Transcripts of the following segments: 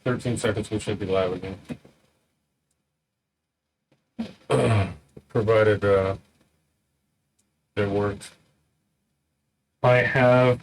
13 seconds, we should be live again. Provided it works. I have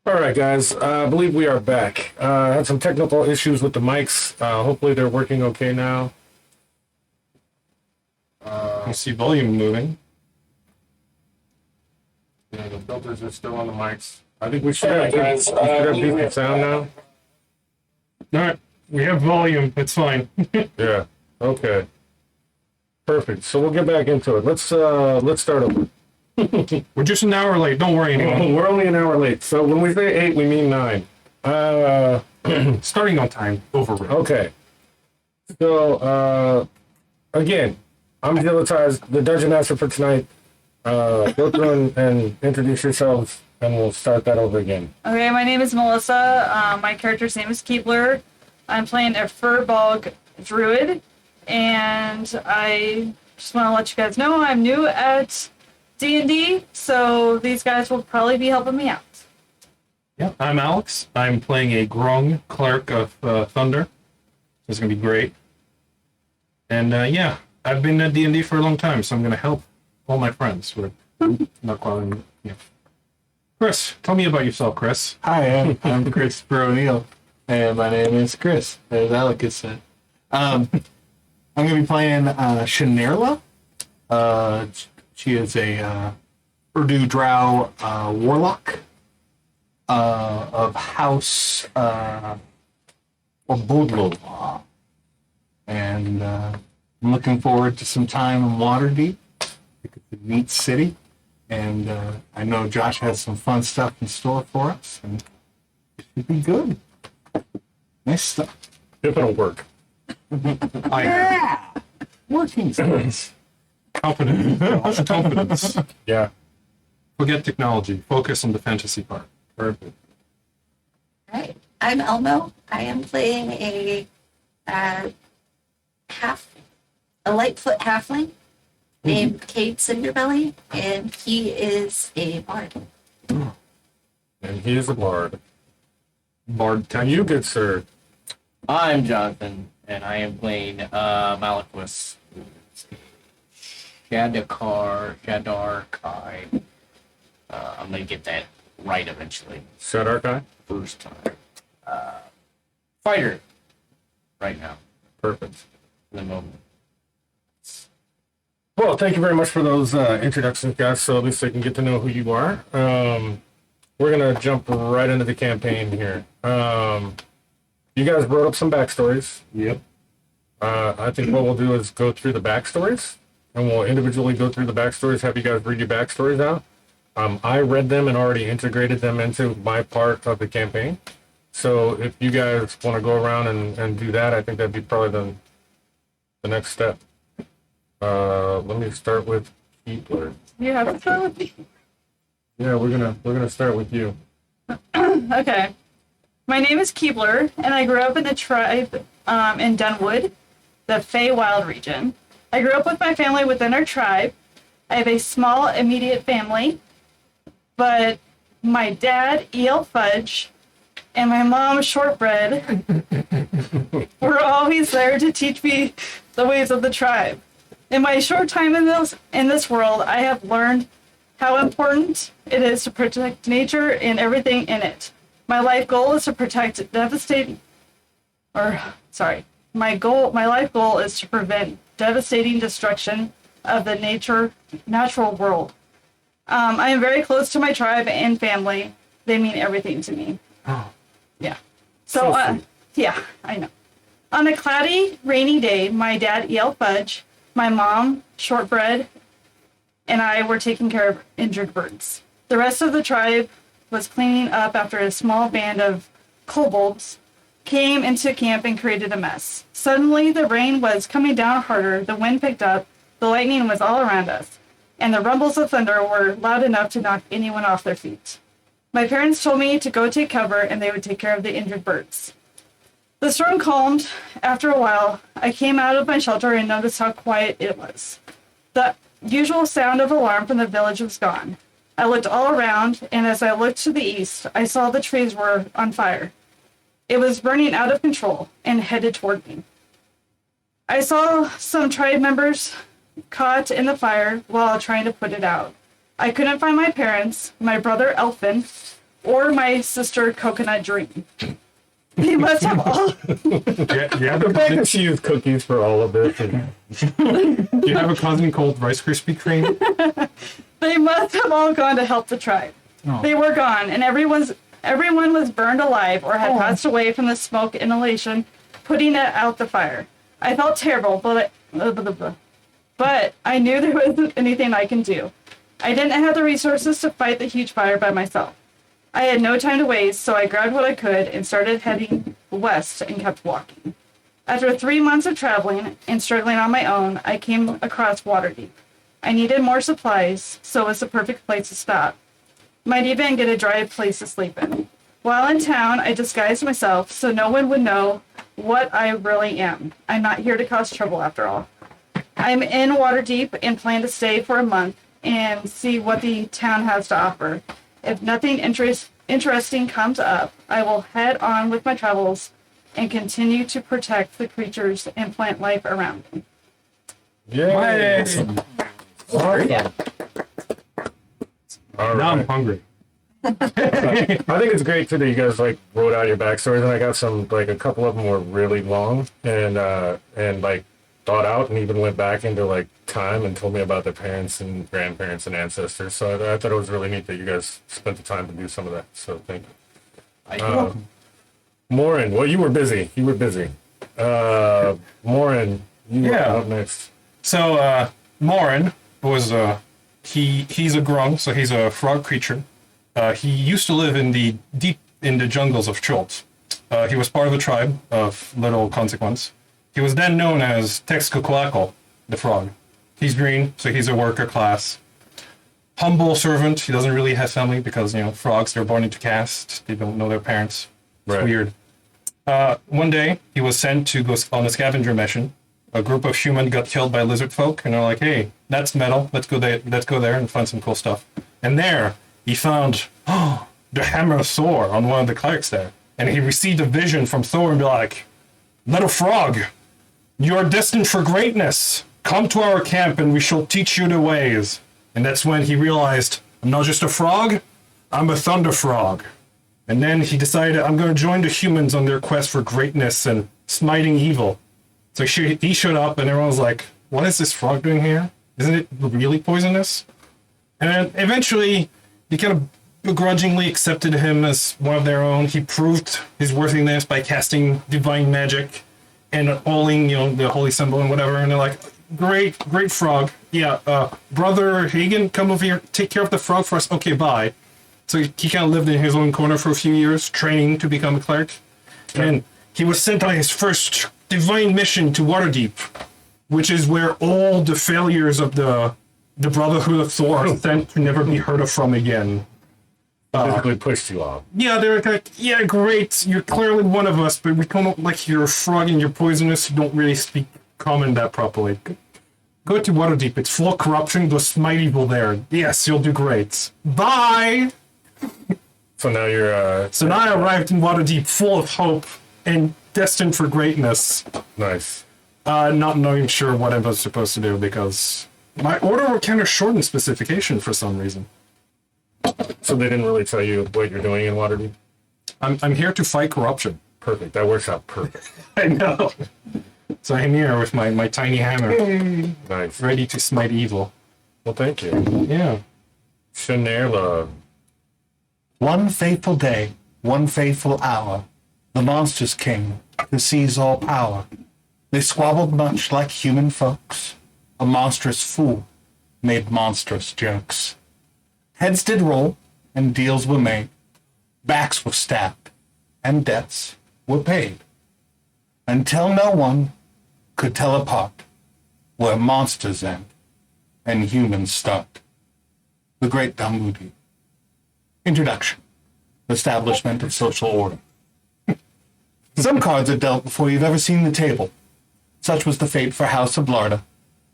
All right, guys. I believe we are back. Had some technical issues with the mics. Hopefully they're working okay now. I see volume moving. Yeah, the filters are still on the mics. I think we should have decent sound now. All right, we have volume. It's fine. Yeah. Okay. Perfect. So we'll get back into it. Let's start over. We're just an hour late. Don't worry anyone. We're only an hour late. So when we say 8, we mean 9. Starting on time. Overrated. Okay. So again, I'm Dilatize, the Dungeon Master for tonight. Go through and introduce yourselves, and we'll start that over again. Okay, my name is Melissa. My character's name is Keebler. I'm playing a Furbog Druid, and I just want to let you guys know I'm new at D&D, so these guys will probably be helping me out. Yeah, I'm Alex. I'm playing a Grung, Clerk of Thunder. It's going to be great. And yeah, I've been at D&D for a long time, so I'm going to help all my friends with not calling. Yeah. Chris, tell me about yourself, Chris. Hi, I'm Christopher O'Neill, and my name is Chris, as Alec has said. I'm going to be playing Shanerla. She is a Urdu Drow warlock of House Obodlo. And I'm looking forward to some time in Waterdeep. It's a neat city. And I know Josh has some fun stuff in store for us. And it should be good. Nice stuff. If it'll work. Yeah! Working space. Confidence. Josh, confidence. Yeah. Forget technology. Focus on the fantasy part. Perfect. Right. I'm Elmo. I am playing a Lightfoot halfling named Cade Cinderbelly, and he is a bard. And he is a bard. Bard tech. And you, good sir. I'm Jonathan, and I am playing Malachus, Shadarkai. I'm gonna get that right eventually. Shadarkai? First time. Fighter. Right now, Perfect. for the moment. Well, thank you very much for those introductions, guys, so at least I can get to know who you are. We're going to jump right into the campaign here. You guys wrote up some backstories. Yep. I think what we'll do is go through the backstories, and we'll individually go through the backstories, have you guys read your backstories out. I read them and already integrated them into my part of the campaign. So if you guys want to go around and do that, I think that'd be probably the next step. Let me start with Keebler. You have to start with me. Yeah, we're gonna start with you. Okay. My name is Keebler, and I grew up in the tribe in Dunwood, the Feywild region. I grew up with my family within our tribe. I have a small immediate family, but my dad, E.L. Fudge, and my mom, Shortbread, were always there to teach me the ways of the tribe. In my short time in this world, I have learned how important it is to protect nature and everything in it. My life goal is to protect my life goal is to prevent devastating destruction of the natural world. I am very close to my tribe and family. They mean everything to me. Yeah. So, yeah, I know. On a cloudy, rainy day, my dad, E.L. Fudge, my mom, Shortbread, and I were taking care of injured birds. The rest of the tribe was cleaning up after a small band of kobolds came into camp and created a mess. Suddenly, the rain was coming down harder, the wind picked up, the lightning was all around us, and the rumbles of thunder were loud enough to knock anyone off their feet. My parents told me to go take cover and they would take care of the injured birds. The storm calmed. After a while, I came out of my shelter and noticed how quiet it was. The usual sound of alarm from the village was gone. I looked all around, and as I looked to the east, I saw the trees were on fire. It was burning out of control and headed toward me. I saw some tribe members caught in the fire while trying to put it out. I couldn't find my parents, my brother Elfin, or my sister Coconut Dream. They must have all. Yeah, The fact that she used cookies for all of this. And do you have a cousin called Rice Krispie Kreme? They must have all gone to help the tribe. Oh. They were gone, and everyone was burned alive or had passed away from the smoke inhalation, putting it out the fire. I felt terrible, but I knew there wasn't anything I can do. I didn't have the resources to fight the huge fire by myself. I had no time to waste, so I grabbed what I could and started heading west and kept walking. After 3 months of traveling and struggling on my own, I came across Waterdeep. I needed more supplies, so it was the perfect place to stop. Might even get a dry place to sleep in. While in town, I disguised myself so no one would know what I really am. I'm not here to cause trouble after all. I'm in Waterdeep and plan to stay for a month and see what the town has to offer. If nothing interesting comes up, I will head on with my travels and continue to protect the creatures and plant life around me. yeah. Awesome. Yeah. All Now I'm right. hungry. I think it's great too that you guys like wrote out your backstories, and I got some like a couple of them were really long and like thought out, and even went back into like time and told me about their parents and grandparents and ancestors. So I thought it was really neat that you guys spent the time to do some of that. So thank you. Morin, well, you were busy. You were busy. Morin, you Yeah. were up next. So, Morin was he's a grung, so he's a frog creature. He used to live in the deep in the jungles of Chult. He was part of a tribe of little consequence. He was then known as Texcocoatl, the frog. He's green, so he's a worker class. Humble servant. He doesn't really have family because, you know, frogs, they're born into caste. They don't know their parents. It's Right. weird. One day, he was sent to go on a scavenger mission. A group of humans got killed by lizard folk, and they're like, hey, that's metal. Let's go there and find some cool stuff. And there, he found the hammer of Thor on one of the clerics there. And he received a vision from Thor and be like, little frog, you are destined for greatness. Come to our camp and we shall teach you the ways. And that's when he realized, I'm not just a frog, I'm a thunder frog. And then he decided, I'm going to join the humans on their quest for greatness and smiting evil. So he showed up and everyone was like, what is this frog doing here? Isn't it really poisonous? And then eventually, they kind of begrudgingly accepted him as one of their own. He proved his worthiness by casting divine magic and holding, you know, the holy symbol and whatever. And they're like, great frog. Yeah, brother Hagen, come over here, take care of the frog for us. Okay, bye. So he kind of lived in his own corner for a few years, training to become a cleric. And he was sent on his first divine mission to Waterdeep, which is where all the failures of the Brotherhood of Thor are sent to never be heard of from again. Basically pushed you off. Yeah, they're like, yeah, great, you're clearly one of us, but we don't like you're a frog and you're poisonous, you don't really speak common that properly. Go to Waterdeep, it's full of corruption, go smite evil there. Yes, you'll do great. Bye! So now you're So now I arrived in Waterdeep full of hope and destined for greatness. nice. Not knowing sure what I was supposed to do because my order were kind of short in specification for some reason. So they didn't really tell you what you're doing in Waterdeep? I'm here to fight corruption. Perfect. That works out perfect. I know. So I'm here with my tiny hammer, Nice. ready to smite evil. Well, thank you. Yeah. Shanerla. One fateful day, one fateful hour, the monsters came to seize all power. They squabbled much like human folks. A monstrous fool made monstrous jokes. Heads did roll, and deals were made. Backs were stabbed, and deaths were paid, until no one could tell apart where monsters end and humans start. The Great Damudi. Introduction. Establishment of social order. Some cards are dealt before you've ever seen the table. Such was the fate for House of Blarda,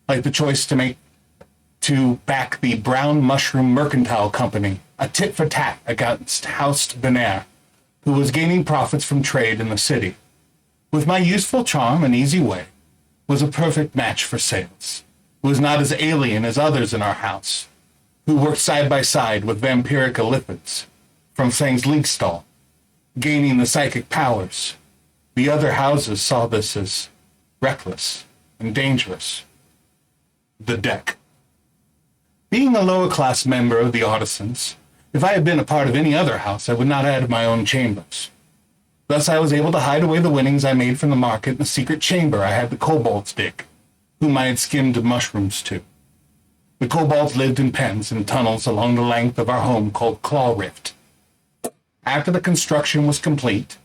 like the choice to back the Brown Mushroom Mercantile Company, a tit-for-tat against House Benair, who was gaining profits from trade in the city. With my useful charm and easy way, was a perfect match for sales. Was not as alien as others in our house, who worked side by side with vampiric lipids from Fang's Linkstall, gaining the psychic powers. The other houses saw this as reckless and dangerous. The deck. Being a lower-class member of the artisans, if I had been a part of any other house, I would not have had my own chambers. Thus I was able to hide away the winnings I made from the market in a secret chamber I had the kobolds dig, whom I had skimmed mushrooms to. The kobolds lived in pens and tunnels along the length of our home called Claw Rift. After the construction was complete,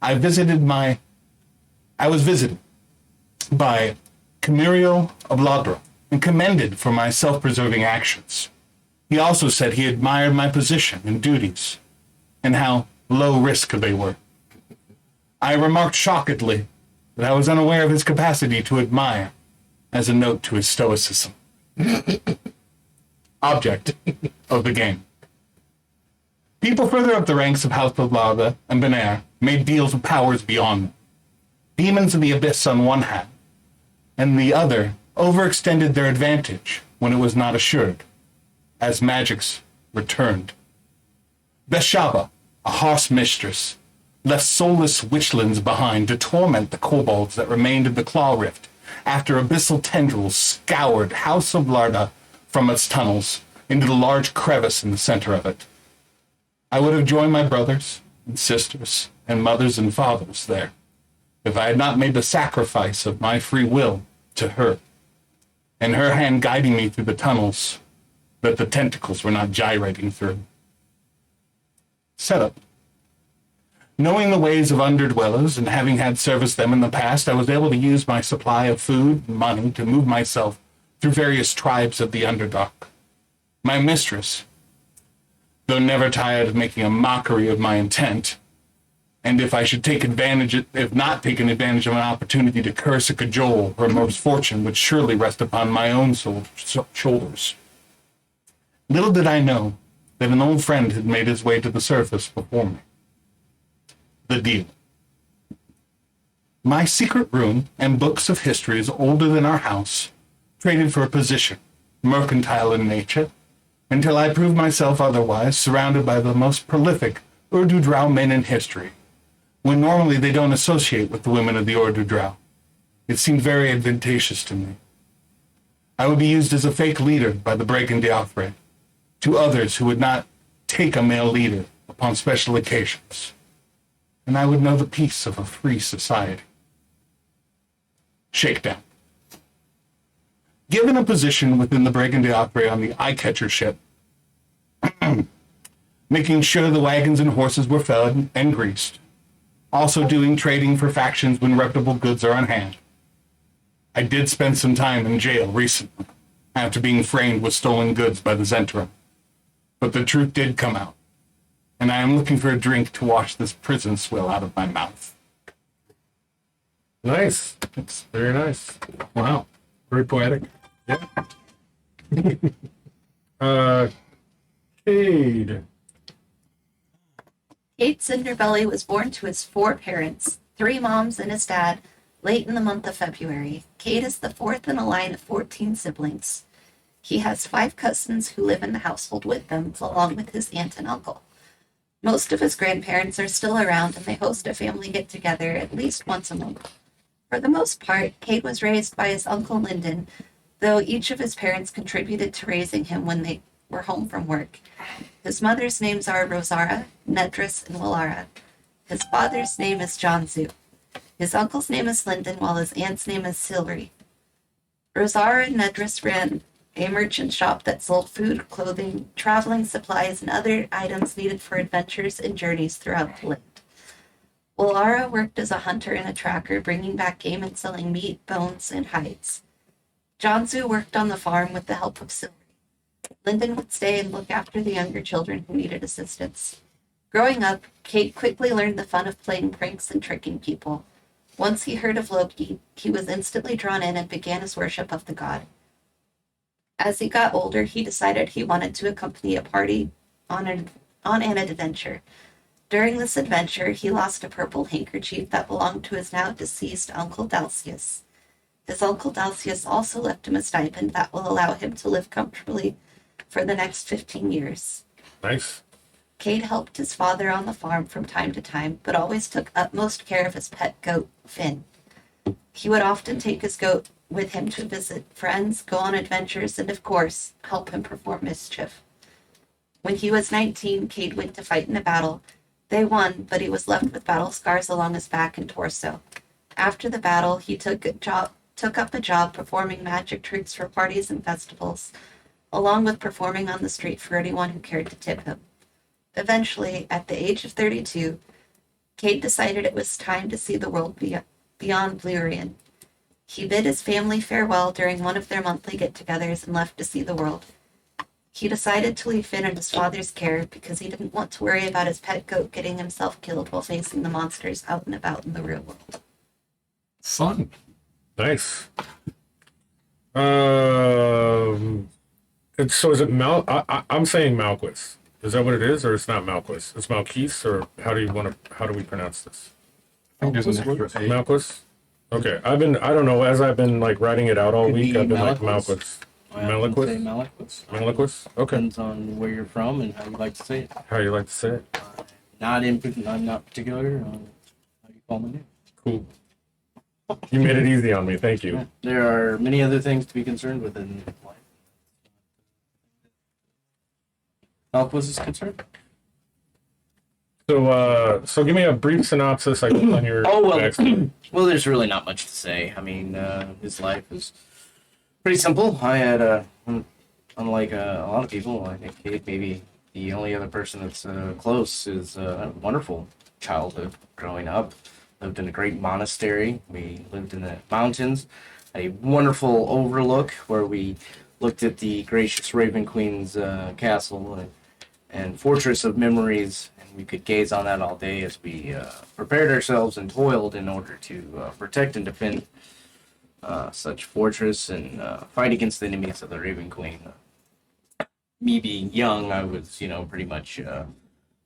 I was visited by Camirio Obladra and commended for my self-preserving actions. He also said he admired my position and duties, and how low risk they were. I remarked shockedly that I was unaware of his capacity to admire, as a note to his stoicism. Object of the game. People further up the ranks of House of Lava and Benair made deals with powers beyond them. Demons of the Abyss on one hand, and the other overextended their advantage when it was not assured, as magics returned. Beshaba, a harsh mistress, left soulless witchlings behind to torment the kobolds that remained in the Claw Rift after abyssal tendrils scoured House of Larda from its tunnels into the large crevice in the center of it. I would have joined my brothers and sisters and mothers and fathers there if I had not made the sacrifice of my free will to her, and her hand guiding me through the tunnels that the tentacles were not gyrating through. Setup. Knowing the ways of underdwellers and having had serviced them in the past, I was able to use my supply of food and money to move myself through various tribes of the Underdark. My mistress, though never tired of making a mockery of my intent, and if not taken advantage of an opportunity to curse or cajole, her misfortune would surely rest upon my own shoulders. Little did I know that an old friend had made his way to the surface before me. The deal. My secret room and books of histories older than our house traded for a position, mercantile in nature, until I proved myself otherwise, surrounded by the most prolific Ur-Drow men in history, when normally they don't associate with the women of the Ur-Drow. It seemed very advantageous to me. I would be used as a fake leader by the Breaking Diaphre to others who would not take a male leader upon special occasions, and I would know the peace of a free society. Shakedown. Given a position within the Breaking Diaphre on the Eye-Catcher ship, making sure the wagons and horses were fed and greased, also doing trading for factions when reputable goods are on hand. I did spend some time in jail recently, after being framed with stolen goods by the Zentrum. But the truth did come out, and I am looking for a drink to wash this prison swill out of my mouth. Nice. It's very nice. Wow. Very poetic. Yeah. Cade. Kate Cinderbelly was born to his 4 parents, 3 moms and his dad, late in the month of February. Kate is the 4th in a line of 14 siblings. He has 5 cousins who live in the household with them, along with his aunt and uncle. Most of his grandparents are still around, and they host a family get-together at least once a month. For the most part, Kate was raised by his uncle Lyndon, though each of his parents contributed to raising him when they were home from work. His mother's names are Rosara, Nedris, and Willara. His father's name is Jonzu. His uncle's name is Lyndon, while his aunt's name is Silri. Rosara and Nedris ran a merchant shop that sold food, clothing, traveling supplies, and other items needed for adventures and journeys throughout the land. Willara worked as a hunter and a tracker, bringing back game and selling meat, bones, and hides. Johnsu worked on the farm with the help of Silvery. Lyndon would stay and look after the younger children who needed assistance. Growing up, Kate quickly learned the fun of playing pranks and tricking people. Once he heard of Loki, he was instantly drawn in and began his worship of the god. As he got older, he decided he wanted to accompany a party on an adventure. During this adventure, he lost a purple handkerchief that belonged to his now deceased Uncle Dalcius. His Uncle Dalcius also left him a stipend that will allow him to live comfortably for the next 15 years. Nice. Cade helped his father on the farm from time to time, but always took utmost care of his pet goat, Finn. He would often take his goat with him to visit friends, go on adventures, and of course, help him perform mischief. When he was 19, Cade went to fight in a battle. They won, but he was left with battle scars along his back and torso. After the battle, he took up a job performing magic tricks for parties and festivals, along with performing on the street for anyone who cared to tip him. Eventually, at the age of 32, Cade decided it was time to see the world beyond Blurian. He bid his family farewell during one of their monthly get-togethers and left to see the world. He decided to leave Finn in his father's care because he didn't want to worry about his pet goat getting himself killed while facing the monsters out and about in the real world. Fun. Nice. So is it I'm saying Malquis. Is that what it is, or it's not Malquis? It's Malquis, or how do we pronounce this? I think there's an extra A. Malquis? Okay. I don't know, as I've been like writing it out all Could week, be I've been like Malquis. Malquis. I often say Malquis? Malquis. Malquis? Okay. Depends on where you're from and how you like to say it. How you like to say it? I'm not particular on how you call my name. Cool. You made it easy on me. Thank you. There are many other things to be concerned with in life. Malquis is concerned. So give me a brief synopsis on your backstory. Well, there's really not much to say. I mean, his life is pretty simple. I had unlike a lot of people, I think Kate maybe the only other person that's close is a wonderful childhood growing up. Lived in a great monastery. We lived in the mountains. A wonderful overlook where we looked at the gracious Raven Queen's castle and fortress of memories, and we could gaze on that all day as we prepared ourselves and toiled in order to protect and defend such fortress and fight against the enemies of the Raven Queen. Me being young, I was, pretty much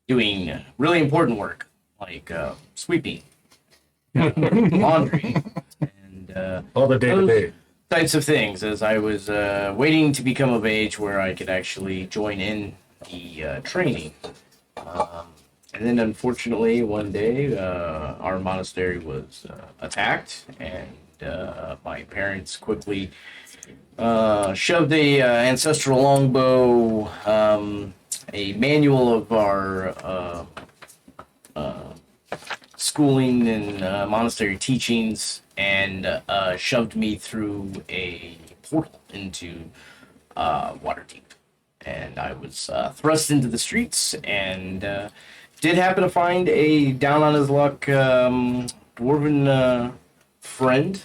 doing really important work, like sweeping, laundry, and All the day-to-day. types of things, as I was waiting to become of age where I could actually join in the training. And then unfortunately one day our monastery was attacked, and my parents quickly shoved a ancestral longbow, a manual of our schooling and monastery teachings, and shoved me through a portal into Waterdeep. And I was thrust into the streets, and did happen to find a down on his luck dwarven friend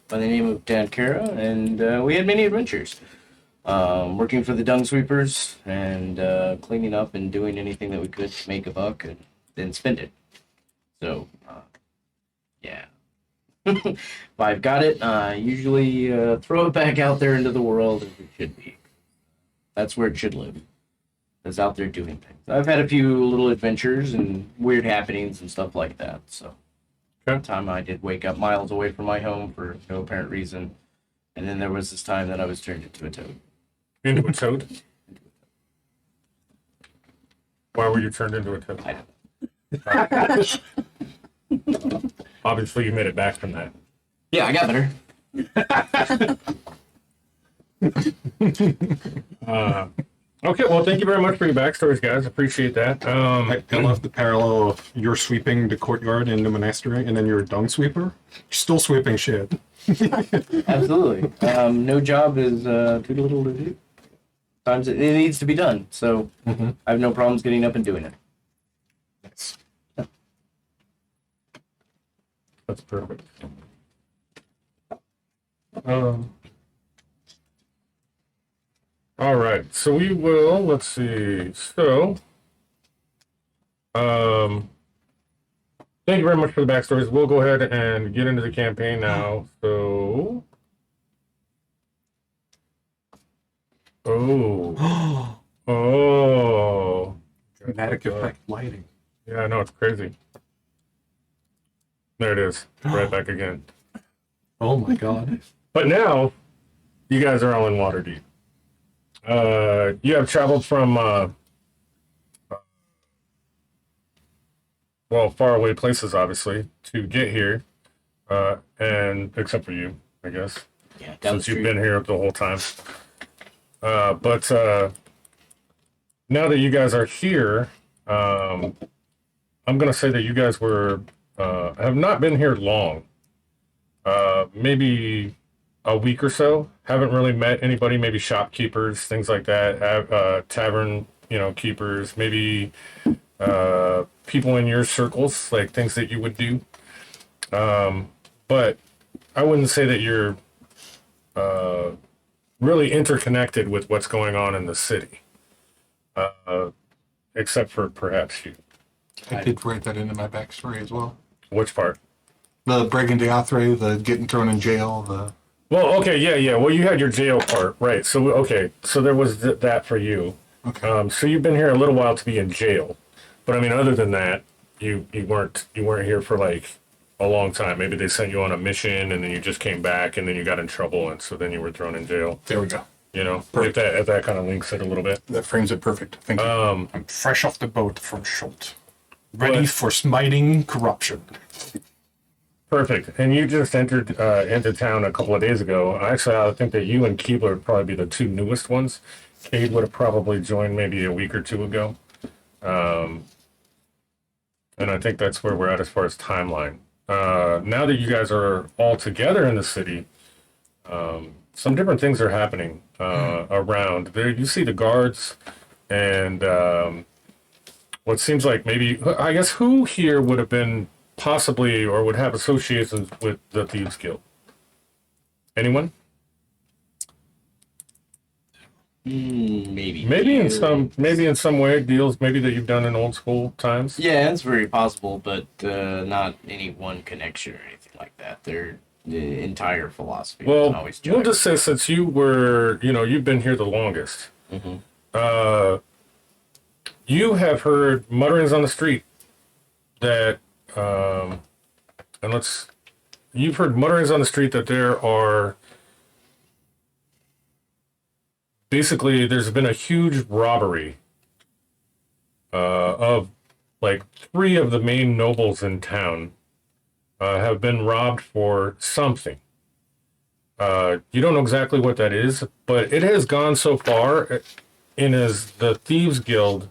by the name of Dankara, and we had many adventures. Working for the dung sweepers and cleaning up and doing anything that we could to make a buck and then spend it. So, yeah. If I've got it, I usually throw it back out there into the world as it should be. That's where it should live. It's out there doing things. I've had a few little adventures and weird happenings and stuff like that. So, Okay. one time I did wake up miles away from my home for no apparent reason. And then there was this time that I was turned into a toad. Into a toad? Why were you turned into a toad? I don't Obviously, you made it back from that. Yeah, I got better. Okay, well, thank you very much for your backstories, guys. Appreciate that. I love the parallel of you're sweeping the courtyard in the monastery, and then you're a dung sweeper. You're still sweeping shit. Absolutely. No job is too little to do. Sometimes it needs to be done. So I have no problems getting up and doing it. Nice. That's perfect. All right, so we will, let's see. So, thank you very much for the backstories. We'll go ahead and get into the campaign now. So, oh, Dramatic effect lighting. yeah, I know, it's crazy. There it is, right back again. Oh my god. But now, you guys are all in Waterdeep. You have traveled from, well, faraway places, obviously, to get here. And except for you, I guess, Yeah, down since the you've street. been here the whole time. But now that you guys are here, I'm gonna say that you guys have not been here long. Maybe a week or so. Haven't really met anybody. Maybe shopkeepers, things like that. Tavern, keepers. Maybe people in your circles, like things that you would do. But I wouldn't say that you're really interconnected with what's going on in the city, except for perhaps you. I did write that into my backstory as well. Which part? The Bregan Deathray, the getting thrown in jail, the... Well, okay, yeah. Well, you had your jail part, right? So, okay, so there was that for you. Okay. So you've been here a little while to be in jail, but I mean, other than that, you weren't here for like a long time. Maybe they sent you on a mission, and then you just came back, and then you got in trouble, and so then you were thrown in jail. There we go. If that kind of links it a little bit. That frames it perfect. Thank you. I'm fresh off the boat from Schult. Ready for smiting corruption. Perfect. And you just entered into town a couple of days ago. Actually, I think that you and Keebler would probably be the two newest ones. Cade would have probably joined maybe a week or two ago. And I think that's where we're at as far as timeline. Now that you guys are all together in the city, some different things are happening around. There, you see the guards and what seems like maybe, I guess, who here would have been possibly or would have associations with the Thieves Guild? Anyone? Maybe. Maybe in some way, deals maybe that you've done in old school times. Yeah, it's very possible, but not any one connection or anything like that. Their the entire philosophy was Well, always we'll jive. just say since you were, you've been here the longest, you have heard mutterings on the street that, you've heard mutterings on the street that there are, basically, there's been a huge robbery of like 3 of the main nobles in town have been robbed for something. You don't know exactly what that is, but it has gone so far in as the Thieves Guild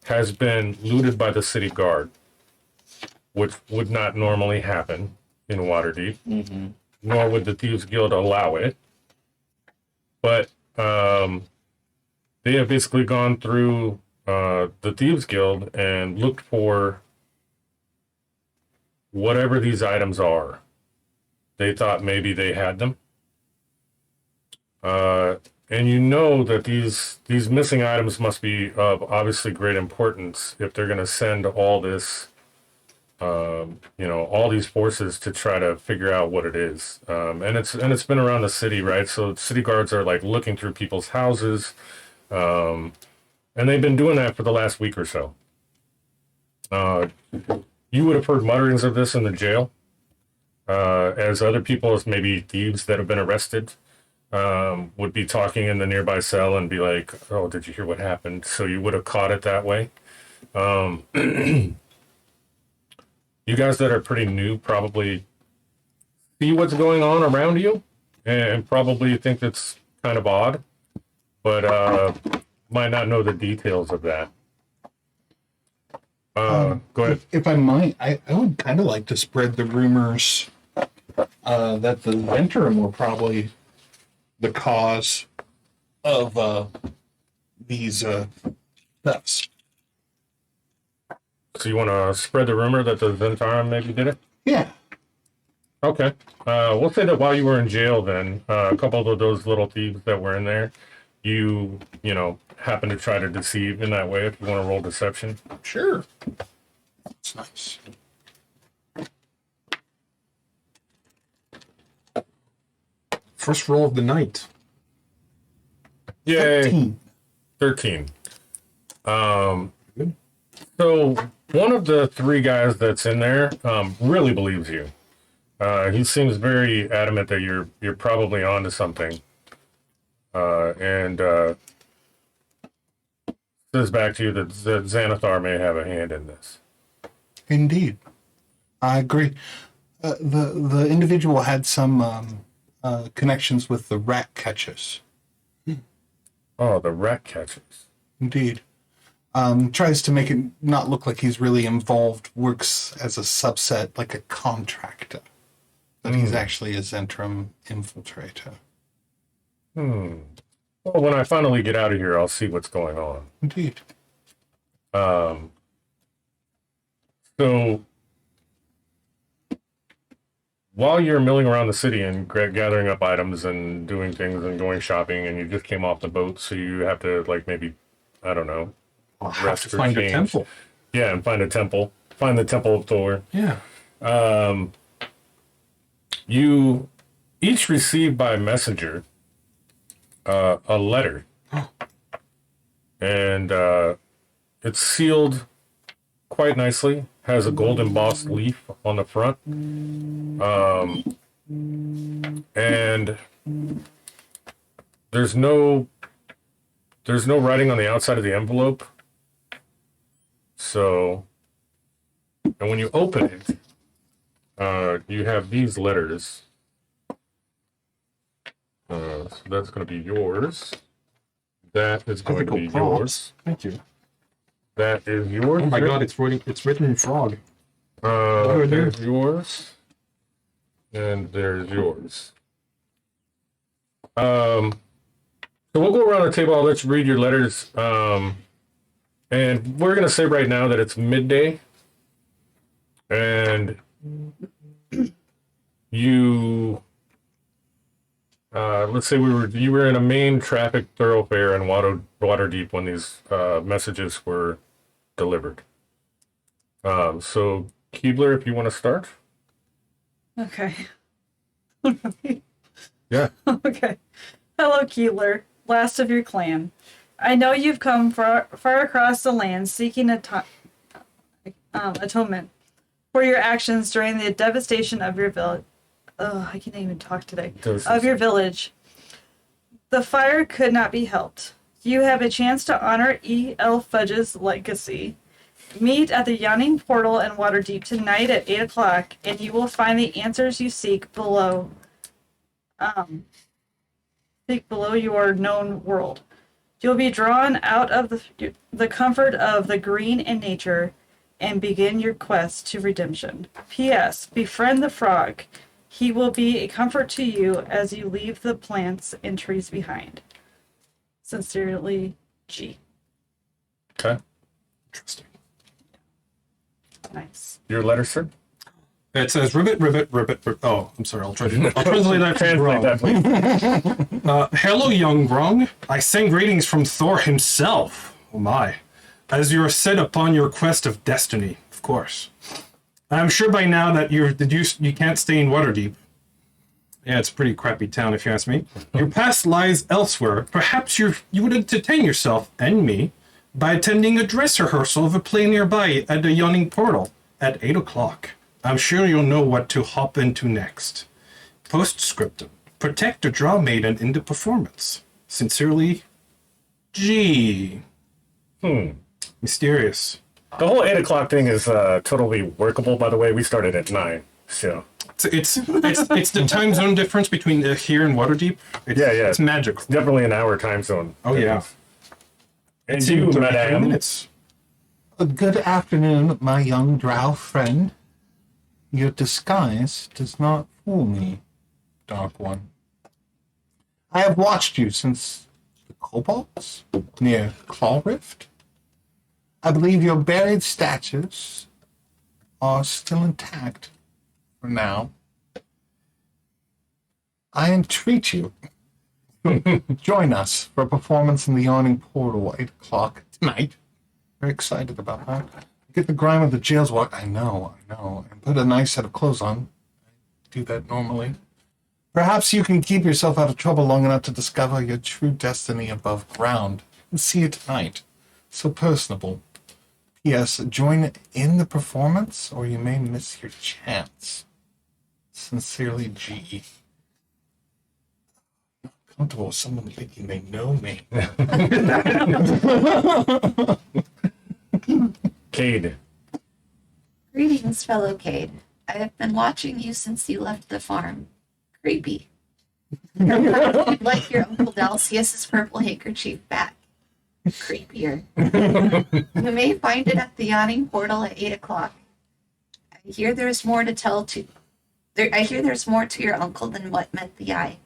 has been looted by the city guard, which would not normally happen in Waterdeep, nor would the Thieves Guild allow it. But they have basically gone through the Thieves Guild and looked for whatever these items are. They thought maybe they had them. And you know that these missing items must be of obviously great importance if they're going to send all this, all these forces to try to figure out what it is. And it's been around the city, right? So city guards are like looking through people's houses, and they've been doing that for the last week or so. You would have heard mutterings of this in the jail, as other people, as maybe thieves that have been arrested, would be talking in the nearby cell and be like, "Oh, did you hear what happened?" So you would have caught it that way. You guys that are pretty new probably see what's going on around you and probably think that's kind of odd, but might not know the details of that. Go ahead. If I might, I would kind of like to spread the rumors that the Venturum were probably the cause of these thefts. So you want to spread the rumor that the Zentarum maybe did it? Yeah. Okay. We'll say that while you were in jail, then a couple of those little thieves that were in there, you happen to try to deceive in that way. If you want to roll deception. Sure. That's nice. First roll of the night. Yay. 13. So one of the three guys that's in there really believes you. He seems very adamant that you're probably onto something, and says back to you that Xanathar may have a hand in this. Indeed. I agree. The individual had some connections with the rat catchers. Oh, the rat catchers. Indeed. Tries to make it not look like he's really involved, works as a subset, like a contractor. But he's actually a Zentrum infiltrator. Well, when I finally get out of here, I'll see what's going on. Indeed. So while you're milling around the city and gathering up items and doing things and going shopping, and you just came off the boat, so you have to maybe, I don't know, I'll have rest to or find a change. temple. Yeah, and find a temple. Find the Temple of Thor. Yeah. You each received by messenger a letter, and it's sealed quite nicely. Has a gold embossed leaf on the front, and there's no writing on the outside of the envelope. So, and when you open it, you have these letters. So that's going to be yours. That is going to be yours. Thank you. That is yours. Oh my god, it's written in frog. There's yours. And there's yours. So we'll go around the table. I'll let you read your letters. And we're going to say right now that it's midday. And you, let's say you were in a main traffic thoroughfare in Waterdeep when these messages were delivered. So Keebler, if you want to start. Okay. Yeah. Okay. Hello, Keebler, last of your clan. I know you've come far across the land seeking atonement for your actions during the devastation of your village. Oh, I can't even talk today. Of your village. The fire could not be helped. You have a chance to honor E.L. Fudge's legacy. Meet at the Yawning Portal in Waterdeep tonight at 8 o'clock, and you will find the answers you seek below. Below your known world. You'll be drawn out of the comfort of the green and nature and begin your quest to redemption. P.S. Befriend the frog. He will be a comfort to you as you leave the plants and trees behind. Sincerely, G. Okay. Interesting. Nice. Your letter, sir? It says ribbit, ribbit, ribbit, ribbit. Oh, I'm sorry. I'll translate that. Translate that, please. Hello, young Grung. I send greetings from Thor himself. Oh my. As you are set upon your quest of destiny, of course. I'm sure by now that you can't stay in Waterdeep. Yeah, it's a pretty crappy town if you ask me. Your past lies elsewhere. Perhaps you would entertain yourself and me by attending a dress rehearsal of a play nearby at the Yawning Portal at 8 o'clock. I'm sure you'll know what to hop into next. Postscriptum. Protect the draw maiden in the performance. Sincerely, G. Mysterious. The whole 8 o'clock thing is totally workable, by the way. We started at 9, so. It's the time zone difference between here and Waterdeep. Yeah. It's magical. Definitely an hour time zone. Oh, yeah. And It's you, even 33 madam. minutes. Good afternoon, my young drow friend. Your disguise does not fool me, Dark One. I have watched you since the kobolds near Claw Rift. I believe your buried statues are still intact for now. I entreat you, join us for a performance in the Yawning Portal at 8 o'clock tonight. Very excited about that. Get the grime of the jails walk. I know. And put a nice set of clothes on. I do that normally. Perhaps you can keep yourself out of trouble long enough to discover your true destiny above ground and see it tonight. So personable. P.S. Join in the performance or you may miss your chance. Sincerely, G. Not comfortable with someone thinking they know me. Cade. Greetings, fellow Cade. I have been watching you since you left the farm. Creepy. You'd like your Uncle Dalcius's purple handkerchief back. Creepier. You may find it at the Yawning Portal at 8 o'clock. I hear there's more to your uncle than what met the eye.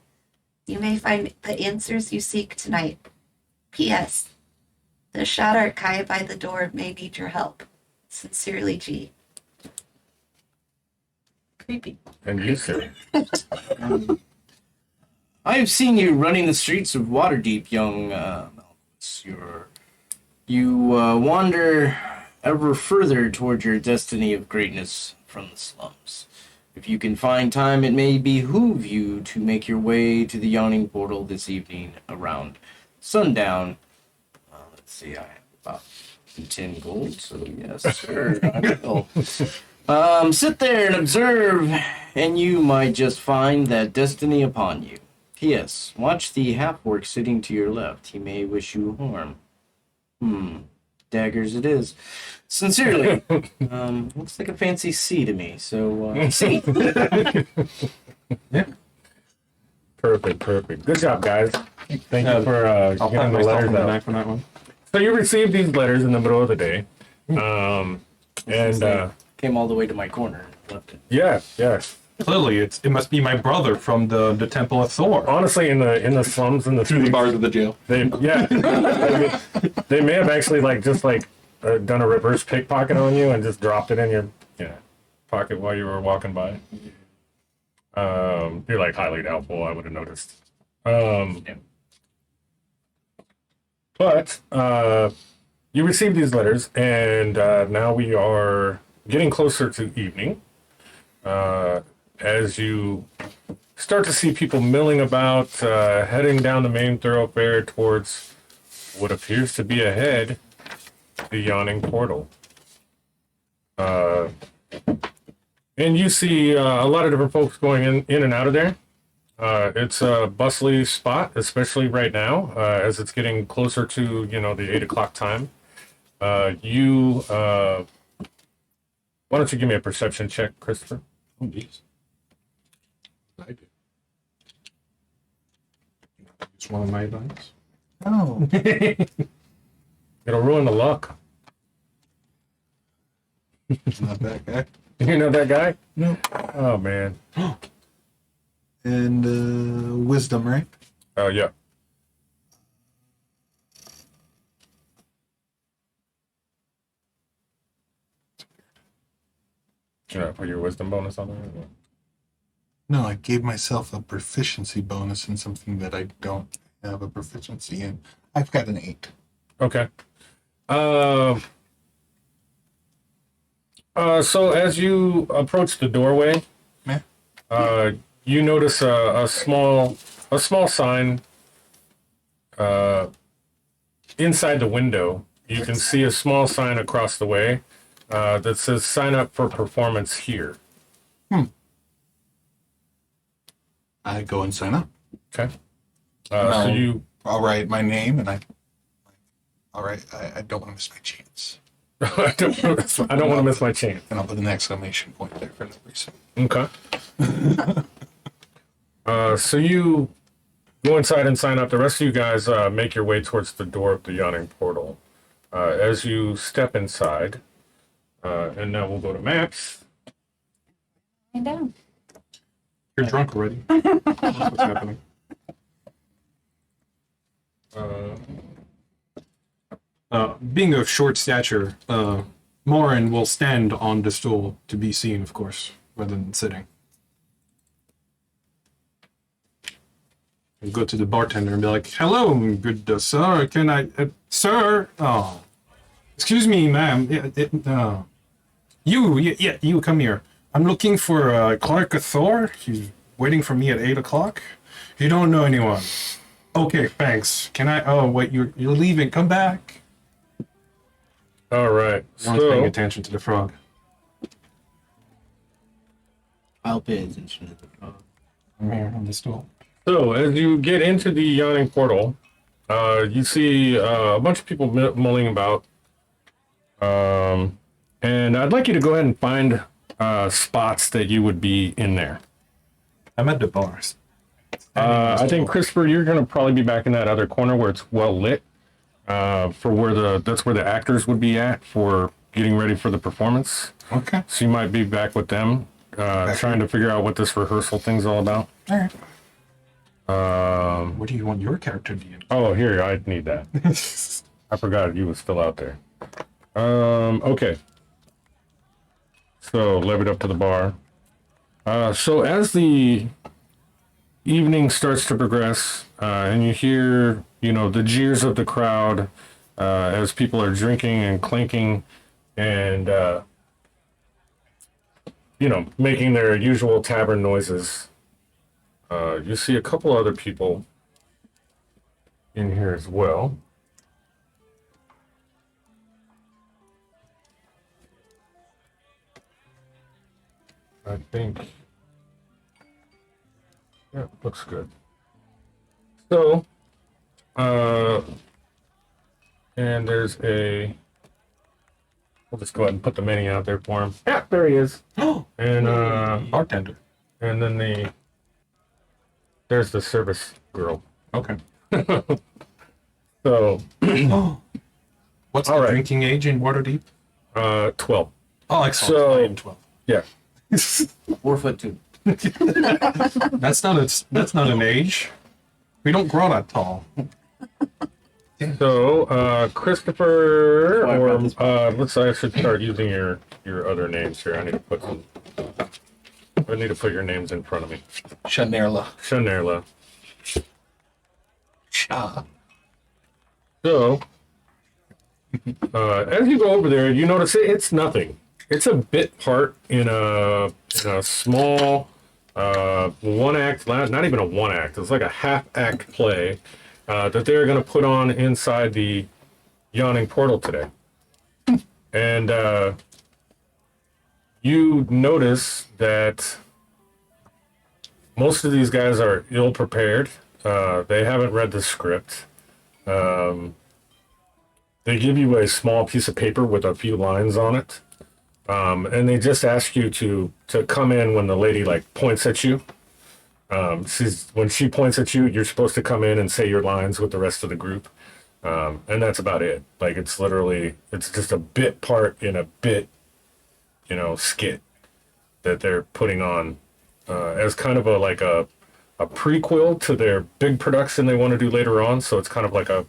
You may find the answers you seek tonight. P.S. The shot archive by the door may need your help. Sincerely, G. Creepy. And you, sir. I have seen you running the streets of Waterdeep, young Malchus. You wander ever further toward your destiny of greatness from the slums. If you can find time, it may behoove you to make your way to the Yawning Portal this evening around sundown. Let's see, I have about 10 gold, so yes, sir, I will. Sit there and observe, and you might just find that destiny upon you. P.S. Watch the half-orc sitting to your left. He may wish you harm. Daggers it is. Sincerely. Looks like a fancy C to me, so, C. Yeah. Perfect. Good job, guys. Thank you for I'll getting pat the myself letters on the out. back for that one. So you received these letters in the middle of the day. Came all the way to my corner and left it. Yes. Clearly, it must be my brother from the Temple of Thor. Honestly, in the slums and the Through the streets, bars of the jail. they may have actually done a reverse pickpocket on you and just dropped it in your pocket while you were walking by. You're like highly doubtful. I would have noticed. But you received these letters, and now we are getting closer to evening. As you start to see people milling about, heading down the main thoroughfare towards what appears to be ahead, the Yawning Portal. And you see a lot of different folks going in and out of there. It's a bustly spot, especially right now, as it's getting closer to, the 8 o'clock time. Why don't you give me a perception check, Christopher? Oh, jeez. I do. It's one of my dice. Oh. It'll ruin the luck. Not that guy. You know that guy? No. Oh, man. And wisdom, right? Oh, yeah. Should I put your wisdom bonus on there? No, I gave myself a proficiency bonus in something that I don't have a proficiency in. I've got an 8. Okay. So as you approach the doorway, Yeah. you notice a small sign inside the window. You can see a small sign across the way that says "Sign up for performance here." I go and sign up. Okay. No. So you. I'll write my name and I don't want to miss my chance. I don't want to miss my chance. And I'll put an exclamation point there for no reason. Okay. So you go inside and sign up. The rest of you guys make your way towards the door of the Yawning Portal. As you step inside, and now we'll go to maps. And down. You're drunk already. That's what's happening. Being of short stature, Morin will stand on the stool to be seen, of course, rather than sitting. And go to the bartender and be like, "Hello, good sir. Can I, sir? Oh, excuse me, ma'am. You come here. I'm looking for Clark Thor. He's waiting for me at 8 o'clock. You don't know anyone. Okay, thanks. Can I? Oh, wait, you're leaving. Come back." All right. No one's paying So, attention to the frog. I'll pay attention to the problem. I'm here on the stool. so as you get into the yawning portal, you see a bunch of people mulling about. And I'd like you to go ahead and find spots that you would be in there. I'm at the bars. I think Christopher, you're going to probably be back in that other corner where it's well lit. For that's where the actors would be at for getting ready for the performance. Okay. So you might be back with them, trying to figure out what this rehearsal thing's all about. All right. What do you want your character to be in? Oh, here, I need that. I forgot you was still out there. Okay. So, levied up to the bar. So as the evening starts to progress, and you hear, the jeers of the crowd, as people are drinking and clinking and, making their usual tavern noises, you see a couple other people in here as well. I think, yeah, looks good. So, and there's we'll just go ahead and put the menu out there for him. Yeah, there he is. And, Bartender. and then there's the service girl. Okay. So, What's All the right. drinking age in Waterdeep? 12. Oh, excellent. So- I am 12. Yeah. 4'2". That's not an age. We don't grow that tall. So, Christopher, Why I or brought this I should start using your other names here. I need to put your names in front of me. Shanerla. Shanerla. Cha. So, as you go over there, you notice it's nothing. It's a bit part in a small one act, not even a one act. It's like a half act play that they're going to put on inside the Yawning Portal today. And you notice that most of these guys are ill prepared. They haven't read the script. They give you a small piece of paper with a few lines on it. And they just ask you to come in when the lady points at you. When she points at you, you're supposed to come in and say your lines with the rest of the group. And that's about it. It's just a bit part in a bit, skit that they're putting on as kind of a prequel to their big production they want to do later on. So it's kind of like a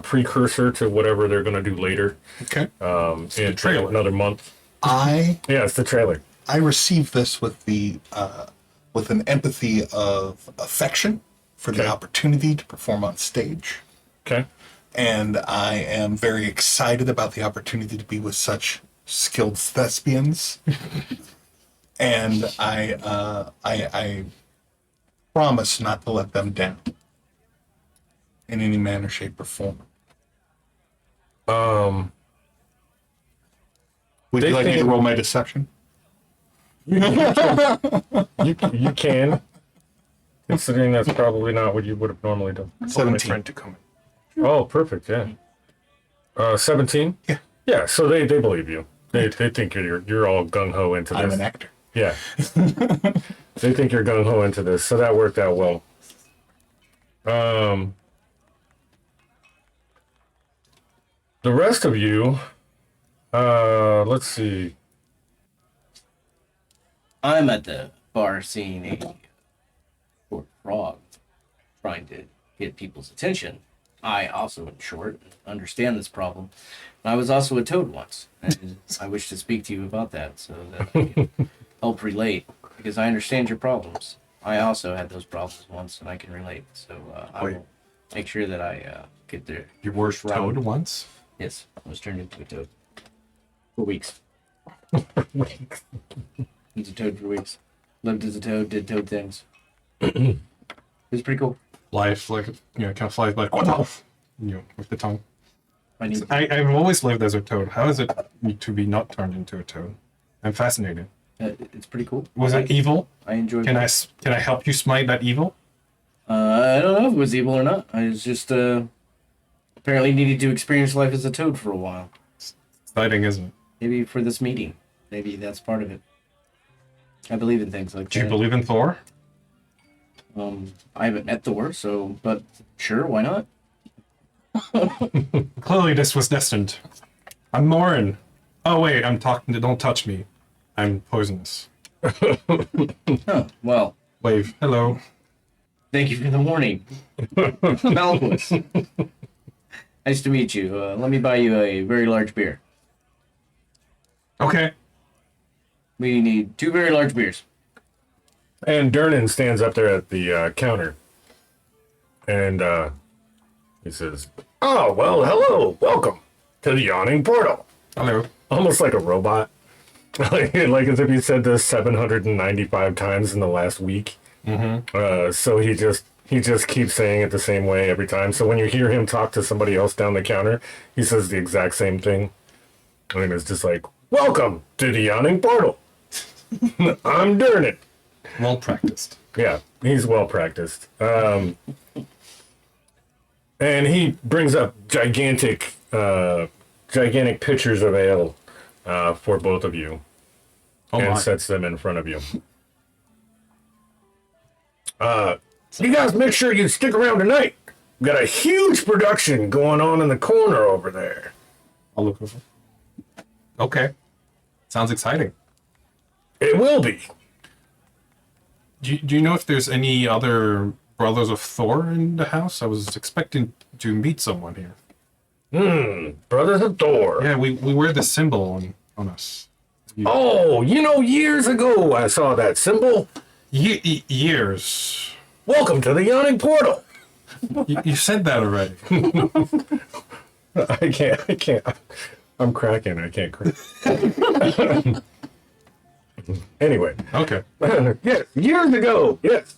precursor to whatever they're going to do later. Okay. In trailer. another month. I Yeah, it's the trailer. received this with with an empathy of affection for the Okay. opportunity to perform on stage. Okay. And I am very excited about the opportunity to be with such skilled thespians. And I promise not to let them down in any manner, shape, or form. Would They you like me to can- roll my deception? You can, considering that's probably not what you would have normally done. My 17. friend to come. Oh, perfect. Yeah. 17. Yeah. Yeah. So they believe you. They think you're all gung ho into I'm this. an actor. Yeah. They think you're gung ho into this, so that worked out well. The rest of you, let's see. I'm at the bar seeing a short frog trying to get people's attention. I also am short and understand this problem. I was also a toad once, and I wish to speak to you about that so that I can help relate, because I understand your problems. I also had those problems once, and I can relate. So I Wait. will make sure that I get there. You were toad once? Yes, I was turned into a toad for weeks. He's a toad for weeks. Lived as a toad, did toad things. It was pretty cool. Life, like, kind of flies by, with the tongue. I need. I've always lived as a toad. How is it to be not turned into a toad? I'm fascinated. It's pretty cool. Was it evil? I enjoyed. Can I help you smite that evil? I don't know if it was evil or not. I was just apparently needed to experience life as a toad for a while. Exciting, isn't it? Maybe for this meeting. Maybe that's part of it. I believe in things like Do you that. believe in Thor? I haven't met Thor, so but sure, why not? Clearly, this was destined. I'm Morin. Oh wait, I'm talking to. Don't touch me. I'm poisonous. Huh. Well, Wave. Hello. thank you for the warning. Malchus. Nice to meet you. Let me buy you a very large beer. Okay. We need 2 very large beers. And Durnan stands up there at the counter. And he says, "Oh, well, hello. Welcome to the Yawning Portal." Hello. Almost like a robot. like as if he said this 795 times in the last week. So he just keeps saying it the same way every time. So when you hear him talk to somebody else down the counter, he says the exact same thing. And it's just like, "Welcome to the Yawning Portal. I'm Durnan." Well practiced. Yeah, he's well practiced. And he brings up gigantic pitchers of ale for both of you, Oh and my. sets them in front of you. You guys make sure you stick around tonight. We've got a huge production going on in the corner over there. I'll look over. Okay. Sounds exciting. It will be. Do you know if there's any other brothers of Thor in the house? I was expecting to meet someone here. Brothers of Thor. Yeah, we wear the symbol on us. Oh, years ago I saw that symbol. Years. Welcome to the Yawning Portal. You said that already. I can't. I'm cracking. I can't crack. Anyway. Okay. Yes, years ago. Yes.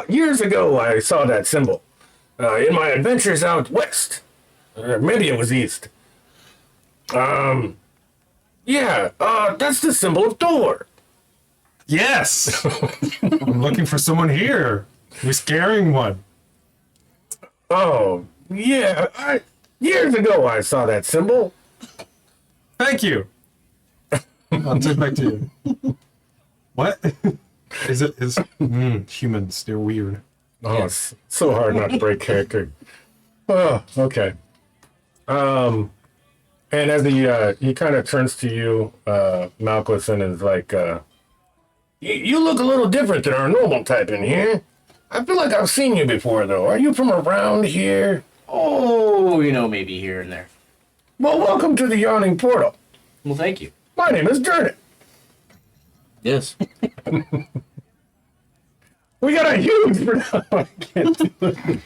Years ago, I saw that symbol in my adventures out west. Maybe it was east. Yeah, that's the symbol of Thor. Yes. I'm looking for someone here. We're scaring one. Oh, yeah. Years ago, I saw that symbol. Thank you. I'll take it back to you. What? Is humans, they're weird. Oh, it's so hard not to break character. Oh, okay. And as he kind of turns to you, Malchus, and is like, you look a little different than our normal type in here. I feel like I've seen you before, though. Are you from around here? Oh, maybe here and there. Well, welcome to the Yawning Portal. Well, thank you. My name is Durnan. Yes. We got a huge production.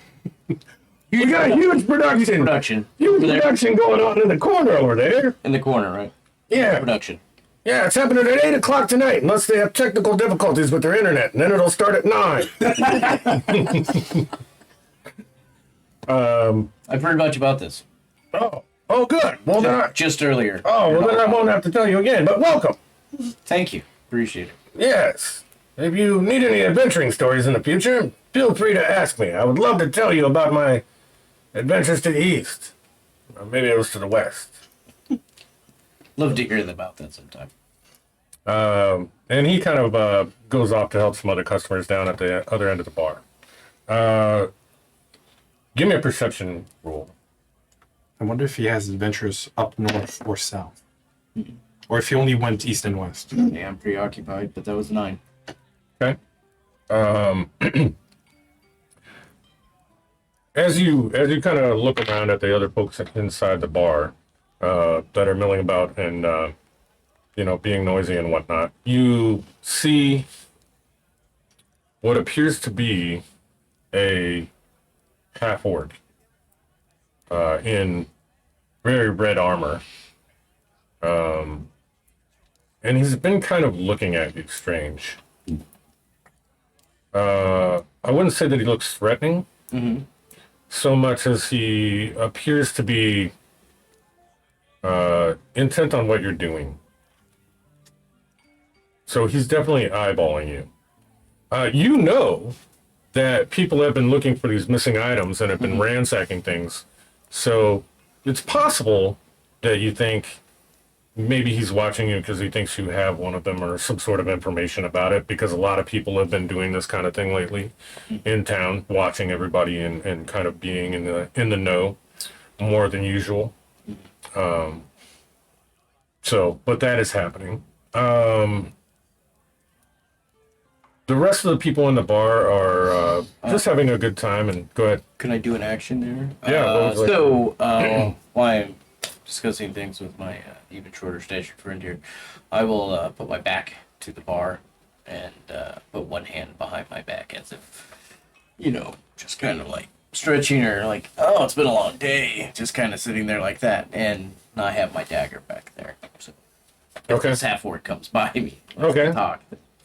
We got a huge production. Huge Over there. production going on in the corner over there. In the corner, right? Yeah. Production. Yeah, it's happening at 8 o'clock tonight, unless they have technical difficulties with their internet, and then it'll start at 9. I've heard much about this. Oh, good. Well, then Just earlier. I won't have to tell you again, but welcome. Thank you. Appreciate it. Yes. If you need any adventuring stories in the future, feel free to ask me. I would love to tell you about my adventures to the east. Or maybe it was to the west. Love to hear about that sometime. And he kind of goes off to help some other customers down at the other end of the bar. Give me a perception roll. I wonder if he has adventures up north or south. Or if he only went east and west. Yeah, I'm preoccupied, but that was 9. Okay. As you kind of look around at the other folks inside the bar that are milling about and being noisy and whatnot, you see what appears to be a half orc in very red armor. And he's been kind of looking at you strange. I wouldn't say that he looks threatening so much as he appears to be intent on what you're doing. So he's definitely eyeballing you. You know that people have been looking for these missing items and have been ransacking things. So it's possible that you think maybe he's watching you because he thinks you have one of them or some sort of information about it, because a lot of people have been doing this kind of thing lately in town, watching everybody and kind of being in the know more than usual. But that is happening. The rest of the people in the bar are just having a good time. And go ahead. Can I do an action there? Yeah. What was While I'm discussing things with my even shorter statured friend here, I will put my back to the bar and put one hand behind my back as if, just kind of like stretching or like, oh, it's been a long day. Just kind of sitting there like that. And I have my dagger back there. So if Okay. this half-orc comes by me, Okay. talk.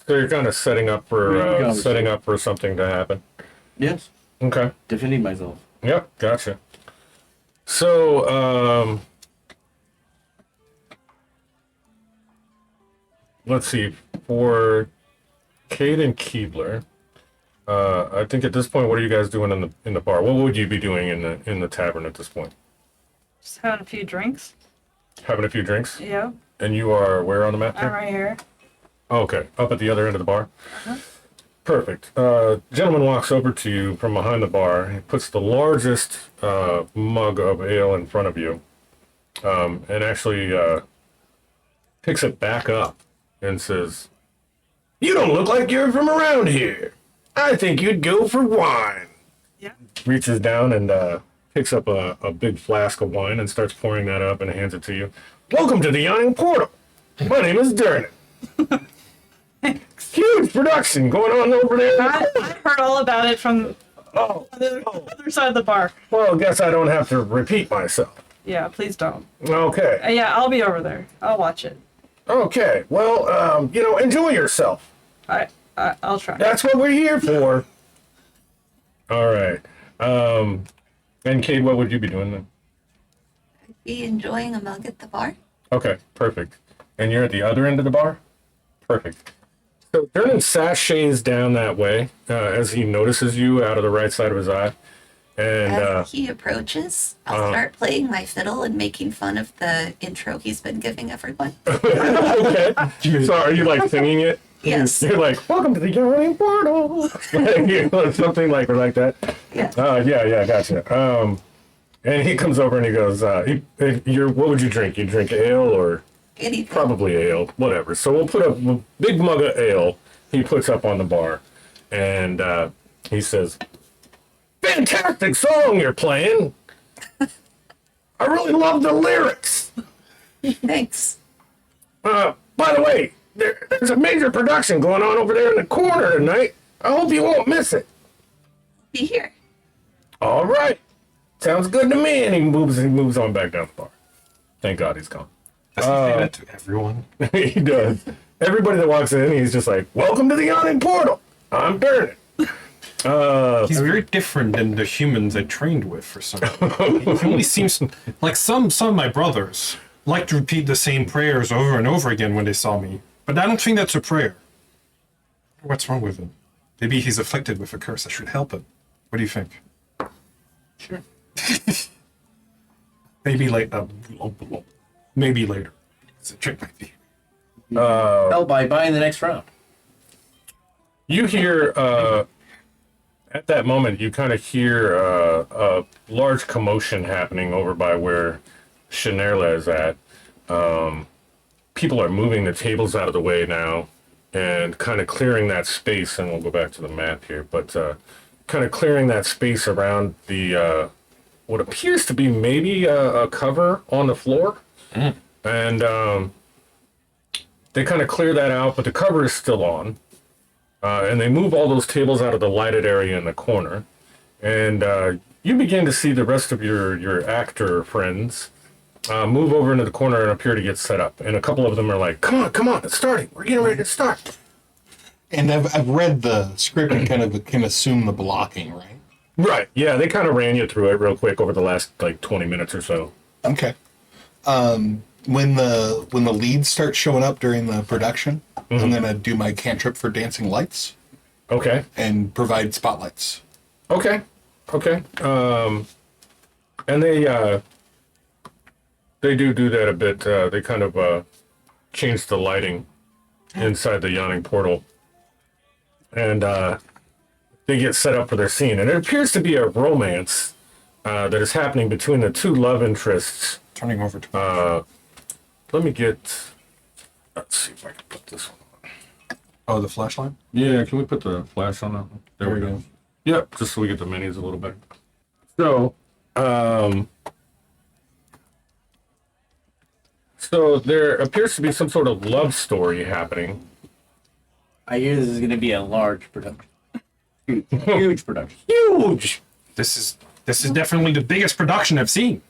So you're kind of setting up for something to happen. Yes. Okay. Defending myself. Yep. Gotcha. So let's see. For Kate and Keebler, I think at this point, what are you guys doing in the bar? What would you be doing in the tavern at this point? Just having a few drinks. Having a few drinks. Yeah, And you are where on the map? I'm Here? right here. Oh, okay, up at the other end of the bar. Perfect. Gentleman walks over to you from behind the bar. He puts the largest mug of ale in front of you, and actually picks it back up and says, "You don't look like you're from around here. I think you'd go for wine." Yeah. Reaches down and picks up a big flask of wine and starts pouring that up and hands it to you. "Welcome to the Yawning Portal. My name is Durnan. Huge production going on over there." I heard all about it from Oh, the other side of the bar. well, guess I don't have to repeat myself. Yeah, please don't. Okay. Yeah, I'll be over there. I'll watch it. Okay. Well, enjoy yourself. I'll try. That's what we're here for. All right. And Kate, what would you be doing then? Be enjoying a mug at the bar. Okay, perfect. And you're at the other end of the bar? Perfect. So Durnan sashays down that way as he notices you out of the right side of his eye. And As he approaches, I'll start playing my fiddle and making fun of the intro he's been giving everyone. okay. So are you like singing it? Yes. You're like, "Welcome to the Yawning Portal." Something like that. Yeah. Yeah, gotcha. And he comes over and he goes, what would you drink? You drink ale or Anything. probably ale, whatever. So we'll put a big mug of ale he puts up on the bar. And he says, "Fantastic song you're playing. I really love the lyrics. Thanks. By the way, there's a major production going on over there in the corner tonight. I hope you won't miss it." Be here. "All right. Sounds good to me." And he moves on back down the bar. Thank God he's gone. Does he say that to everyone? He does. Everybody that walks in, he's just like, "Welcome to the Yawning Portal. I'm Durnan." He's very different than the humans I trained with for some reason. He only seems like some of my brothers like to repeat the same prayers over and over again when they saw me. But I don't think that's a prayer. What's wrong with him? Maybe he's afflicted with a curse. I should help him. What do you think? Sure. Maybe later. Maybe later. It's a trick, maybe. Hell, by buying the next round. You hear, at that moment, you kind of hear a large commotion happening over by where Shinerla is at. People are moving the tables out of the way now and kind of clearing that space, and we'll go back to the map here, but kind of clearing that space around the what appears to be maybe a cover on the floor. And they kind of clear that out, but the cover is still on. and they move all those tables out of the lighted area in the corner. And you begin to see the rest of your actor friends move over into the corner and appear to get set up. And a couple of them are like, come on, it's starting. We're getting ready to start. And I've read the script and kind of can assume the blocking, right? Right. Yeah, they kind of ran you through it real quick over the last like 20 minutes or so. Okay. When the leads start showing up during the production, I'm gonna do my cantrip for dancing lights Okay. and provide spotlights. Okay. And they do that a bit. They kind of change the lighting inside the yawning portal. And they get set up for their scene. And it appears to be a romance that is happening between the two love interests. Turning over to Let me get... Let's see if I can put this one on. the flashlight. Yeah, can we put the flash on that one? There we go. Yep, just so we get the menus a little better. So, so there appears to be some sort of love story happening. I hear this is going to be a large production. Huge production. Huge! This is definitely the biggest production I've seen.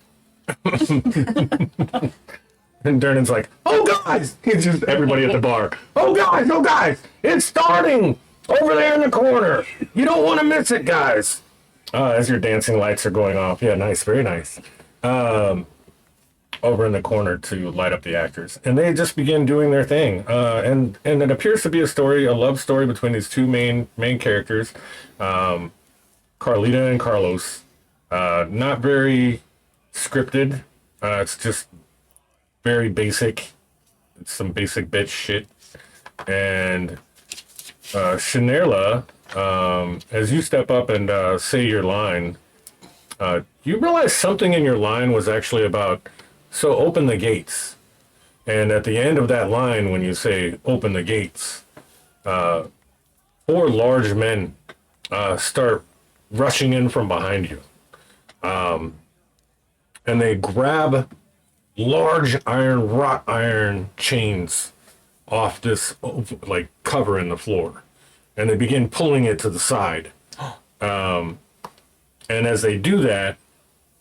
And Durnan's like, oh guys! He's just everybody at the bar. Oh guys! It's starting! Over there in the corner! You don't want to miss it, guys! As your dancing lights are going off. Yeah, nice, very nice. Over in the corner to light up the actors. And they just begin doing their thing. And it appears to be a love story between these two main characters, Carlita and Carlos. Not very scripted. It's just very basic. It's some basic bitch shit. And Shinerla, as you step up and say your line, you realize something in your line was actually about, so open the gates. And at the end of that line, when you say open the gates, 4 large men start rushing in from behind you. And they grab large wrought iron chains off this like cover in the floor, and they begin pulling it to the side. And as they do that,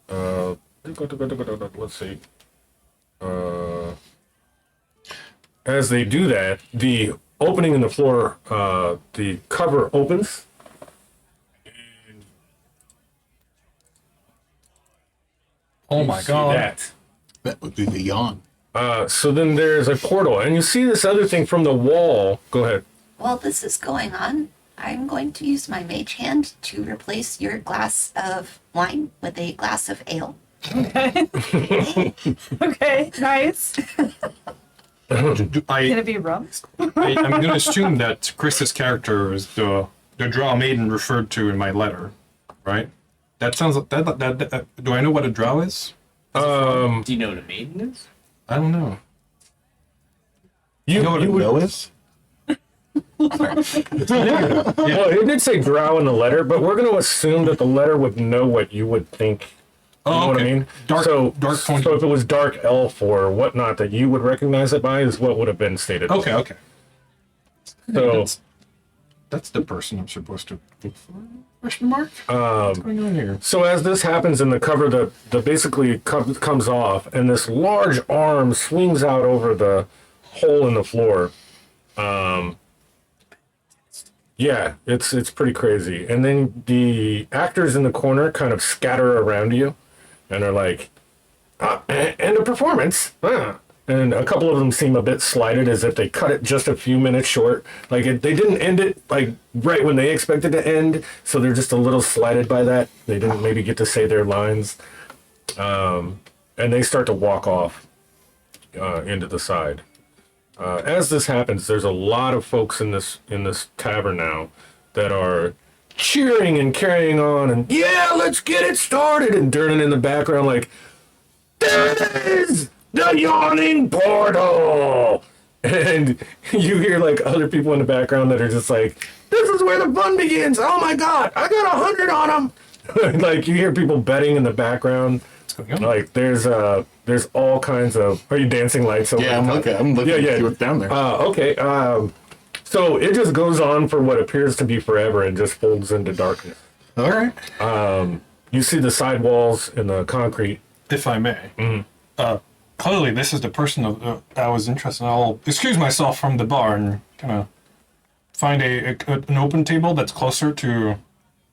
let's see. As they do that, the opening in the floor, the cover opens. Oh my god. That. That would be the yawn. So then there's a portal, and you see this other thing from the wall. Go ahead. While this is going on, I'm going to use my mage hand to replace your glass of wine with a glass of ale. Okay, nice. Can it be rum? I'm going to assume that Chris's character is the drow maiden referred to in my letter, right? That sounds like that. Do I know what a drow is? Do you know what a maiden is? I don't know. You know what a no is? Well, it did say drow in the letter, but we're going to assume that the letter would know what you would think. You know what I mean? Dark so point. if it was dark elf or whatnot that you would recognize it by is what would have been stated. Okay. So that's the person I'm supposed to look for? Question mark? What's going on here? So as this happens in the cover, the basically comes off, and this large arm swings out over the hole in the floor. Yeah, it's pretty crazy. And then the actors in the corner kind of scatter around you, and are like, and a performance. And a couple of them seem a bit slighted, as if they cut it just a few minutes short. Like they didn't end it like right when they expected to end, so they're just a little slighted by that. They didn't maybe get to say their lines, and they start to walk off into the side. As this happens, there's a lot of folks in this tavern now that are cheering and carrying on, and yeah, let's get it started. And Durnan in the background, like, there it is. The yawning portal! And you hear like other people in the background that are just like, this is where the fun begins. Oh my god, I got 100 on them. Like you hear people betting in the background. What's going on? Like there's all kinds of. Are you dancing lights over? Yeah, I'm looking. I'm looking Yeah. at what's down there. Okay. So it just goes on for what appears to be forever and just folds into darkness. All right. You see the sidewalls and the concrete. If I may. Clearly, this is the person I was interested in. I'll excuse myself from the bar and kind of find an open table that's closer to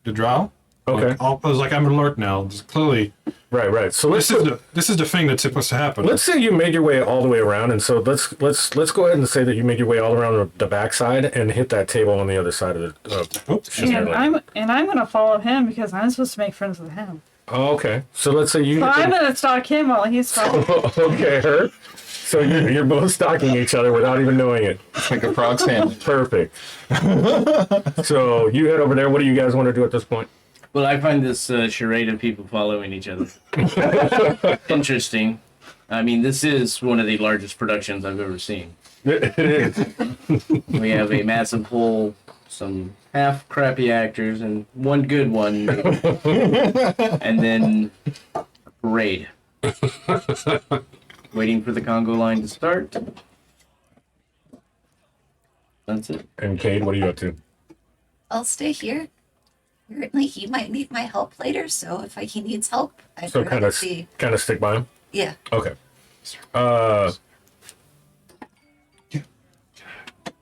the drow. Okay. I was like, I'm alert now. Just clearly, Right. So this is the thing that's supposed to happen. let's say you made your way all the way around, and so let's go ahead and say that you made your way all around the backside and hit that table on the other side of the. Oops. And I'm gonna follow him because I'm supposed to make friends with him. Oh, okay. So let's say you. So I'm gonna stalk him while he's stalking. Okay, her. So you're both stalking each other without even knowing it. It's like a frog sandwich. Perfect. So you head over there. What do you guys want to do at this point? Well, I find this charade of people following each other interesting. I mean, this is one of the largest productions I've ever seen. It is. We have a massive hole, some half crappy actors, and one good one, and then a parade. Waiting for the Congo line to start. That's it. And Cade, what are you up to? I'll stay here. Apparently, he might need my help later, so if he needs help, I'd So rather be. kind of stick by him. Yeah. Okay.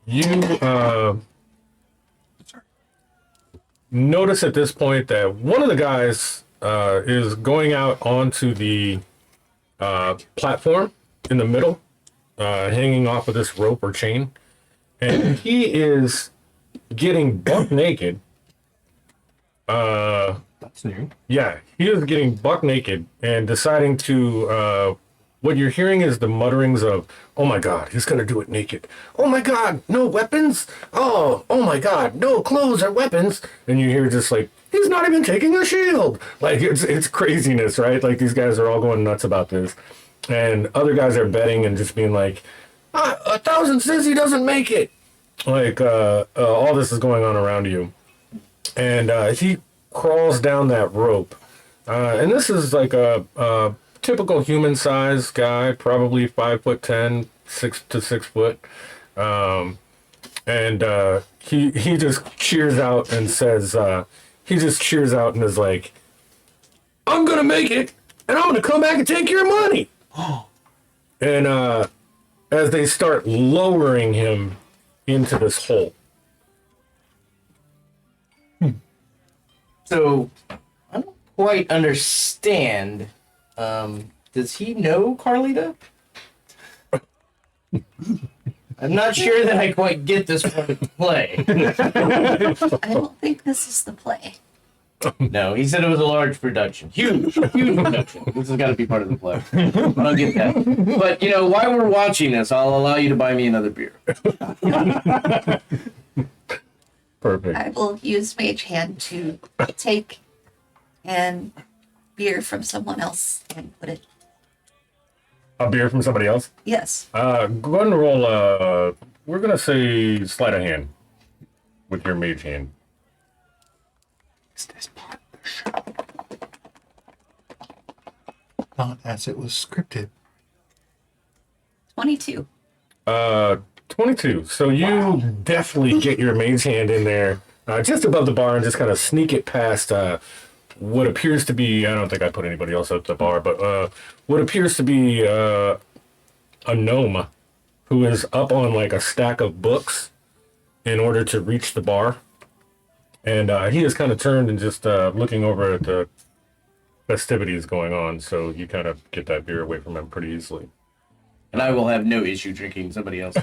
You notice at this point that one of the guys is going out onto the platform in the middle, hanging off of this rope or chain, and he is getting buck naked. That's new. Yeah, he is getting buck naked and deciding to. What you're hearing is the mutterings of, "Oh my God, he's gonna do it naked. Oh my God, no weapons. Oh my God, no clothes or weapons." And you hear just like, "He's not even taking a shield." Like it's craziness, right? Like these guys are all going nuts about this, and other guys are betting and just being like, 1,000 says he doesn't make it. Like all this is going on around you. And he crawls down that rope. And this is like a typical human size guy, probably 5'10", 6 to 6 foot. And he just cheers out and says, he just cheers out and is like, "I'm going to make it, and I'm going to come back and take your money." And as they start lowering him into this hole. So, I don't quite understand. Does he know Carlita? I'm not sure that I quite get this part of the play. I don't think this is the play. No, he said it was a large production. Huge production. This has got to be part of the play. I don't get that. But, while we're watching this, I'll allow you to buy me another beer. Perfect. I will use Mage Hand to take and beer from someone else and put it. A beer from somebody else? Yes. Go ahead and roll, we're going to say sleight of hand with your mage hand. Is this part of the show? Not as it was scripted. 22. 22. So you definitely get your mage hand in there, just above the bar, and just kind of sneak it past what appears to be, I don't think I put anybody else at the bar, but what appears to be a gnome who is up on like a stack of books in order to reach the bar. And he is kind of turned and just looking over at the festivities going on, so you kind of get that beer away from him pretty easily. And I will have no issue drinking somebody else.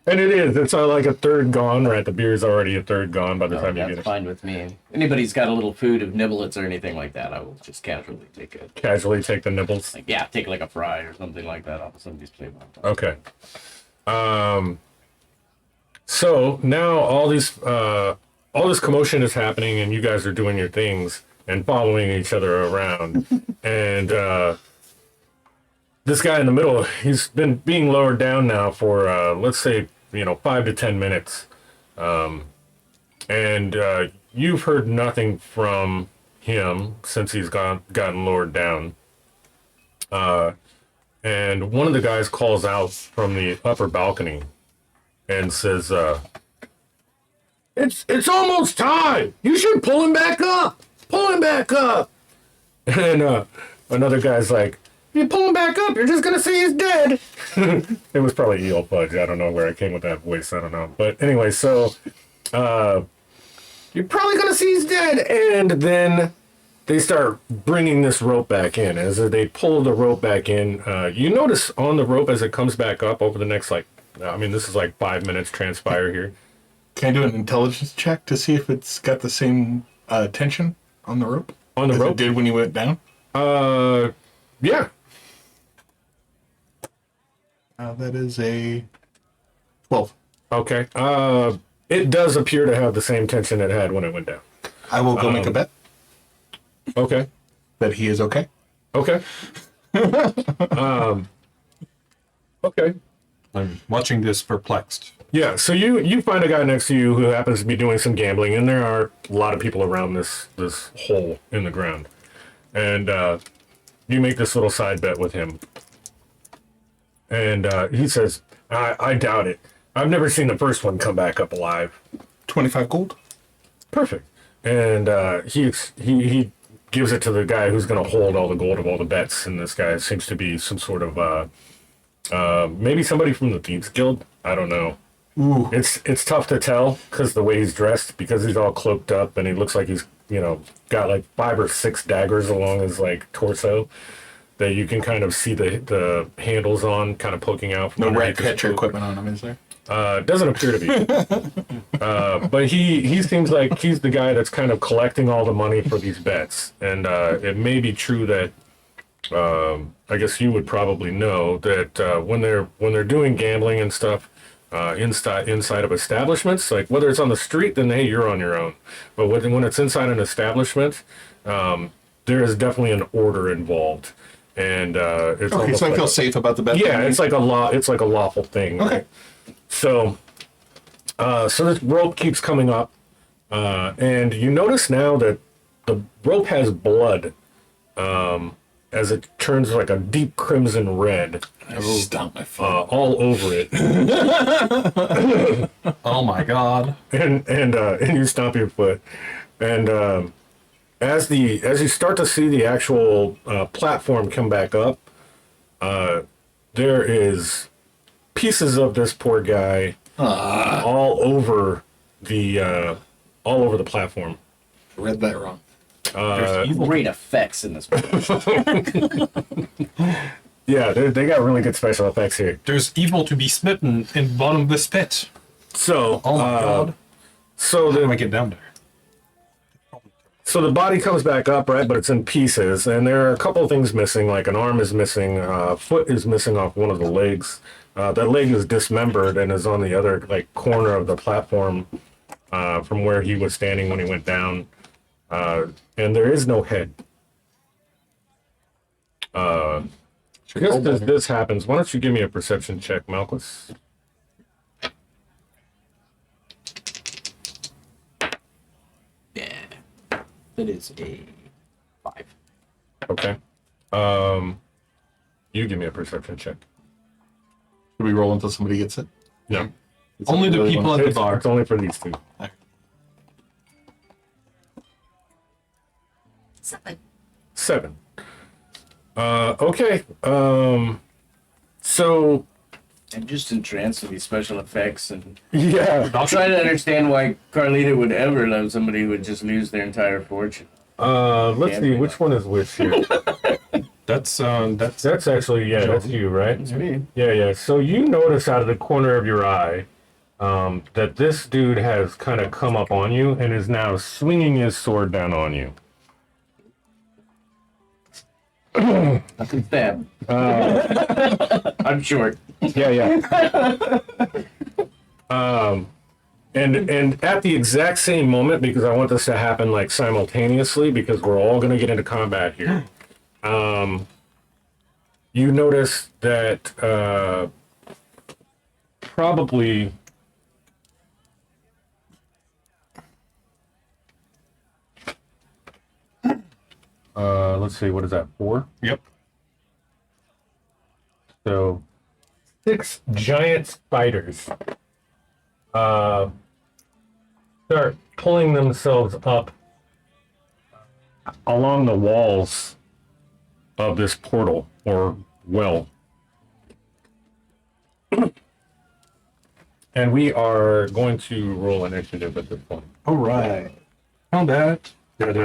And it's like a third gone, right? The beer's already a third gone by the time you That's get it. fine with me. Anybody's got a little food of nibblets or anything like that, I will just casually take it. Casually take the nibbles. Take like a fry or something like that off of somebody's plate. Okay. So now all this commotion is happening, and you guys are doing your things and following each other around. And this guy in the middle, he's been being lowered down now for let's say 5 to 10 minutes, and you've heard nothing from him since he's gotten lowered down. And one of the guys calls out from the upper balcony, and says, "It's almost time. You should pull him back up. Pull him back up." And another guy's like, "You pull him back up, you're just gonna see he's dead." It was probably E.L. Fudge. I don't know where I came with that voice. I don't know. But anyway, so you're probably gonna see he's dead, and then they start bringing this rope back in. As they pull the rope back in, you notice on the rope as it comes back up over the next, like, I mean, this is like 5 minutes transpire here. Can I do an intelligence check to see if it's got the same tension on the rope? On the as rope? it did when you went down? Yeah. That is a 12. Okay. It does appear to have the same tension it had when it went down. I will go make a bet Okay. that he is okay. Okay. Okay. I'm watching this perplexed. Yeah, so you find a guy next to you who happens to be doing some gambling, and there are a lot of people around this hole in the ground. And you make this little side bet with him. And he says, I doubt it. I've never seen the first one come back up alive. 25 gold? Perfect. And he gives it to the guy who's going to hold all the gold of all the bets, and this guy seems to be some sort of maybe somebody from the Thieves Guild. I don't know. Ooh. It's tough to tell because the way he's dressed, because he's all cloaked up and he looks like he's got like 5 or 6 daggers along his like torso that you can kind of see the handles on kind of poking out. From No rat underneath his catcher cloak. equipment on him, is there? Doesn't appear to be. But he seems like he's the guy that's kind of collecting all the money for these bets. And it may be true that I guess you would probably know that when they're doing gambling and stuff inside of establishments, like whether it's on the street, then hey, you're on your own. But when it's inside an establishment, there is definitely an order involved. And it's Okay, almost so I like feel safe about the bet. yeah, it's like a law. It's like a lawful thing. Okay. So, so this rope keeps coming up, and you notice now that the rope has blood, as it turns like a deep crimson red, I stomp my foot. all over it, Oh my god. and you stomp your foot, and as you start to see the actual platform come back up, there is pieces of this poor guy all over the platform. Read that wrong. There's evil. Great effects in this movie. Yeah, they got really good special effects here. There's evil to be smitten in the bottom of this pit. So, Oh my god. so How do I the get down there? body comes back up, right? But it's in pieces, and there are a couple of things missing. Like an arm is missing, foot is missing off one of the legs. That leg is dismembered and is on the other like corner of the platform from where he was standing when he went down. And there is no head. Just as this happens, why don't you give me a perception check, Malchus? Yeah. It is a 5. Okay. You give me a perception check. Should we roll until somebody gets it? No. It's Only the really people one. at the It's, bar. it's only for these two. 7. 7. Okay. So I'm just entranced with these special effects, and yeah. I'm trying to understand why Carlita would ever love somebody who would just lose their entire fortune. Let's see which one is which here. That's That's actually that's you, right? It's me. Yeah. So you notice out of the corner of your eye that this dude has kind of come up on you and is now swinging his sword down on you. I can stab. I'm short. Yeah. And at the exact same moment, because I want this to happen like simultaneously, because we're all going to get into combat here. You notice that probably let's see, what is that, 4? Yep. So 6 giant spiders start pulling themselves up along the walls of this portal or well. And we are going to roll initiative at this point. All right. Found that. That's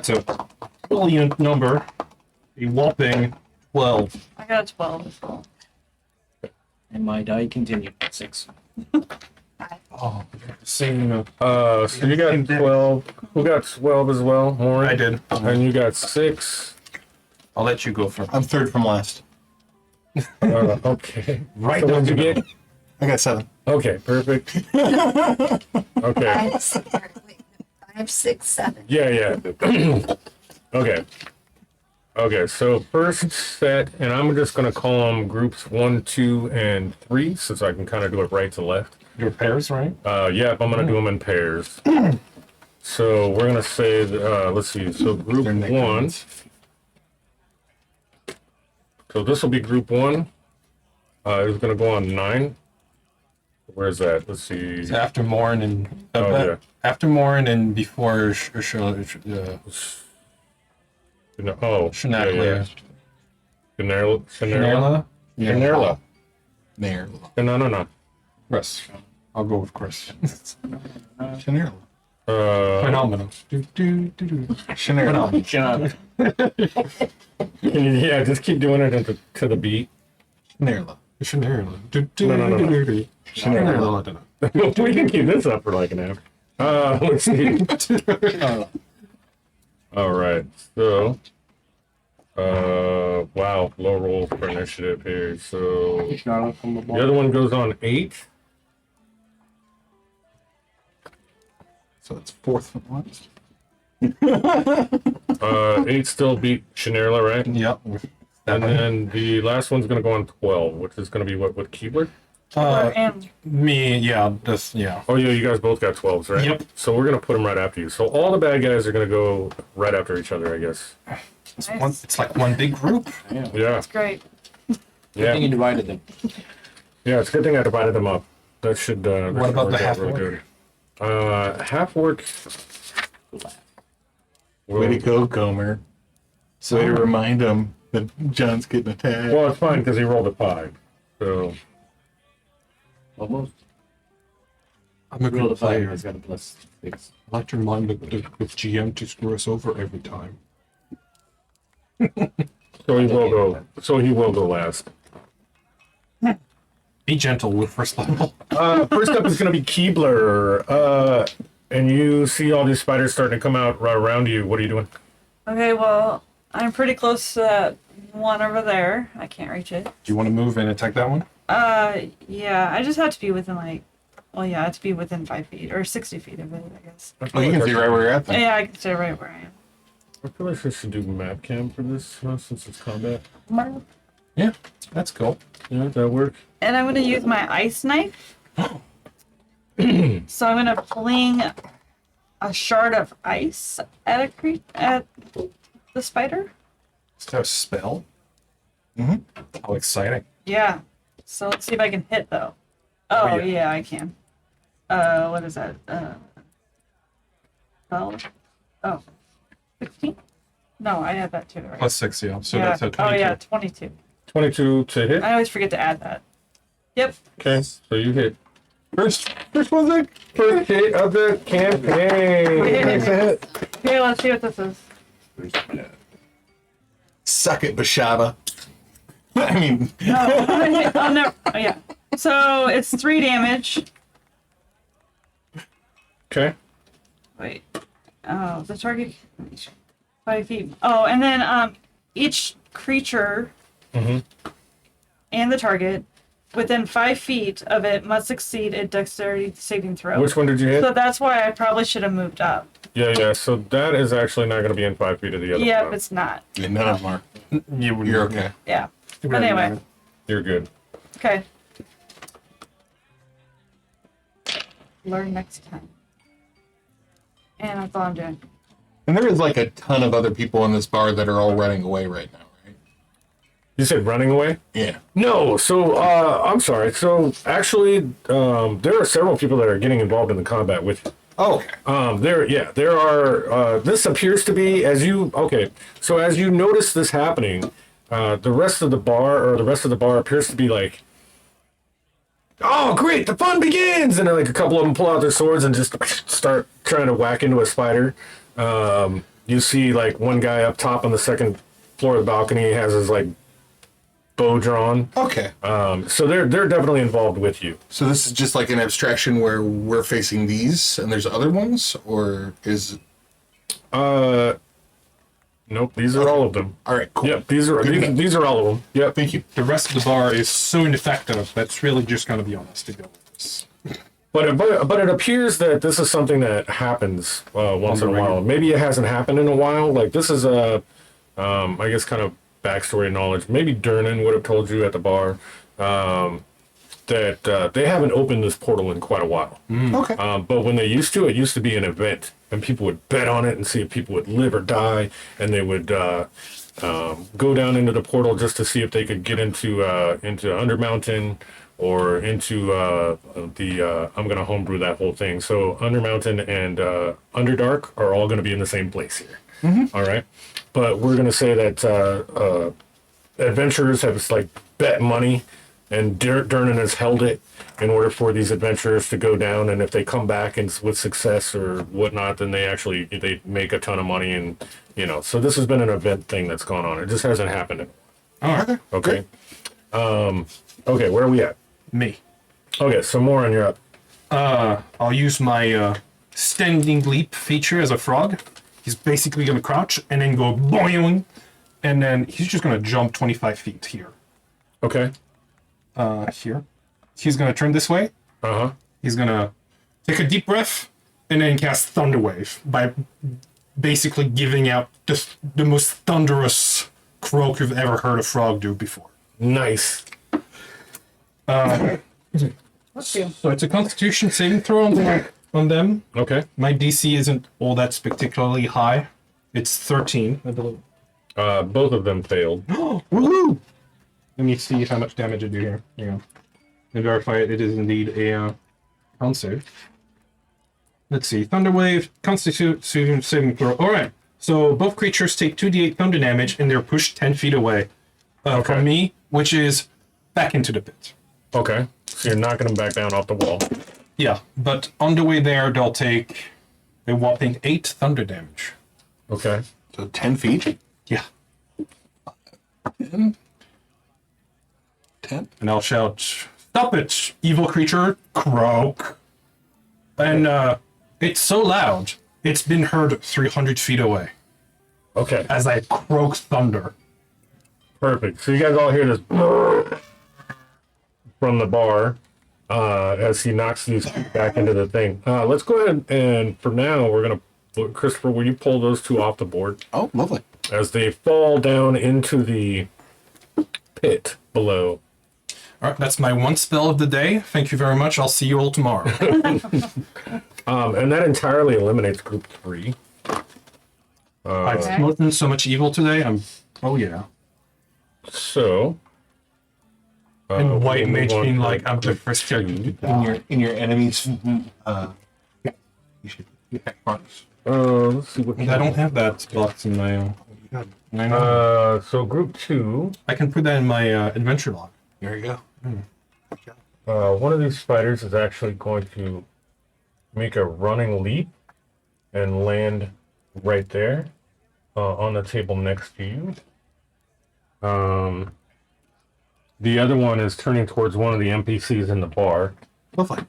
a brilliant number. A whopping 12. I got a 12 as well. And my die continued. 6. Oh, same. So you got 12. Who got 12 as well? Maureen? I did. And you got 6. I'll let you go first. I'm third from last. Okay. Right So down what'd you the get? middle. I got 7. Okay, perfect. Okay. 5, 6, 7. Yeah. Okay. Okay, so first set, and I'm just going to call them groups 1, 2, and 3, since I can kind of do it right to left. Your pairs, right? Yeah, I'm going to do them in pairs. So we're going to say, let's see, so group 1. So this will be group 1. It's going to go on 9. Where's that? Let's see. It's after Morn and yeah. after Morn and before Shanairla. Shanairla. No. Chris. I'll go with Chris. Shanairla. Phenomenal. Shanairla. Yeah, just keep doing it to the beat. Shanairla. Shanairla. We can keep this up for like an hour. Let's see. All right. So, wow, low roll for initiative here. So the other one goes on 8. So it's fourth from last. 8 still beat Shanairla, right? Yep. And then the last one's gonna go on 12, which is gonna be what with Keebler? And Me, yeah, this, yeah. Oh yeah, you guys both got 12s, right? Yep. So we're gonna put them right after you. So all the bad guys are gonna go right after each other, I guess. It's like one big group. Yeah. great. I think you divided them. Yeah, it's a good thing I divided them up. That should. That What should about work the out half really orc? good. Half work. Way to go, Comer. Way to remind him that John's getting attacked. Well, it's fine because he rolled a 5. So Almost. I'm a Roll good the 5. player. He's got a +6. I like to remind the GM to screw us over every time. so he will go. So he will go last. Be gentle with first level. First up is going to be Keebler. And you see all these spiders starting to come out right around you. What are you doing? Okay, well, I'm pretty close to that one over there. I can't reach it. Do you want to move and attack that one? Yeah, I just have to be within I have to be within 5 feet or 60 feet of it, I guess. Oh, you can see right where you're at then. Yeah, I can stay right where I am. I feel like I should do map cam for this since it's combat. Yeah, that's cool. Yeah, that work. And I'm gonna use my ice knife. So I'm gonna fling a shard of ice at at the spider. Is that a spell? Mhm. How exciting. Yeah. So let's see if I can hit though. Oh, Oh, yeah. yeah, I can. What is that? 12? Oh, 16? No, I had that too, right? +6, yeah. So yeah. that's a 22. Oh, yeah, 22. 22 to hit. I always forget to add that. Yep. Okay, so you hit. First one's a First hit of the campaign. Here, let's see what this is. suck it, Bashaba. I mean, I'll never. Oh, yeah. So it's 3 damage. Okay. Wait. Oh, the target 5 feet. Oh, and then each creature Mhm. and the target within 5 feet of it must succeed a dexterity saving throw. Which one did you hit? So that's why I probably should have moved up. Yeah. So that is actually not going to be in 5 feet of the other Yep, one. it's not. none of them are. You're okay. Yeah. But anyway, You're good. okay. Learn next time. And that's all I'm doing. And there is like a ton of other people in this bar that are all running away right now, right? You said running away? Yeah. No. So I'm sorry. So actually, there are several people that are getting involved in the combat with you. Oh, okay. There are. This appears to be So as you notice this happening, the rest of the bar appears to be like, oh, great, the fun begins, and then, like a couple of them pull out their swords and just start trying to whack into a spider. You see like one guy up top on the second floor of the balcony has his like bow drawn. Okay. So they're definitely involved with you. So this is just like an abstraction where we're facing these and there's other ones, or is? Nope, these are all of them. All right, cool. Yep, these are all of them. Yep. Thank you. The rest of the bar is so ineffective that's really just going to be honest to go with this. But it appears that this is something that happens once in a while. Maybe it hasn't happened in a while. Like this is a, I guess, kind of backstory knowledge. Maybe Durnan would have told you at the bar that they haven't opened this portal in quite a while. Okay. But when they used to, it used to be an event, and people would bet on it and see if people would live or die, and they would go down into the portal just to see if they could get into Undermountain or into I'm gonna homebrew that whole thing. So Undermountain and Underdark are all gonna be in the same place here. All right, but we're gonna say that adventurers have like bet money, and Durnan has held it in order for these adventurers to go down, and if they come back and with success or whatnot, then they make a ton of money, and so this has been an event thing that's gone on. It just hasn't happened. All right. Okay. Okay, where are we at? Me. Okay, so Moran, you're up. I'll use my standing leap feature as a frog. He's basically going to crouch and then go boing, and then he's just going to jump 25 feet here. Okay. Here. He's going to turn this way. Uh-huh. He's going to take a deep breath and then cast Thunderwave by basically giving out the most thunderous croak you've ever heard a frog do before. Nice. So it's a Constitution saving throw on them. Okay. My DC isn't all that spectacularly high. It's 13, I believe. Both of them failed. Woohoo! Let me see how much damage I do here. Yeah. And verify it is indeed a con save. Let's see. Thunderwave, Constitution saving throw. Alright. So both creatures take 2d8 thunder damage and they're pushed 10 feet away from me, which is back into the pit. Okay. So you're knocking them back down off the wall. Yeah, but on the way there, they'll take a whopping 8 thunder damage. Okay. So 10 feet. Yeah. 10. And I'll shout, "Stop it, evil creature, croak." And it's so loud, it's been heard 300 feet away Okay. as I croak thunder. Perfect. So you guys all hear this from the bar as he knocks these back into the thing. Let's go ahead and for now we're gonna, Christopher, will you pull those two off the board Oh, lovely. as they fall down into the pit below? All right, that's my one spell of the day. Thank you very much. I'll see you all tomorrow. And that entirely eliminates group 3. I've smoten so much evil today. Oh yeah. So. And white we'll mage move on being to like, I'm the first character to die. In your enemies. You should get marks. let's see what I don't have that box in my. I know. so group 2. I can put that in my adventure log. There you go. One of these spiders is actually going to make a running leap and land right there on the table next to you. The other one is turning towards one of the NPCs in the bar. Lovely.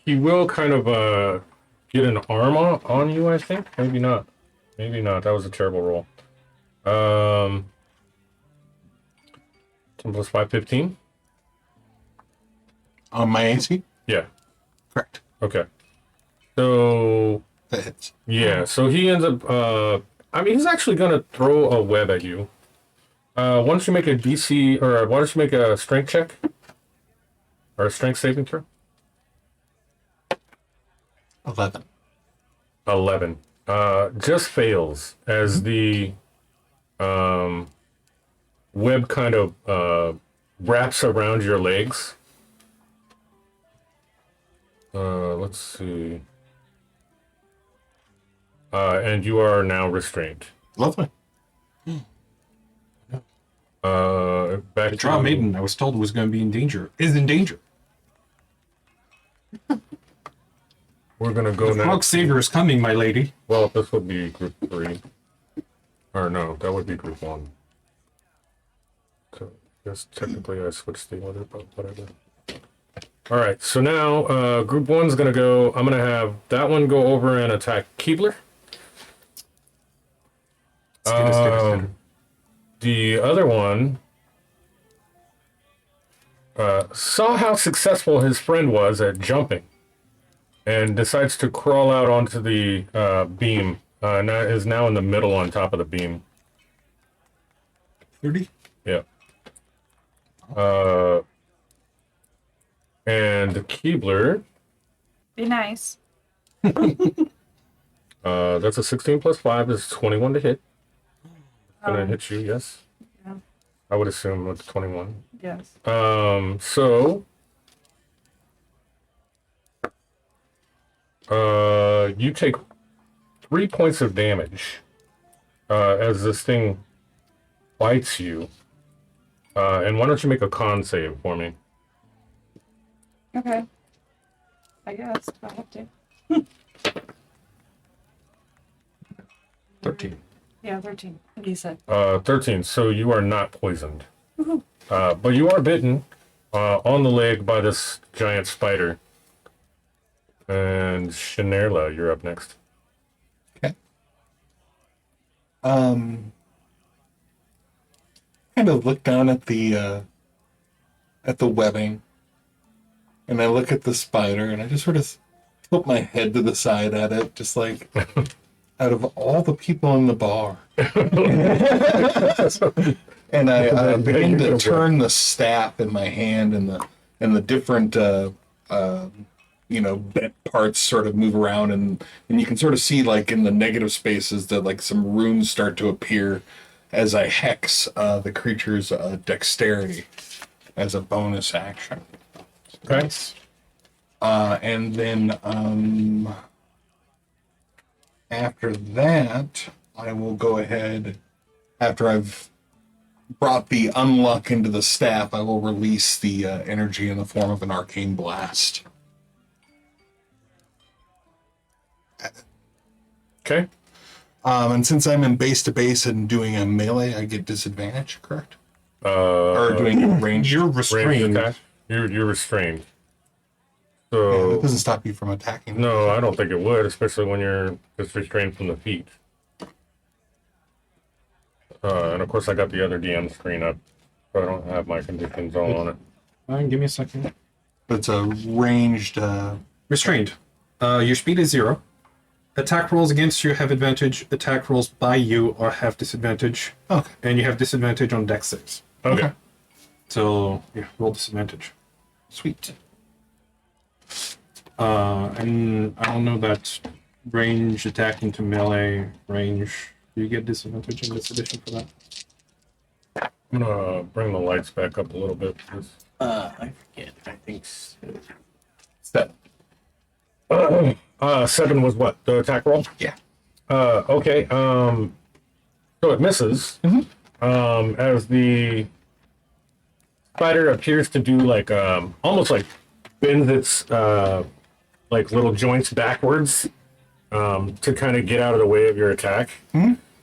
He will kind of get an arm on you, I think. Maybe not. Maybe not. That was a terrible roll. 10 plus 5, 15? On my AC? Yeah. Correct. Okay. So, That hits. yeah. So he ends up, he's actually going to throw a web at you. Why don't you make a DC, or why don't you make a strength check? Or a strength saving throw? 11. 11. just fails as the web kind of wraps around your legs. Let's see. And you are now restrained. Lovely. Back The to trial maiden I was told was going to be in danger is in danger. We're gonna go The now. frog savior is coming, my lady. Well, this would be group 3. Or no, that would be group 1. So, yes, technically I switched the order, but whatever. All right, so now group 1's gonna go. I'm gonna have that one go over and attack Keebler. Let's get us. The other one saw how successful his friend was at jumping and decides to crawl out onto the beam. Now is now in the middle on top of the beam. 30. Yeah. And the Keebler, Be nice. that's a 16 plus 5 is 21 to hit. Gonna Um, hit you, yes. Yeah. I would assume with 21. Yes. So you take 3 points of damage as this thing bites you. And why don't you make a con save for me? Okay. I guess I have to. 13. Yeah, 13. What do you say? 13. So you are not poisoned. But you are bitten on the leg by this giant spider. And Shinerla, you're up next. Okay. Kind of look down at the webbing, and I look at the spider, and I just sort of tilt my head to the side at it, just like out of all the people in the bar. And I begin to turn the staff in my hand, and the different bent parts sort of move around, and you can sort of see, like, in the negative spaces that, like, some runes start to appear as I hex the creature's dexterity as a bonus action. Nice. And then after that, I will go ahead, after I've brought the unluck into the staff, I will release the energy in the form of an arcane blast. Okay. And since I'm in base to base and doing a melee, I get disadvantage, correct? Or doing range. You're Range restrained. attack. You're restrained. Yeah, that So doesn't stop you from attacking. no, I don't think it would, especially when you're just restrained from the feet. And of course, I got the other DM screen up, so I don't have my conditions all on it. Give me a second. But it's a ranged. Restrained. Your speed is 0. Attack rolls against you have advantage. Attack rolls by you or have disadvantage. Okay. And you have disadvantage on dex saves. Okay. So, yeah, roll disadvantage. Sweet. And I don't know that range attack into melee range. Do you get disadvantage in this edition for that? I'm gonna bring the lights back up a little bit. Please. I forget. I think so. Step. 7 was what? The attack roll? Yeah. Okay. So it misses. As the spider appears to do like almost like bends its like little joints backwards to kind of get out of the way of your attack.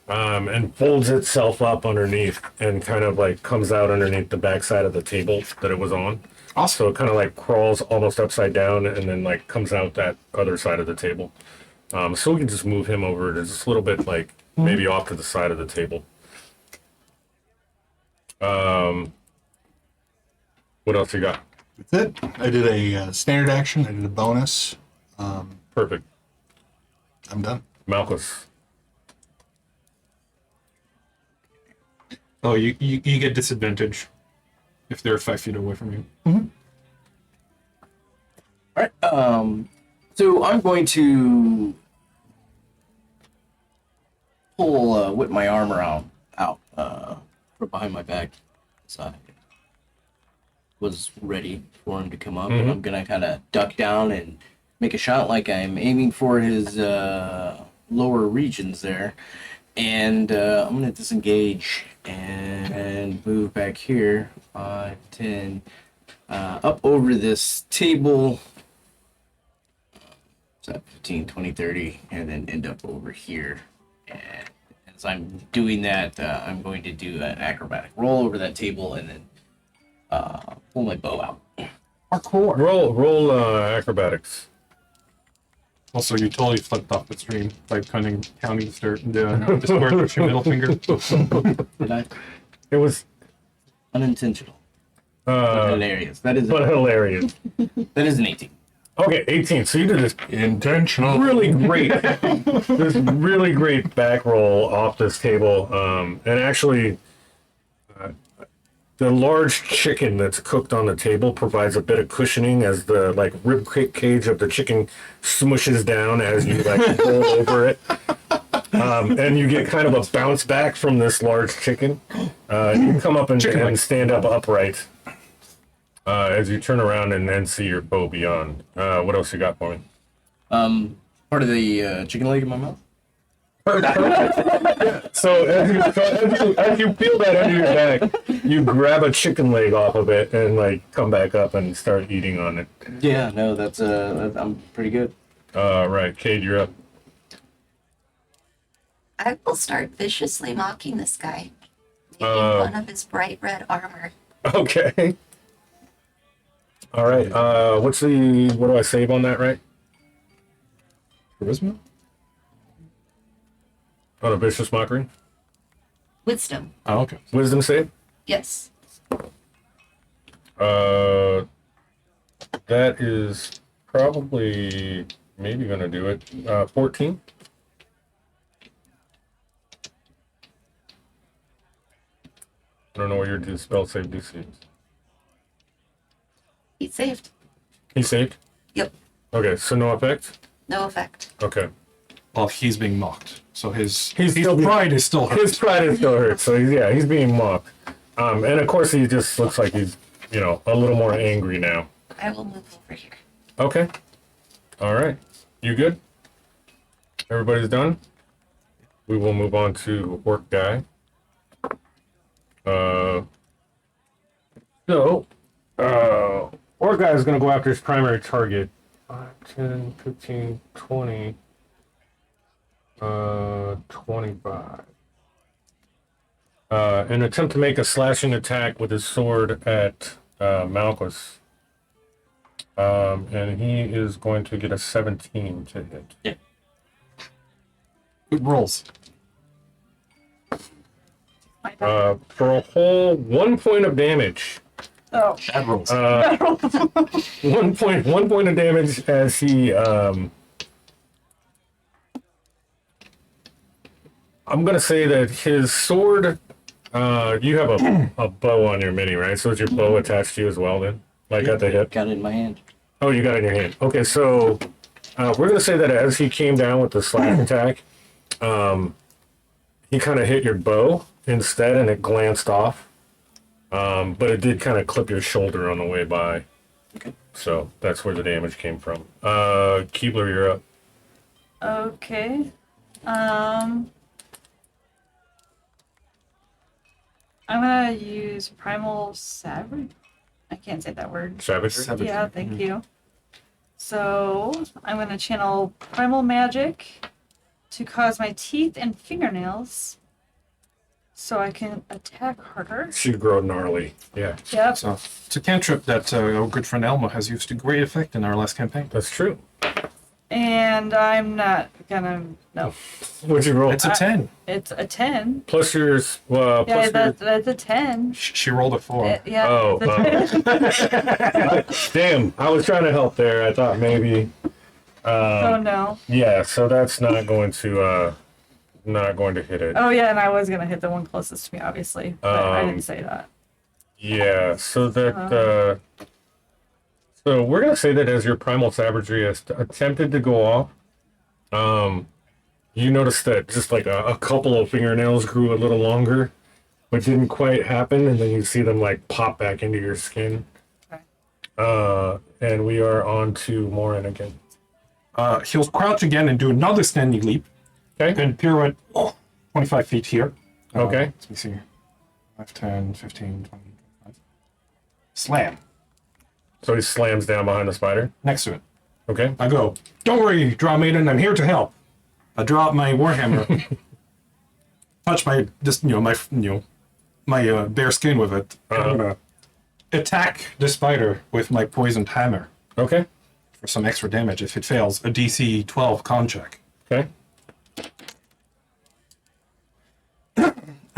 And folds itself up underneath and kind of like comes out underneath the backside of the table that it was on. Awesome. So it kind of like crawls almost upside down and then like comes out that other side of the table. So we can just move him over to just a little bit like maybe off to the side of the table. What else you got? That's it. I did a standard action. I did a bonus. Perfect. I'm done. Malchus. Oh, you get disadvantage if they're 5 feet away from you. All right. So I'm going to whip my armor out from behind my back, so I was ready for him to come up, and I'm gonna kind of duck down and make a shot like I'm aiming for his lower regions there, and I'm gonna disengage and move back here, 5, 10, up over this table. So 15, 20, 30, and then end up over here. And as I'm doing that, I'm going to do an acrobatic roll over that table and then pull my bow out. Parkour. Roll acrobatics. Also, you totally flipped off the stream by counting the squares with your middle finger. Did I? It was Unintentional. But hilarious. That is hilarious. that is an 18. Okay, 18. So you did this Intentional. really great, this really great back roll off this table, and actually, the large chicken that's cooked on the table provides a bit of cushioning as the rib cage of the chicken smushes down as you roll over it, and you get kind of a bounce back from this large chicken. You come up and stand up upright. As you turn around and then see your bow beyond. What else you got for me? Part of the chicken leg in my mouth. So as you peel that under your back, you grab a chicken leg off of it and come back up and start eating on it. Yeah, no, that's I'm pretty good. Right, Cade, you're up. I will start viciously mocking this guy, making fun of his bright red armor. Okay. All right. What do I save on that, right? Charisma? On a vicious mockery? Wisdom. Oh, okay. Wisdom save? Yes. That is probably maybe gonna do it. 14. I don't know what your spell save DC is. He saved. He saved? Yep. Okay, so no effect? No effect. Okay. Well, he's being mocked, so his still pride is still hurt. His pride is still hurt, so he's being mocked. And of course he just looks like he's, a little more angry now. I will move over here. Okay. All right. You good? Everybody's done? We will move on to Orc Guy. Orc Guy is going to go after his primary target. 5, 10, 15, 20, 25. And attempt to make a slashing attack with his sword at Malchus. And he is going to get a 17 to hit. Yeah. Good rolls. For a whole 1 point of damage. Oh. Bad rolls. 1 point of damage as he I'm gonna say that his sword you have a bow on your mini, right? So is your bow attached to you as well then? At the hip? Got it in my hand. Oh, you got it in your hand. Okay, so we're gonna say that as he came down with the slash attack, he kind of hit your bow instead and it glanced off. But it did kind of clip your shoulder on the way by. Okay. So that's where the damage came from. Keebler, you're up. Okay. I'm gonna use primal savage. I can't say that word. Savagery? Yeah, thank you. So I'm gonna channel primal magic to cause my teeth and fingernails so I can attack harder. She grow gnarly. Yeah, Yep. So it's a cantrip that our good friend Elmo has used to great effect in our last campaign. that's true. And I'm not gonna. No. What'd you roll? It's a 10. It's a 10. Plus yours. Well, Yeah, plus that's a 10. She rolled a 4. Yeah. Oh, it's a 10. damn! I was trying to help there. I thought maybe. Oh no. Yeah, so that's not going to hit it. Oh yeah, and I was gonna hit the one closest to me, obviously, but I didn't say that. Yeah, so that so we're gonna say that as your primal savagery has attempted to go off, you notice that just like a couple of fingernails grew a little longer, but didn't quite happen, and then you see them like pop back into your skin. And we are on to Morin again. He'll crouch again and do another standing leap. Okay. And pirouette 25 feet here. Okay. Let me see. 5, 10, 15, 20, 25. Slam. So he slams down behind the spider. Next to it. Okay. I go, don't worry, Draw Maiden, I'm here to help. I draw out my warhammer. Touch my, just, my bare skin with it. I'm gonna attack the spider with my poisoned hammer Okay. for some extra damage if it fails. A DC 12 con check. Okay.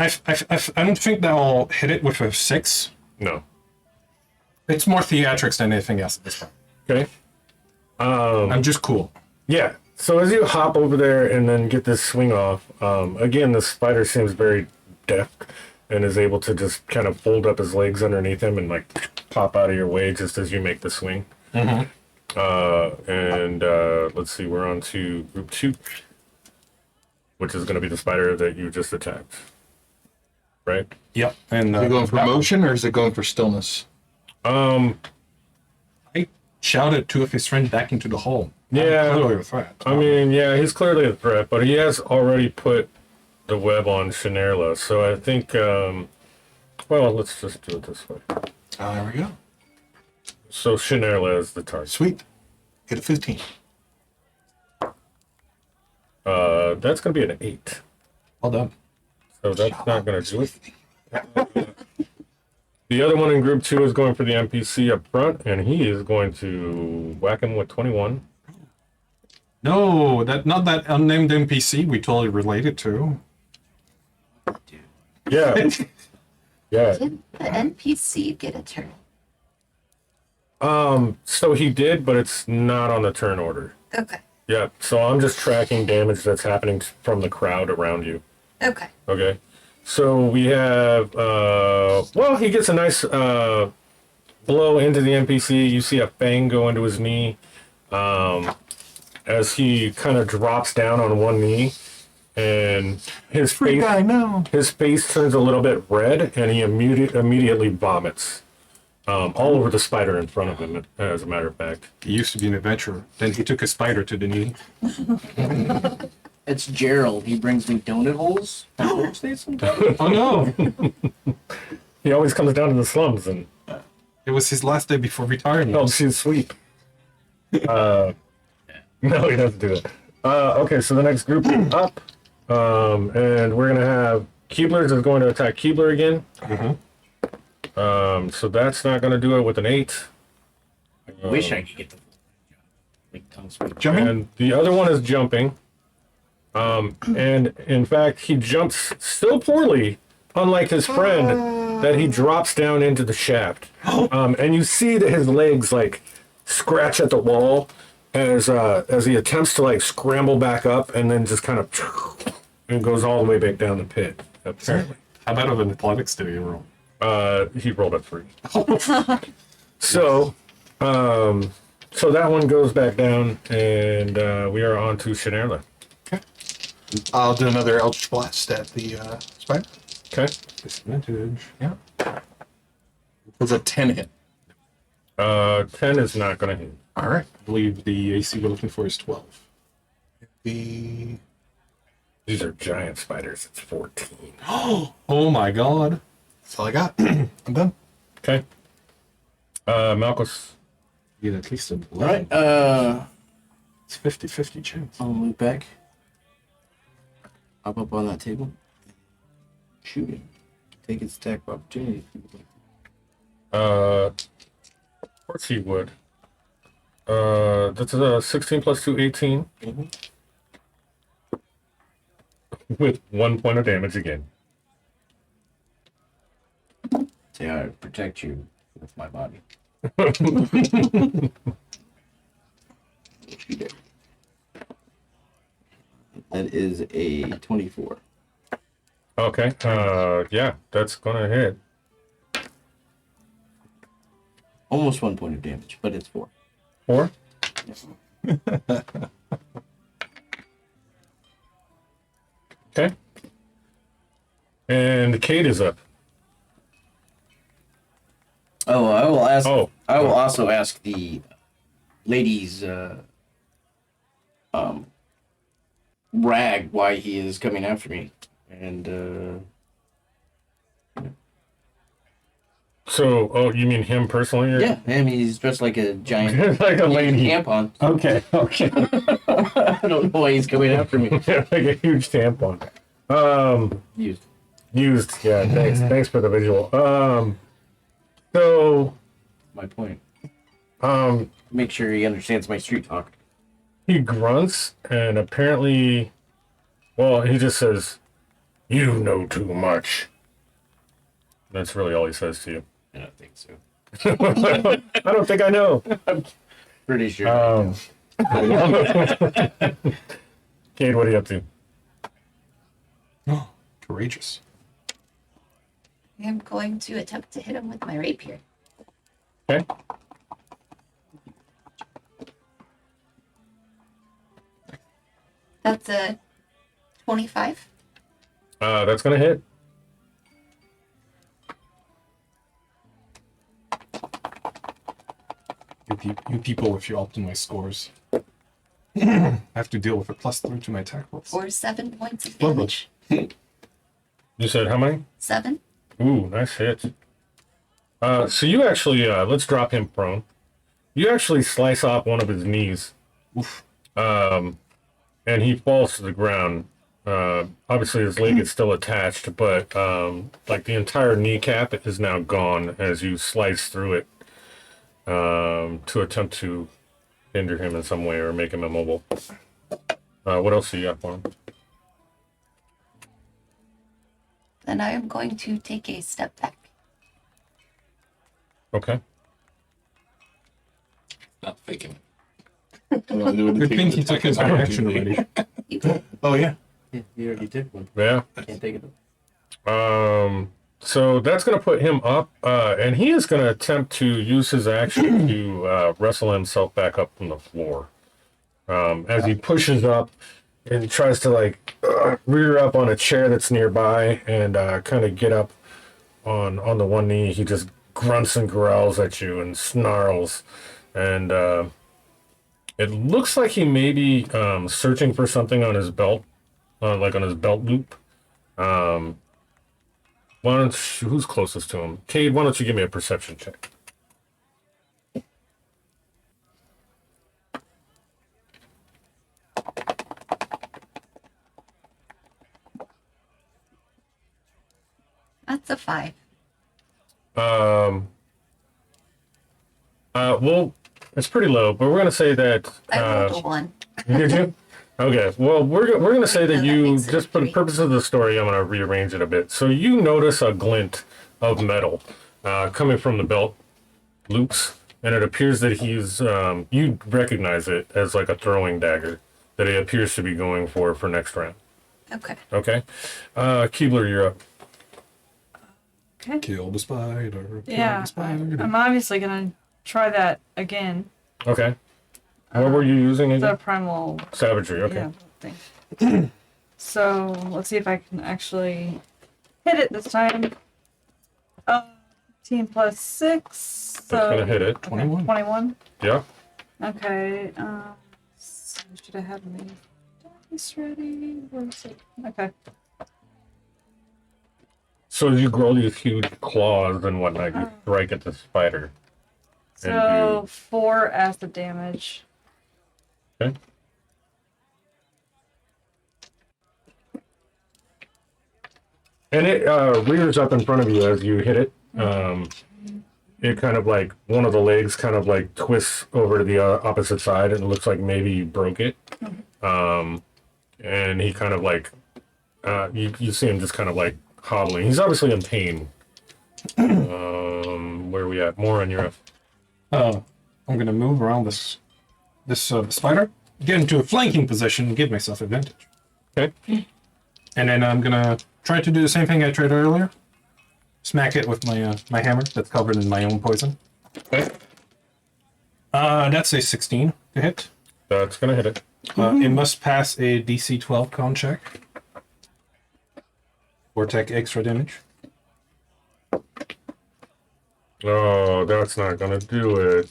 I don't think that I'll hit it with a 6. No. It's more theatrics than anything else at this point. Okay. I'm just cool. Yeah. So as you hop over there and then get this swing off, again, the spider seems very deft and is able to just kind of fold up his legs underneath him and like pop out of your way just as you make the swing. Mm-hmm. Let's see, we're on to group 2, which is going to be the spider that you just attacked. Right? Yep. And Are you going for that one. motion or is it going for stillness? I shouted two of his friends back into the hole. Yeah. Clearly a threat. I mean, yeah, he's clearly a threat, but he has already put the web on Shinerla, so I think, well, let's just do it this way. There we go. So Shinerla is the target. Sweet. Get a 15. That's going to be an 8. Well done. So that's not going to do it. The other one in group 2 is going for the NPC up front, and he is going to whack him with 21. No, not that unnamed NPC we totally related to. Yeah. Yeah. Did the NPC get a turn? So he did, but it's not on the turn order. Okay. Yeah, so I'm just tracking damage that's happening from the crowd around you. Okay. Okay. So we have, well, he gets a nice blow into the NPC. You see a fang go into his knee as he kind of drops down on one knee. And his Free face, guy, no. his face turns a little bit red, and he immediately vomits all over the spider in front of him, as a matter of fact. He used to be an adventurer. Then he took a spider to the knee. It's Gerald. He brings me donut holes. Oh no! He always comes down to the slums and It was his last day before retirement. helps you sleep. No, he doesn't do it. Okay, so the next group is up. And we're going to have Keeblers is going to attack Keebler again. So that's not going to do it with an 8. Wish I could get the like tongue sweep. Jumping? And the other one is jumping. And in fact, he jumps still poorly, unlike his friend, that he drops down into the shaft. And you see that his legs like scratch at the wall as he attempts to like scramble back up, and then just kind of and goes all the way back down the pit. Apparently, How about an athletics do you roll? he rolled a 3. So that one goes back down, and we are on to Shinerla. I'll do another Eldritch Blast at the spider. Okay. Disadvantage. Yeah. Does a 10 hit? 10 is not going to hit. All right. I believe the AC we're looking for is 12. The These are giant spiders. It's 14. Oh my god. That's all I got. I'm done. Okay. Malchus. Get at least a 11. Right. It's 50-50 chance. I'll move back. Up on that table. Shoot it. Take its attack of opportunity. Of course he would. That's a 16 plus 2, 18. With 1 point of damage again. Say I protect you with my body. Shoot it. That is a 24. Okay. Yeah, that's gonna hit. Almost 1 point of damage, but it's 4. 4. Okay. And Kate is up. Oh, I will ask. Oh. I will also ask the ladies, Rag, why he is coming after me, and So, oh, you mean him personally? Or? yeah, I mean he's dressed like a giant Like a lady. tampon. Okay, okay. I don't know why he's coming after me. Like a huge tampon. Used. Used. Yeah, thanks. Thanks for the visual. So, My point. um, Make sure he understands my street talk. he grunts and apparently, well, he just says, "You know too much." That's really all he says to you. I don't think so. I don't think I know. Pretty sure. Cade, what are you up to? Courageous. I'm going to attempt to hit him with my rapier. Okay. That's a 25. That's gonna hit. You people with your optimized scores. I have to deal with a +3 to my attack rolls. Or 7 points of Lovely. damage. You said how many? 7. Ooh, nice hit. So you actually, let's drop him prone. You actually slice off one of his knees. Oof. And he falls to the ground. Obviously his leg is still attached, but like the entire kneecap is now gone as you slice through it to attempt to hinder him in some way or make him immobile. What else do you got for him? Then I am going to take a step back. Okay. Not faking. Good Good thing he took his reaction already. You did. Oh yeah. Yeah, you already did one. Yeah. Can't take it. So that's going to put him up, and he is going to attempt to use his action to wrestle himself back up from the floor. As he pushes up and tries to like rear up on a chair that's nearby and kind of get up on the one knee, he just grunts and growls at you and snarls, and it looks like he may be searching for something on his belt, like on his belt loop. Who's closest to him? Cade, why don't you give me a perception check? That's a 5. Well, it's pretty low, but we're gonna say that. I rolled a 1. Did you? Okay. Well, we're gonna say that That you, makes it just for the 3. purpose of the story, I'm gonna rearrange it a bit. So you notice a glint of metal coming from the belt loops, and it appears that he's you recognize it as like a throwing dagger that he appears to be going for next round. Okay. Okay. Keebler, you're up. Okay. Kill the spider. Kill Yeah, the spider. I'm obviously gonna try that again. Okay. What were you using again? The primal, Savagery. Okay. yeah, thing. So let's see if I can actually hit it this time. 15 plus 6. So That's gonna hit it. okay, 21. 21. Yeah. Okay. So should I have my dice ready? Where is it? Okay. So you grow these huge claws and whatnot. You strike at the spider. So 4 acid damage. Okay. And it rears up in front of you as you hit it. It kind of like one of the legs kind of like twists over to the opposite side, and it looks like maybe you broke it. And he kind of like you see him just kind of like hobbling. He's obviously in pain. Where are we at? More on Europe. I'm gonna move around this spider, get into a flanking position, and give myself advantage. Okay. And then I'm gonna try to do the same thing I tried earlier. Smack it with my my hammer that's covered in my own poison. Okay. That's a 16 to hit. That's gonna hit it. It must pass a DC 12 con check. or take extra damage. Oh, that's not gonna do it.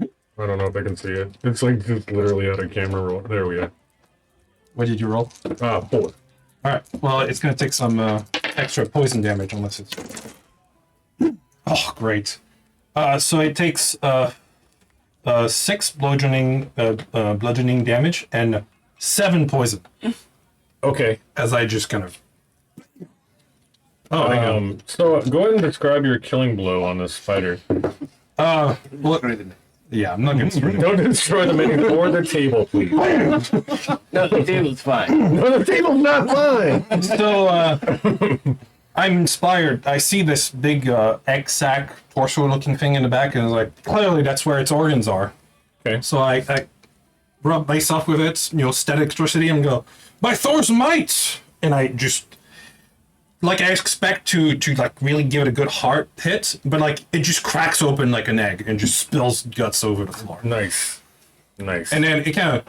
I don't know if I can see it. It's like just literally out of camera roll. There we go. What did you roll? 4. All right. Well, it's gonna take some extra poison damage unless it's. Oh, great. So it takes 6 bludgeoning damage and 7 poison. Okay. As I just kind of. Oh, hang on. So go ahead and describe your killing blow on this spider. Well, yeah, I'm not gonna. Don't destroy the menu or the table, please. No, the table's fine. No, the table's not mine. So I'm inspired. I see this big egg sac torso-looking thing in the back, and it's like clearly that's where its organs are. Okay. So I rub myself with it, static electricity, and go, by Thor's might! And I just, like, I expect to like really give it a good heart hit, but like it just cracks open like an egg and just spills guts over the floor. Nice. And then it kind of,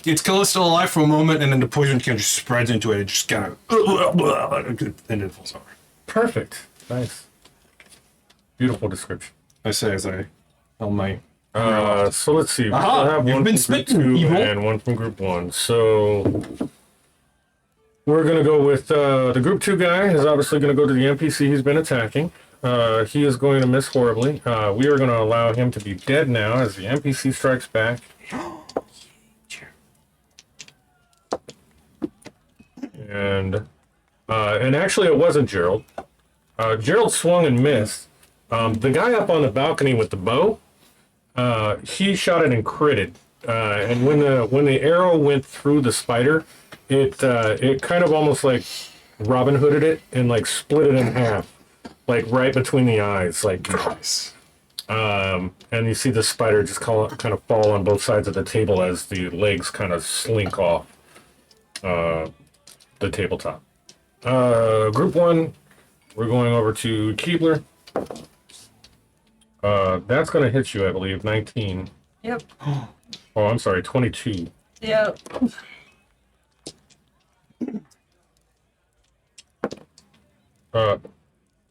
it's still alive for a moment, and then the poison kind of just spreads into it. It just kind of, and then it falls over. Perfect. Nice. Beautiful description. I say as I tell my. So let's see. We Aha, still have you've one been from group smitten, 2 evil. and one from group 1. So we're gonna go with the group 2 guy is obviously gonna go to the NPC he's been attacking. He is going to miss horribly. We are going to allow him to be dead now as the NPC strikes back. And actually, it wasn't Gerald. Gerald swung and missed. The guy up on the balcony with the bow, he shot it and critted. And when the arrow went through the spider, it kind of almost like Robin Hooded it and like split it in half, like right between the eyes, like. Nice. And you see the spider just kind of fall on both sides of the table as the legs kind of slink off the tabletop. Group 1, we're going over to Keebler. That's going to hit you, I believe, 19. Yep. Oh, I'm sorry, 22. Yep.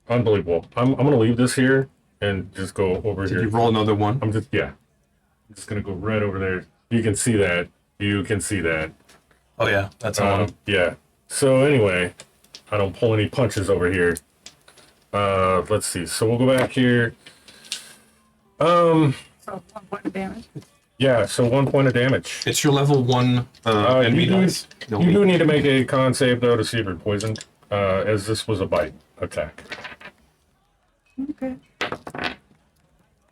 Unbelievable. I'm going to leave this here and just go over Did here. you roll another one? I'm just going to go right over there. You can see that. Oh yeah, that's on. Yeah. So anyway, I don't pull any punches over here. Let's see. So we'll go back here. So 1 point of damage. Yeah. So 1 point of damage. It's your level 1 enemy dice. You do need to make a con save though to see if you're poisoned, as this was a bite attack. Okay.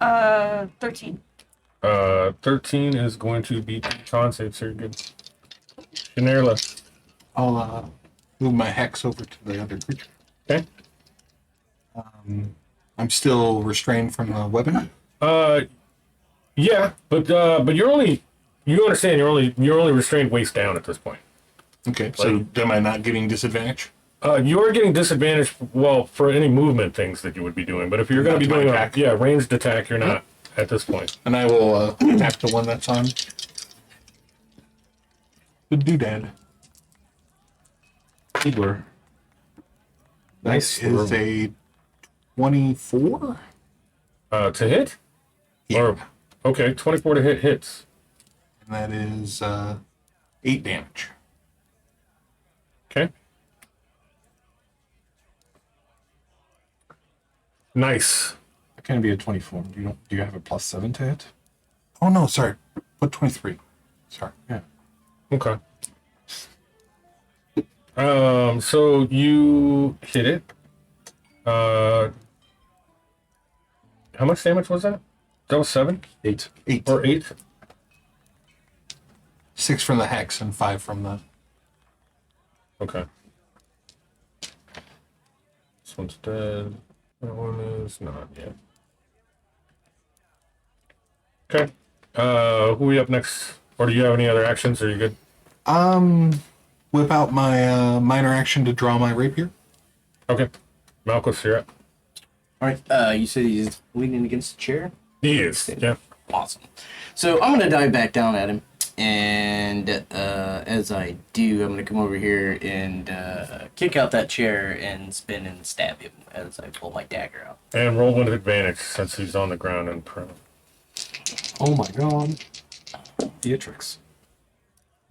13. 13 is going to be con save, so you're good. Shanerla. I'll move my hex over to the other creature. Okay. I'm still restrained from the weapon. Yeah, but you understand you're only restrained waist down at this point. Okay. So am I not getting disadvantage? You are getting disadvantage, well, for any movement things that you would be doing, but if you're going to be Not to doing my a attack. ranged attack, you're not at this point. And I will attack the one that's on the doodad. Keebler. Nice. That is a 24. To hit? Yeah. Or, okay, 24 to hit hits. And that is 8 damage. Okay. Nice. That can be a 24. Do you have a +7 to hit? Oh no, sorry. Put 23. Sorry. Yeah. Okay. So you hit it. How much damage was that? That was 7 8. 8. or 8? 6 from the hex and 5 from the. Okay. This one's dead. That one is not yet. Okay. Who are we up next? Or do you have any other actions? Are you good? Whip out my minor action to draw my rapier. Okay. Malchus, you're up. All right. You said he's leaning against the chair. He is. Yeah. Awesome. So I'm gonna dive back down at him. And as I do, I'm going to come over here and kick out that chair and spin and stab him as I pull my dagger out. And roll with advantage since he's on the ground and prone. Oh my god. Beatrix.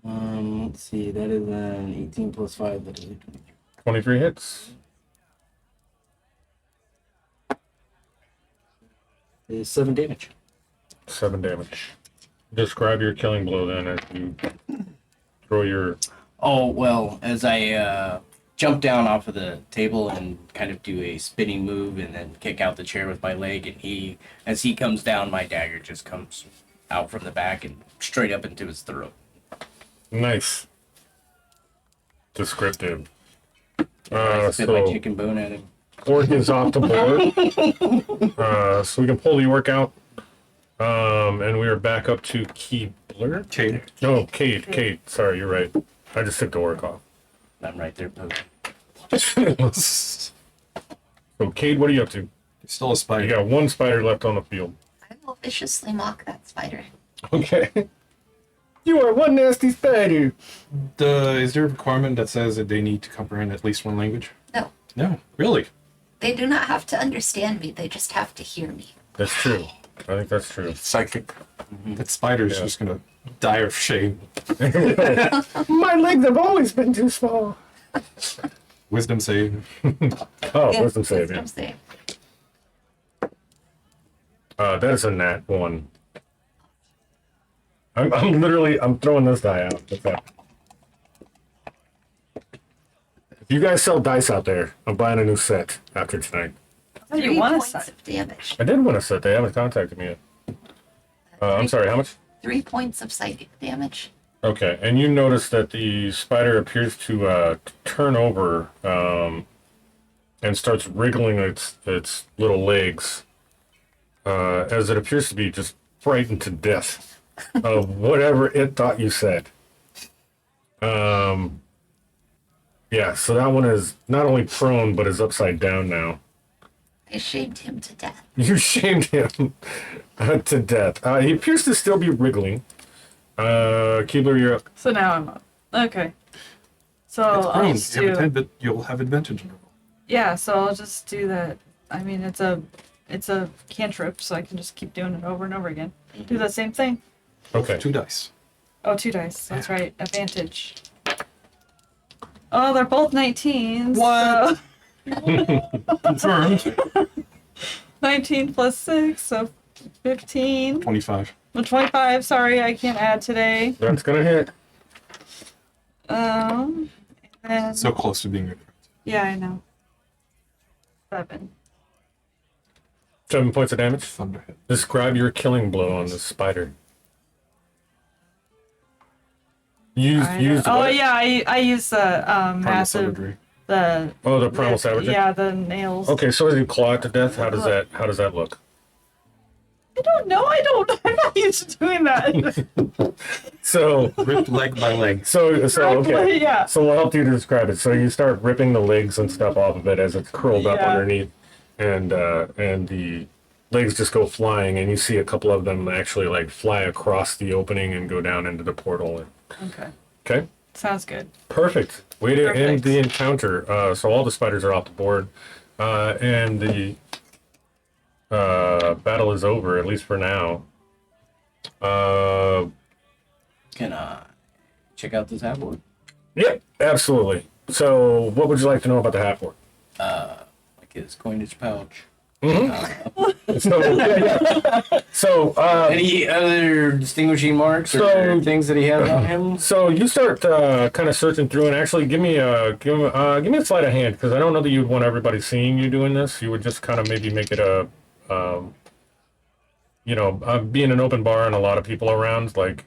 Let's see, that is an 18 plus 5. That is a 23 hits. is 7 damage. 7 damage. Describe your killing blow then as you throw your... Oh, well, as I jump down off of the table and kind of do a spinning move and then kick out the chair with my leg, and as he comes down, my dagger just comes out from the back and straight up into his throat. Nice. Descriptive. I spit my So chicken bone at him. orc is off the board. So we can pull the orc out. And we are back up to Keebler. Cade. No, Cade. Sorry, you're right. I just took the orc off. I'm right there, Poke. So Cade, what are you up to? Still a spider. You got one spider left on the field. I will viciously mock that spider. Okay. You are one nasty spider. Is there a requirement that says that they need to comprehend at least one language? No, No, really. they do not have to understand me. They just have to hear me. That's true. I think that's true. Psychic. That spider's just gonna die of shame. My legs have always been too small. Wisdom save. Oh, Yeah, wisdom save. wisdom save. That is a nat 1. I'm throwing this die out. What's that? If you guys sell dice out there, I'm buying a new set after tonight. Oh, you 3 want a points set? of damage. I did win a set. They haven't contacted me yet. I'm sorry, how much? 3 points of psychic damage. Okay, and you notice that the spider appears to turn over and starts wriggling its little legs as it appears to be just frightened to death of whatever it thought you said. Yeah, so that one is not only prone, but is upside down now. I shamed him to death. You shamed him to death. He appears to still be wriggling. Keebler, you're up. So now I'm up. Okay. So It's I'll prone. just You have do. 10, but you'll have advantage on the roll. Yeah, so I'll just do that. I mean, it's a cantrip, so I can just keep doing it over and over again. Do the same thing. Okay. 2 dice. Oh, 2 dice. That's right. Advantage. Oh, they're both 19s. What? So Confirmed. 19 plus 6, so 15. 25. Well, 25. Sorry, I can't add today. That's gonna hit. And then, So close to being good. yeah, I know. 7. 7 points of damage. Thunder hit. Describe your killing blow on this spider. Use Oh what? yeah, I use the Primal massive savagery. the Oh, the primal savagery. Yeah, the nails. Okay, so as you claw it to death, how does that look? I don't know. I'm not used to doing that. So Ripped leg by leg. so okay. Yeah. So we'll help you to describe it. So you start ripping the legs and stuff off of it as it's curled up Yeah. underneath, and the legs just go flying, and you see a couple of them actually like fly across the opening and go down into the portal. Okay. Okay. Sounds good. Perfect. Way to end Perfect. the encounter. So all the spiders are off the board, and the battle is over, at least for now. Can I check out this half-orc? Yeah, absolutely. So, what would you like to know about the half orc? Like his coinage pouch. So, Any other distinguishing marks or things that he has on him? so you start kind of searching through, and actually give me a sleight of hand, because I don't know that you'd want everybody seeing you doing this. You would just kind of maybe make it a, being an open bar and a lot of people around. Like,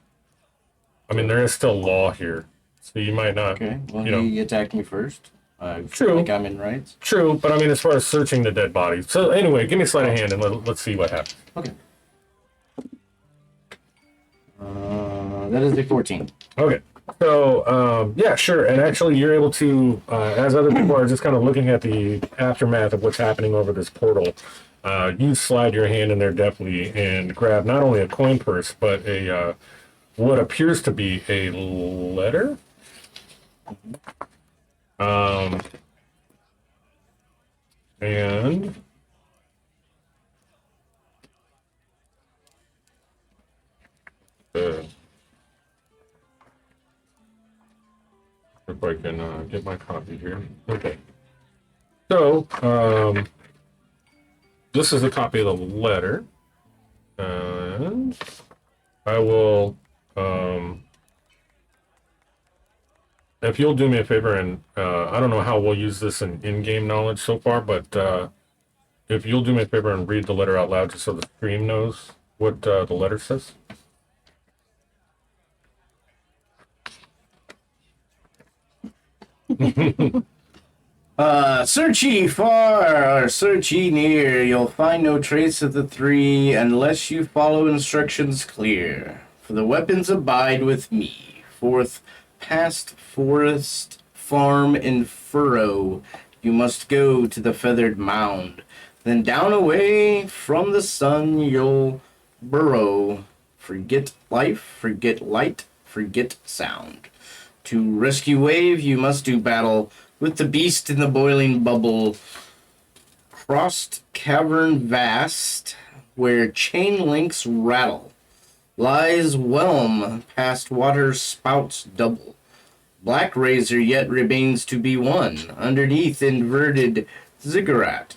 I mean, there is still law here, so you might not. Okay, well, You know. he attacked me first. I True. feel like I'm in rights. True, but I mean, as far as searching the dead body. So anyway, give me a sleight of hand, and let's see what happens. Okay. That is a 14. Okay. So, yeah, sure. And actually, you're able to, as other people are just kind of looking at the aftermath of what's happening over this portal, you slide your hand in there deftly and grab not only a coin purse, but a what appears to be a letter. And if I can get my copy here. Okay. So, this is a copy of the letter. And I will, if you'll do me a favor, and I don't know how we'll use this in in-game knowledge so far, but if you'll do me a favor and read the letter out loud just so the stream knows what the letter says. Search ye far, or search ye near, you'll find no trace of the three unless you follow instructions clear. For the weapons abide with me, forth past forest, farm, and furrow, you must go to the feathered mound. Then down away from the sun you'll burrow. Forget life, forget light, forget sound. To rescue wave, you must do battle with the beast in the boiling bubble. Crossed cavern vast, where chain links rattle. Lies whelm past water spouts double. Black razor yet remains to be won, underneath inverted ziggurat.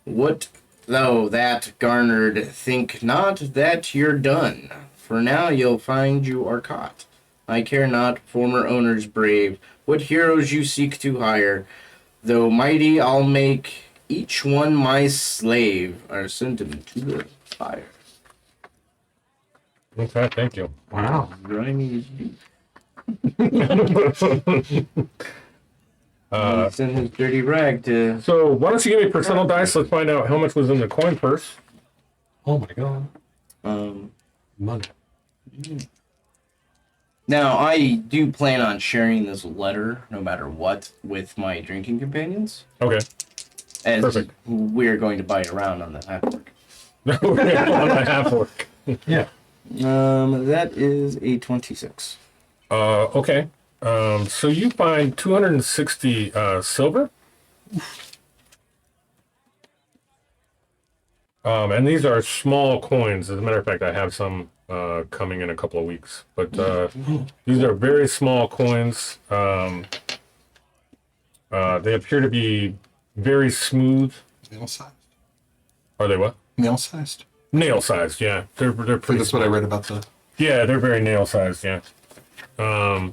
What though that garnered, think not that you're done, for now you'll find you are caught. I care not, former owners brave, what heroes you seek to hire. Though mighty, I'll make each one my slave, or send him to the fire. Okay, thank you. Wow. Grimy. Send his dirty rag to. So why don't you give me percentile dice? Let's find out how much was in the coin purse. Oh my god. Money. Now, I do plan on sharing this letter, no matter what, with my drinking companions. Okay. As Perfect. we're going to buy around on the half-work. On my half work. Yeah. That is a 26. Okay. So you find 260 silver. And these are small coins. As a matter of fact, I have some coming in a couple of weeks. But these are very small coins. They appear to be very smooth. Nail sized. Are they what? Nail sized. Nail sized, yeah. They're pretty. That's what I read about the. Yeah, they're very nail sized, yeah. Yeah,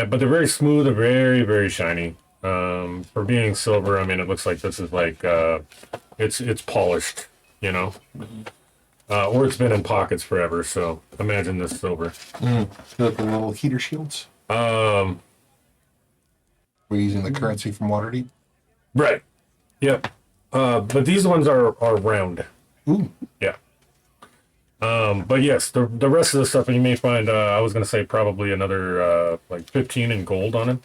but they're very smooth and very, very shiny. For being silver, I mean, it looks like this is like it's polished, you know, or it's been in pockets forever. So imagine this silver. The little heater shields. We're using the currency from Waterdeep. Right. Yep. But these ones are round. Ooh. Yeah. But yes, the rest of the stuff you may find, I was going to say probably another like 15 in gold on it.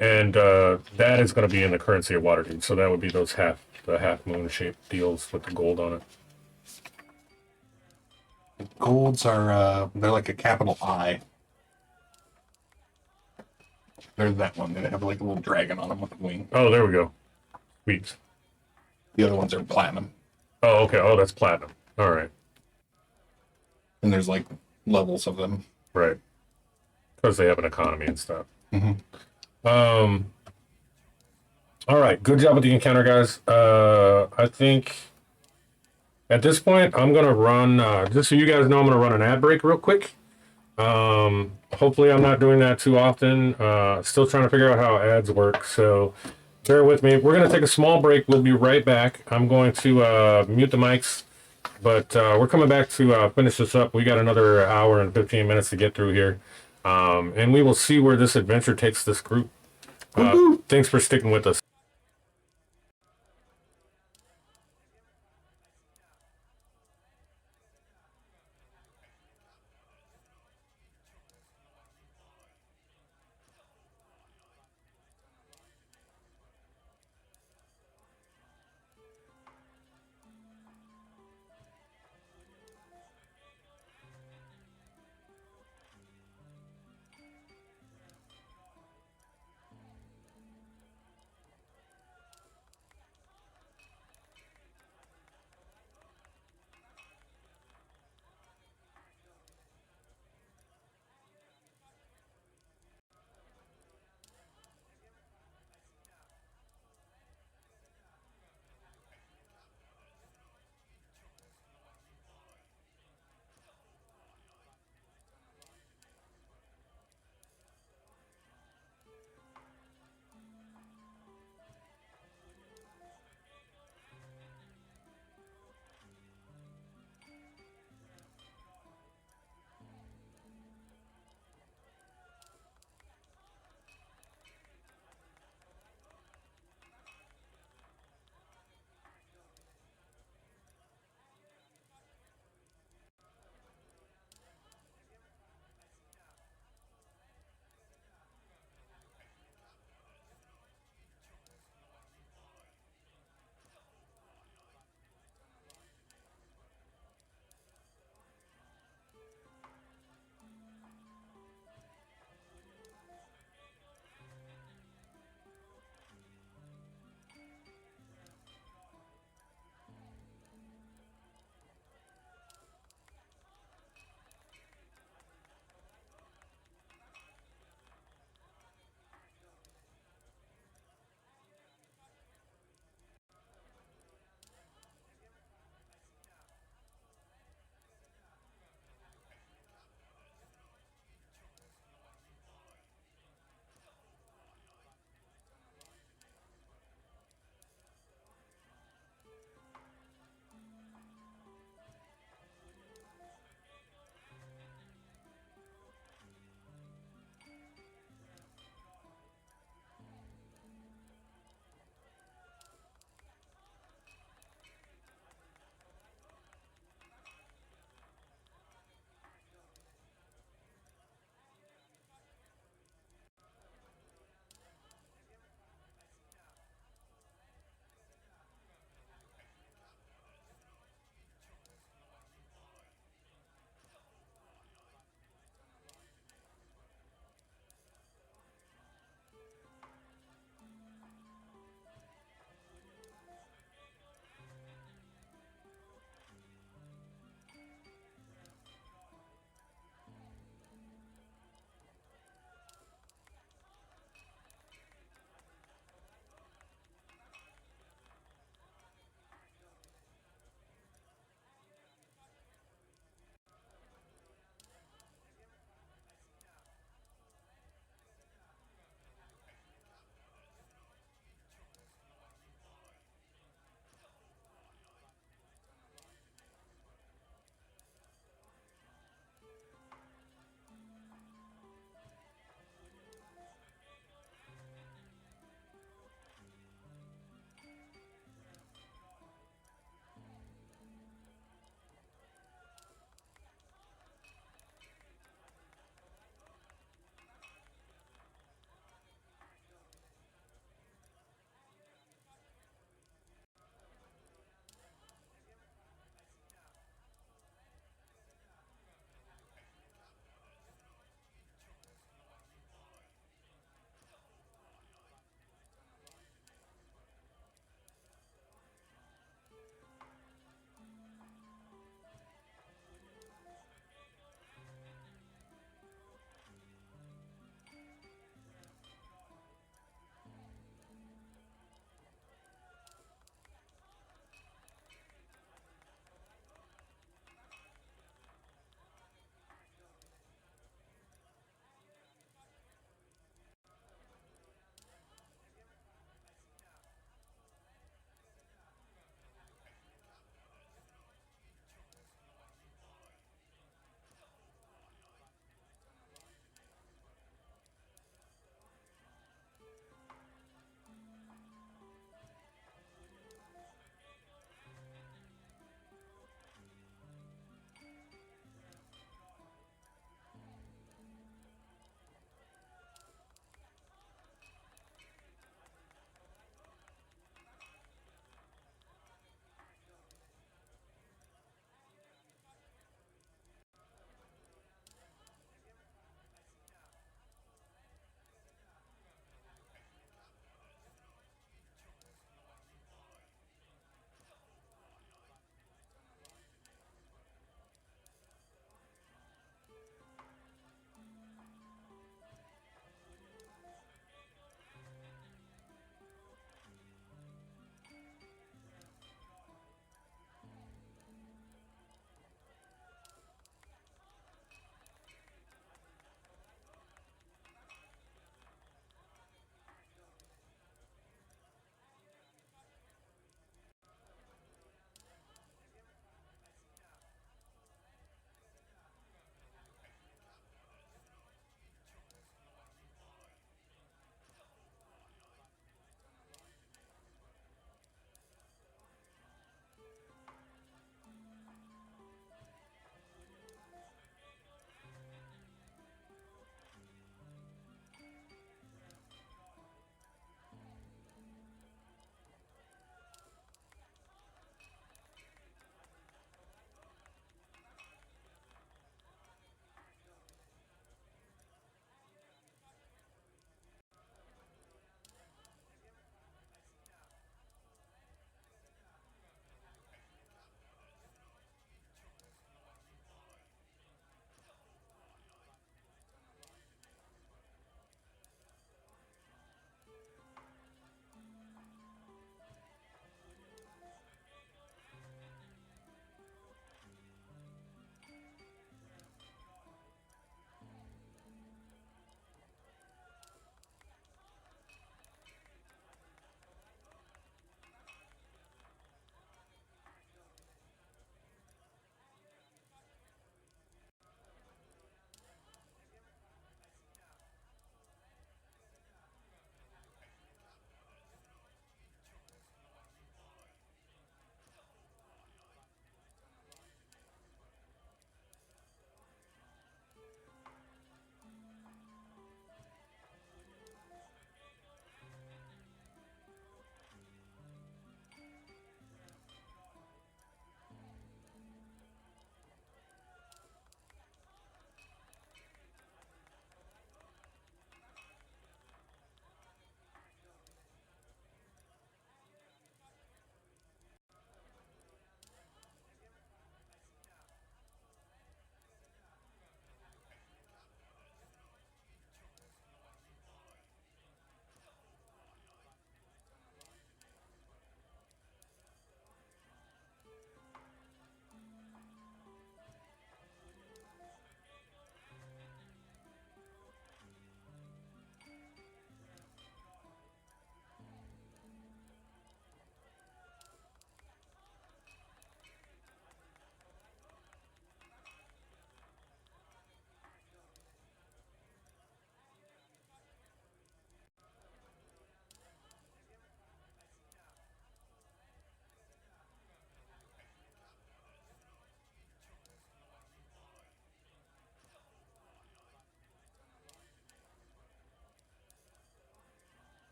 And that is going to be in the currency of Waterdeep. So that would be those half moon shaped deals with the gold on it. Golds are they're like a capital I. They're that one. They have like a little dragon on them with a wing. Oh, there we go. Sweet. The other ones are platinum. Oh, okay. Oh, that's platinum. All right. And there's like levels of them. Right. Because they have an economy and stuff. Mm-hmm. All right. Good job with the encounter, guys. I think at this point, I'm going to run, just so you guys know, I'm going to run an ad break real quick. Hopefully I'm not doing that too often. Still trying to figure out how ads work. So bear with me. We're going to take a small break. We'll be right back. I'm going to mute the mics, but we're coming back to finish this up. We got another hour and 15 minutes to get through here. And we will see where this adventure takes this group. Thanks for sticking with us.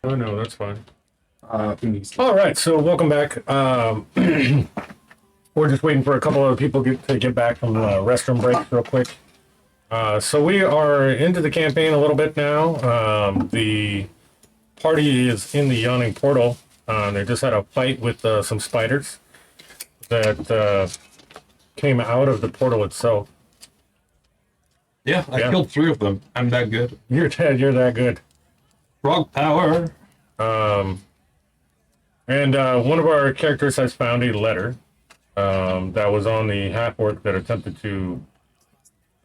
Oh no, that's fine. Who needs All right, so welcome back. We're just waiting for a couple of people to get back from restroom breaks real quick. So we are into the campaign a little bit now. The party is in the yawning portal. They just had a fight with some spiders that came out of the portal itself. Yeah, I Yeah. killed 3 of them. I'm that good. You're dead. You're that good. Frog power. And one of our characters has found a letter that was on the half-orc that attempted to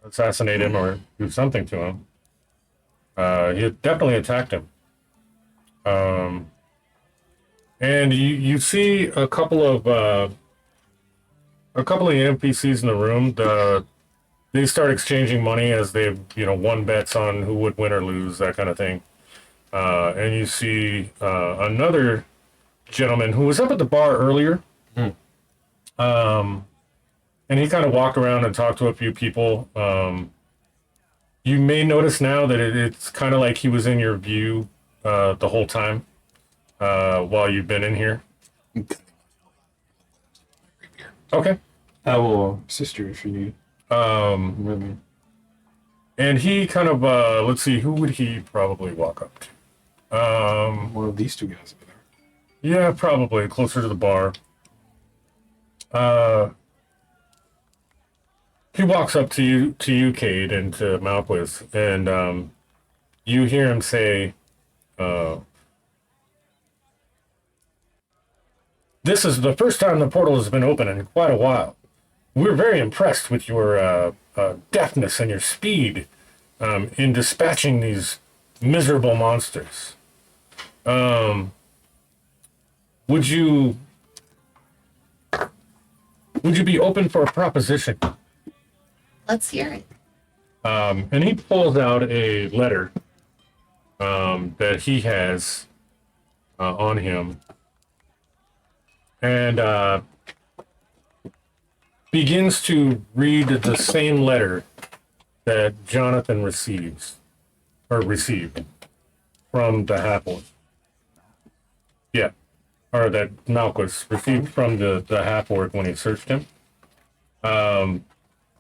assassinate him or do something to him. He definitely attacked him. And you see a couple of NPCs in the room. They start exchanging money as they've won bets on who would win or lose, that kind of thing. And you see another gentleman who was up at the bar earlier. And he kind of walked around and talked to a few people. You may notice now that it's kind of like he was in your view the whole time while you've been in here. Okay. I will assist you if you need. With me. And he kind of, let's see, who would he probably walk up to? One of these 2 guys over there. Yeah, probably closer to the bar. He walks up to you, Cade, and to Malquis, and you hear him say, "This is the first time the portal has been open in quite a while. We're very impressed with your deftness and your speed in dispatching these miserable monsters. Would you be open for a proposition?" Let's hear it. And he pulls out a letter that he has on him, and begins to read the same letter that Jonathan received from the half-orc. Yeah, or that Malchus received from the half-orc when he searched him.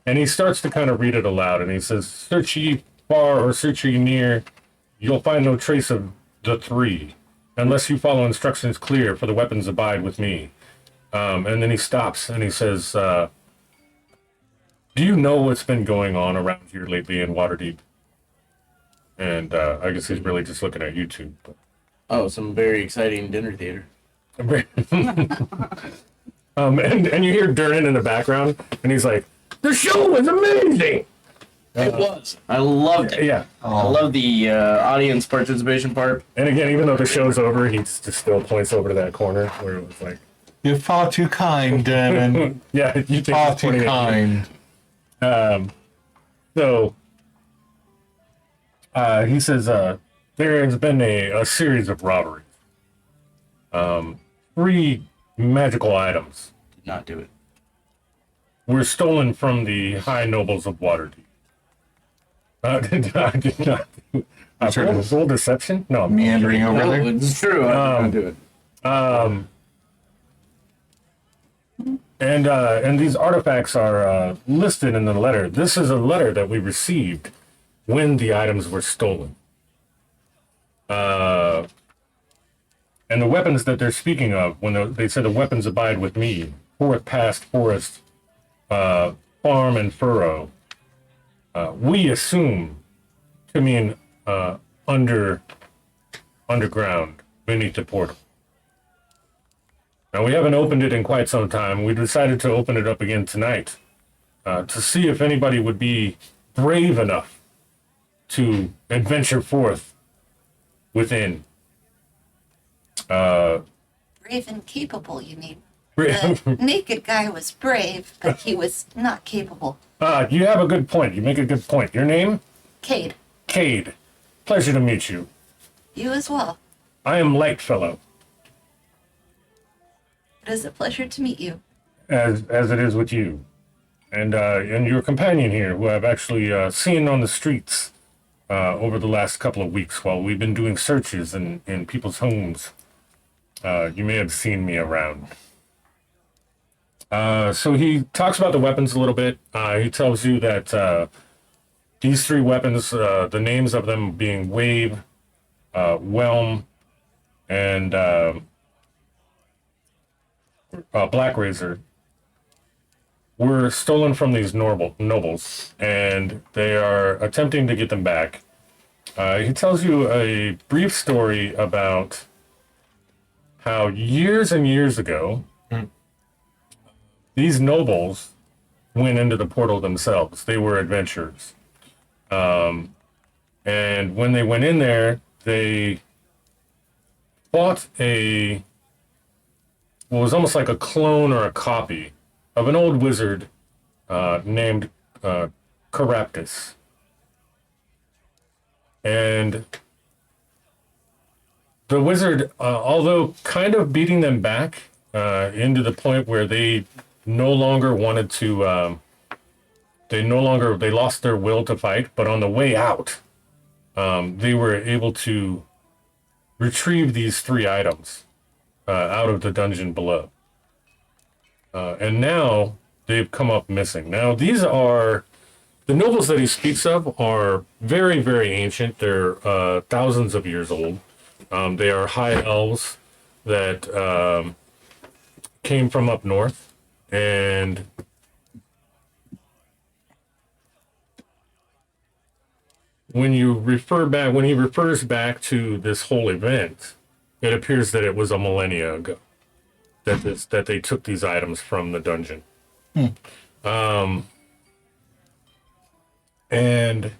And he starts to kind of read it aloud, and he says, "Search ye far or search ye near, you'll find no trace of the 3, unless you follow instructions clear, for the weapons abide with me." And then he stops, and he says, "Do you know what's been going on around here lately in Waterdeep?" And I guess he's really just looking at YouTube. Oh, some very exciting dinner theater. And you hear Durnan in the background, and he's like, "The show was amazing!" It was. I loved it. Yeah. I love the audience participation part. And again, even though the show's over, he just still points over to that corner where it was like, You're far too kind, Durnan. yeah, you think Far it's too 28. kind. So he says there has been a series of robberies. 3 magical items Did not do it. were stolen from the high nobles of Waterdeep. I did not. Full deception? No. Meandering over No, there. it's true. I did not do it. And these artifacts are listed in the letter. This is a letter that we received when the items were stolen. And the weapons that they're speaking of, when they said the weapons abide with me, forth, past, forest, farm, and furrow, we assume to mean underground, beneath the portal. Now, we haven't opened it in quite some time. We decided to open it up again tonight to see if anybody would be brave enough to adventure forth within. Brave and capable, you mean? The naked guy was brave, but he was not capable. You have a good point. You make a good point. Your name? Cade, Cade. Pleasure to meet you. you as well. I am Lightfellow, It is a pleasure to meet you. as it is with you. And your companion here, who I've actually seen on the streets over the last couple of weeks while we've been doing searches in people's homes. You may have seen me around. So he talks about the weapons a little bit. He tells you that these three weapons, the names of them being Wave, Whelm, and Black Razor, were stolen from these nobles, and they are attempting to get them back. He tells you a brief story about how years and years ago, these nobles went into the portal themselves. They were adventurers. And when they went in there, they bought what was almost like a clone or a copy of an old wizard named Caraptus. And the wizard, although kind of beating them back into the point where they no longer wanted to, they lost their will to fight, but on the way out, they were able to retrieve these three items out of the dungeon below. And now they've come up missing. Now, these are the nobles that he speaks of are very, very ancient. They're thousands of years old. They are high elves that came from up north. And when he refers back to this whole event, it appears that it was a millennia ago that they took these items from the dungeon. And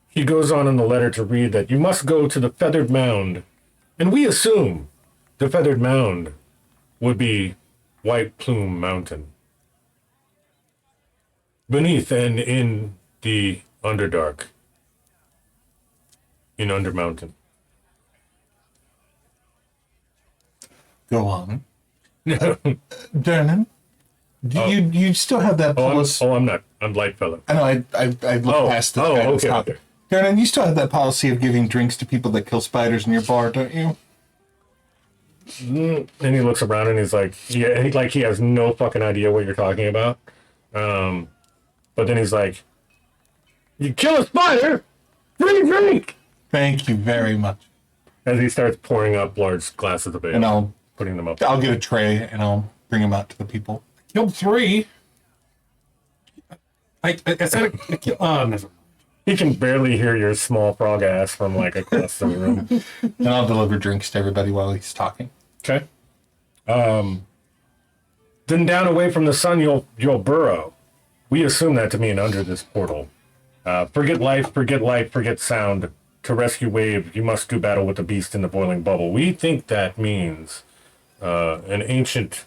he goes on in the letter to read that you must go to the Feathered Mound, and we assume the Feathered Mound would be White Plume Mountain. Beneath and in the Underdark, in Undermountain. Go on. Durnan, you still have that policy? I'm not. I'm Lightfellow. I know. I looked past this guy who's okay. talking. Durnan, you still have that policy of giving drinks to people that kill spiders in your bar, don't you? And he looks around and he's like, yeah, he has no fucking idea what you're talking about. But then he's like, you kill a spider, free drink. Thank you very much. As he starts pouring up large glasses of ale, And putting them up. I'll get a tray and I'll bring them out to the people. Killed 3. I said never mind. He can barely hear your small frog ass from like across the room. And I'll deliver drinks to everybody while he's talking. Okay. Then down away from the sun, you'll burrow. We assume that to mean under this portal. Forget life, forget light, forget sound. To rescue Wave, you must do battle with the beast in the boiling bubble. We think that means an ancient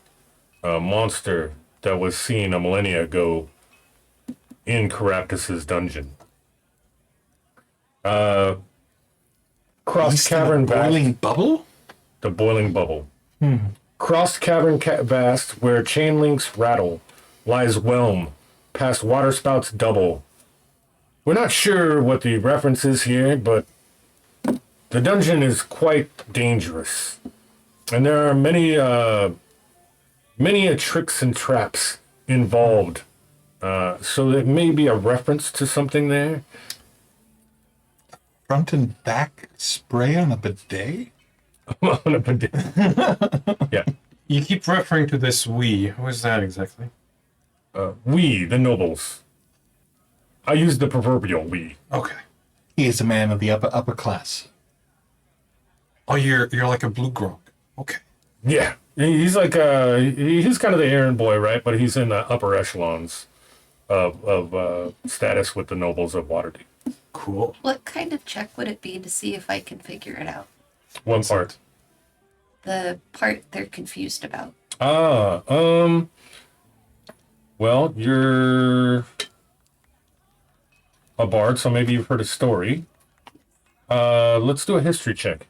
monster that was seen a millennia ago in Caraptus's dungeon. Crossed cavern Boiling bubble? the boiling bubble. Crossed cavern vast, where chain links rattle, lies Whelm, past waterspouts double. We're not sure what the reference is here, but the dungeon is quite dangerous. And there are many tricks and traps involved. So there may be a reference to something there. Front and back spray on a bidet? Yeah. You keep referring to this we. Who is that exactly? We, the nobles. I use the proverbial we. Okay. He is a man of the upper class. Oh, you're like a blue grog. Okay. Yeah. He's like he's kind of the errand boy, right? But he's in the upper echelons of status with the nobles of Waterdeep. Cool. What kind of check would it be to see if I can figure it out? One part. The part they're confused about. Well, you're a bard, so maybe you've heard a story. Let's do a history check.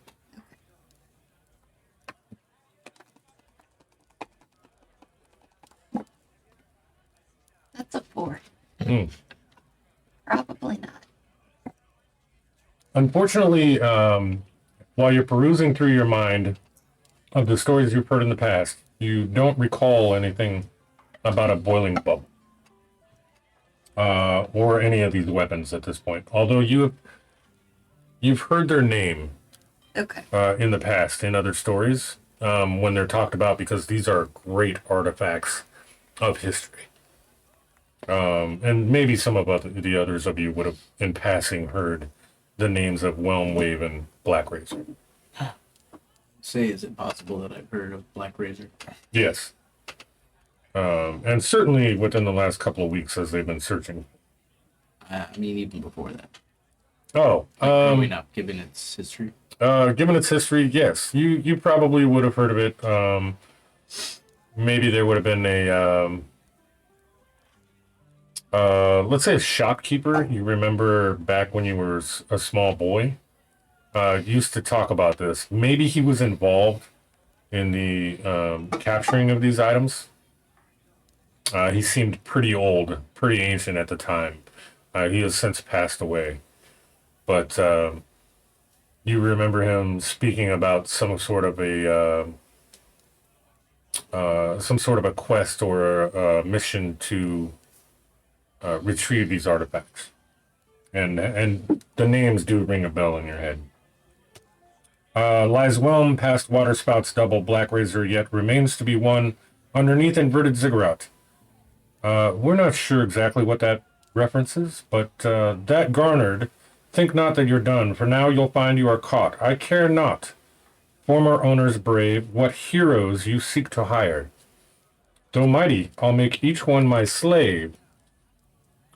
That's a 4. Mm. Probably not. Unfortunately, while you're perusing through your mind of the stories you've heard in the past, you don't recall anything about a boiling bubble or any of these weapons at this point. Although you've heard their name Okay. in the past in other stories when they're talked about, because these are great artifacts of history. And maybe some of the others of you would have, in passing, heard the names of Whelmwave and Black Razor. Say, is it possible that I've heard of Black Razor? Yes. And certainly within the last couple of weeks as they've been searching. I mean, even before that. Oh, Growing up, given its history. given its history, yes. You probably would have heard of it. Maybe there would have been let's say a shopkeeper. You remember back when you were a small boy, used to talk about this. Maybe he was involved in the capturing of these items. He seemed pretty old, pretty ancient at the time. He has since passed away. But you remember him speaking about some sort of a quest or a mission to retrieve these artifacts, and the names do ring a bell in your head. Lies Whelm past Waterspouts Double Black Razor, yet remains to be won underneath inverted ziggurat. We're not sure exactly what that references, but that garnered. Think not that you're done, for now you'll find you are caught. I care not, former owners brave, what heroes you seek to hire. Though mighty, I'll make each one my slave,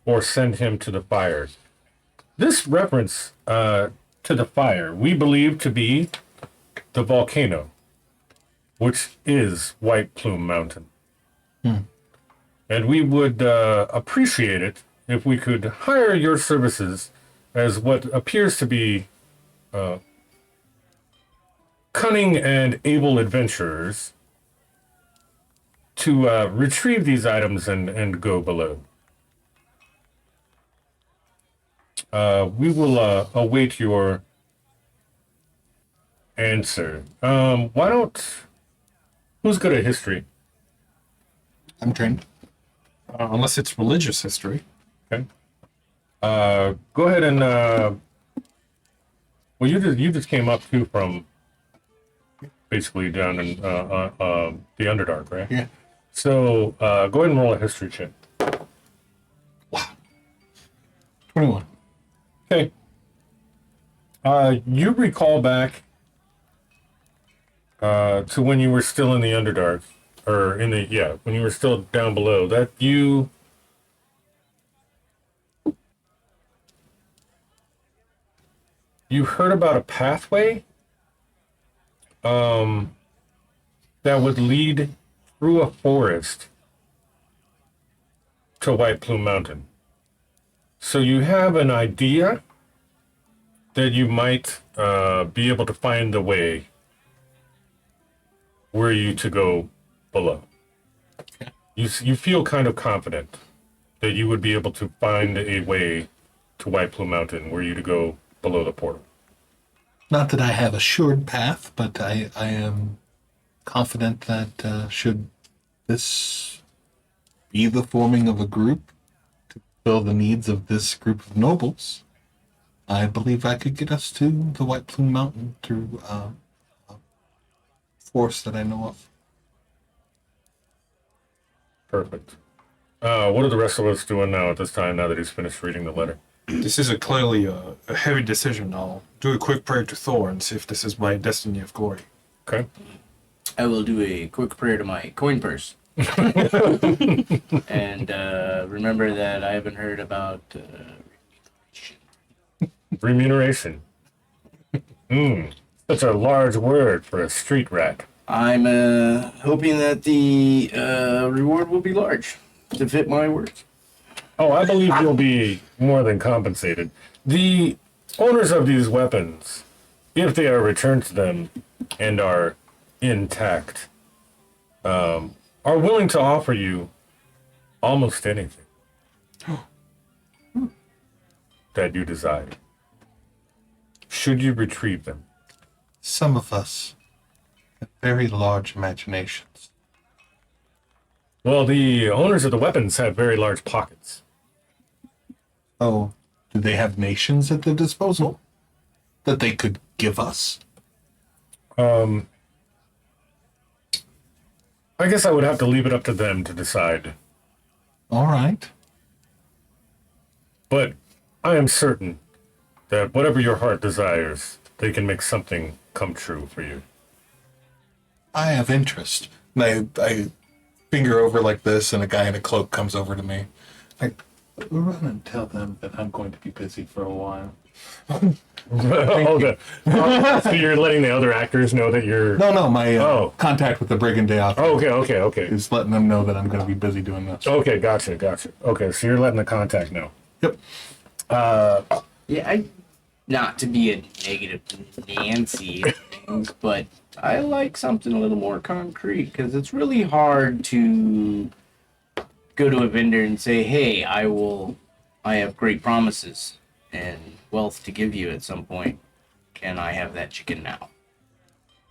or send him to the fire. This reference to the fire, we believe to be the volcano, which is White Plume Mountain. And we would appreciate it if we could hire your services as what appears to be cunning and able adventurers to retrieve these items and go below. We will await your answer. Why don't... Who's good at history? I'm trained. Unless it's religious history. Okay. Go ahead and... well, you just came up too from basically down in the Underdark, right? Yeah. So go ahead and roll a history check. 21. Okay. You recall back to when you were still in the Underdark, or when you were still down below, that you heard about a pathway that would lead through a forest to White Plume Mountain. So you have an idea that you might be able to find the way were you to go below. You feel kind of confident that you would be able to find a way to White Plume Mountain were you to go below the portal. Not that I have a assured path, but I am confident that should this be the forming of a group to fill the needs of this group of nobles, I believe I could get us to the White Plume Mountain through a force that I know of. Perfect. What are the rest of us doing now at this time, now that he's finished reading the letter? This is clearly a heavy decision. I'll do a quick prayer to Thor and see if this is my destiny of glory. Okay. I will do a quick prayer to my coin purse. And remember that I haven't heard about Remuneration. Such a large word for a street rat. I'm hoping that the reward will be large to fit my words. Oh, I believe you'll be more than compensated. The owners of these weapons, if they are returned to them and are intact, are willing to offer you almost anything that you desire. should you retrieve them? Some of us have very large imaginations. Well, the owners of the weapons have very large pockets. Oh, do they have nations at their disposal that they could give us? I guess I would have to leave it up to them to decide. All right. But I am certain that whatever your heart desires, they can make something come true for you. I have interest. And I finger over like this, and a guy in a cloak comes over to me. Like, run and tell them that I'm going to be busy for a while. Okay. So you're letting the other actors know that you're... No, my Oh. contact with the brigand day off Okay. is letting them know that I'm going to be busy doing this. Okay, gotcha. Okay, so you're letting the contact know. Yep. Yeah, not to be a negative Nancy, and things, but I like something a little more concrete because it's really hard to go to a vendor and say, "Hey, I have great promises and wealth to give you at some point. Can I have that chicken now?"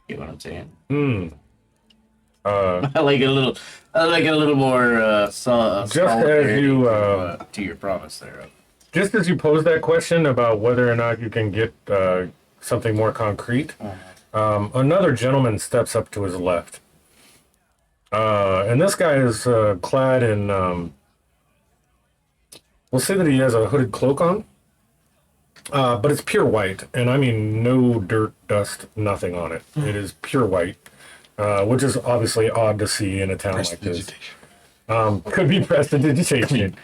You know what I'm saying? I like it a little more Just as you, to your promise there. Just as you pose that question about whether or not you can get something more concrete, another gentleman steps up to his left. And this guy is clad in, we'll say that he has a hooded cloak on, but it's pure white. And I mean no dirt, dust, nothing on it. It is pure white, which is obviously odd to see in a town like this. Could be prestidigitation.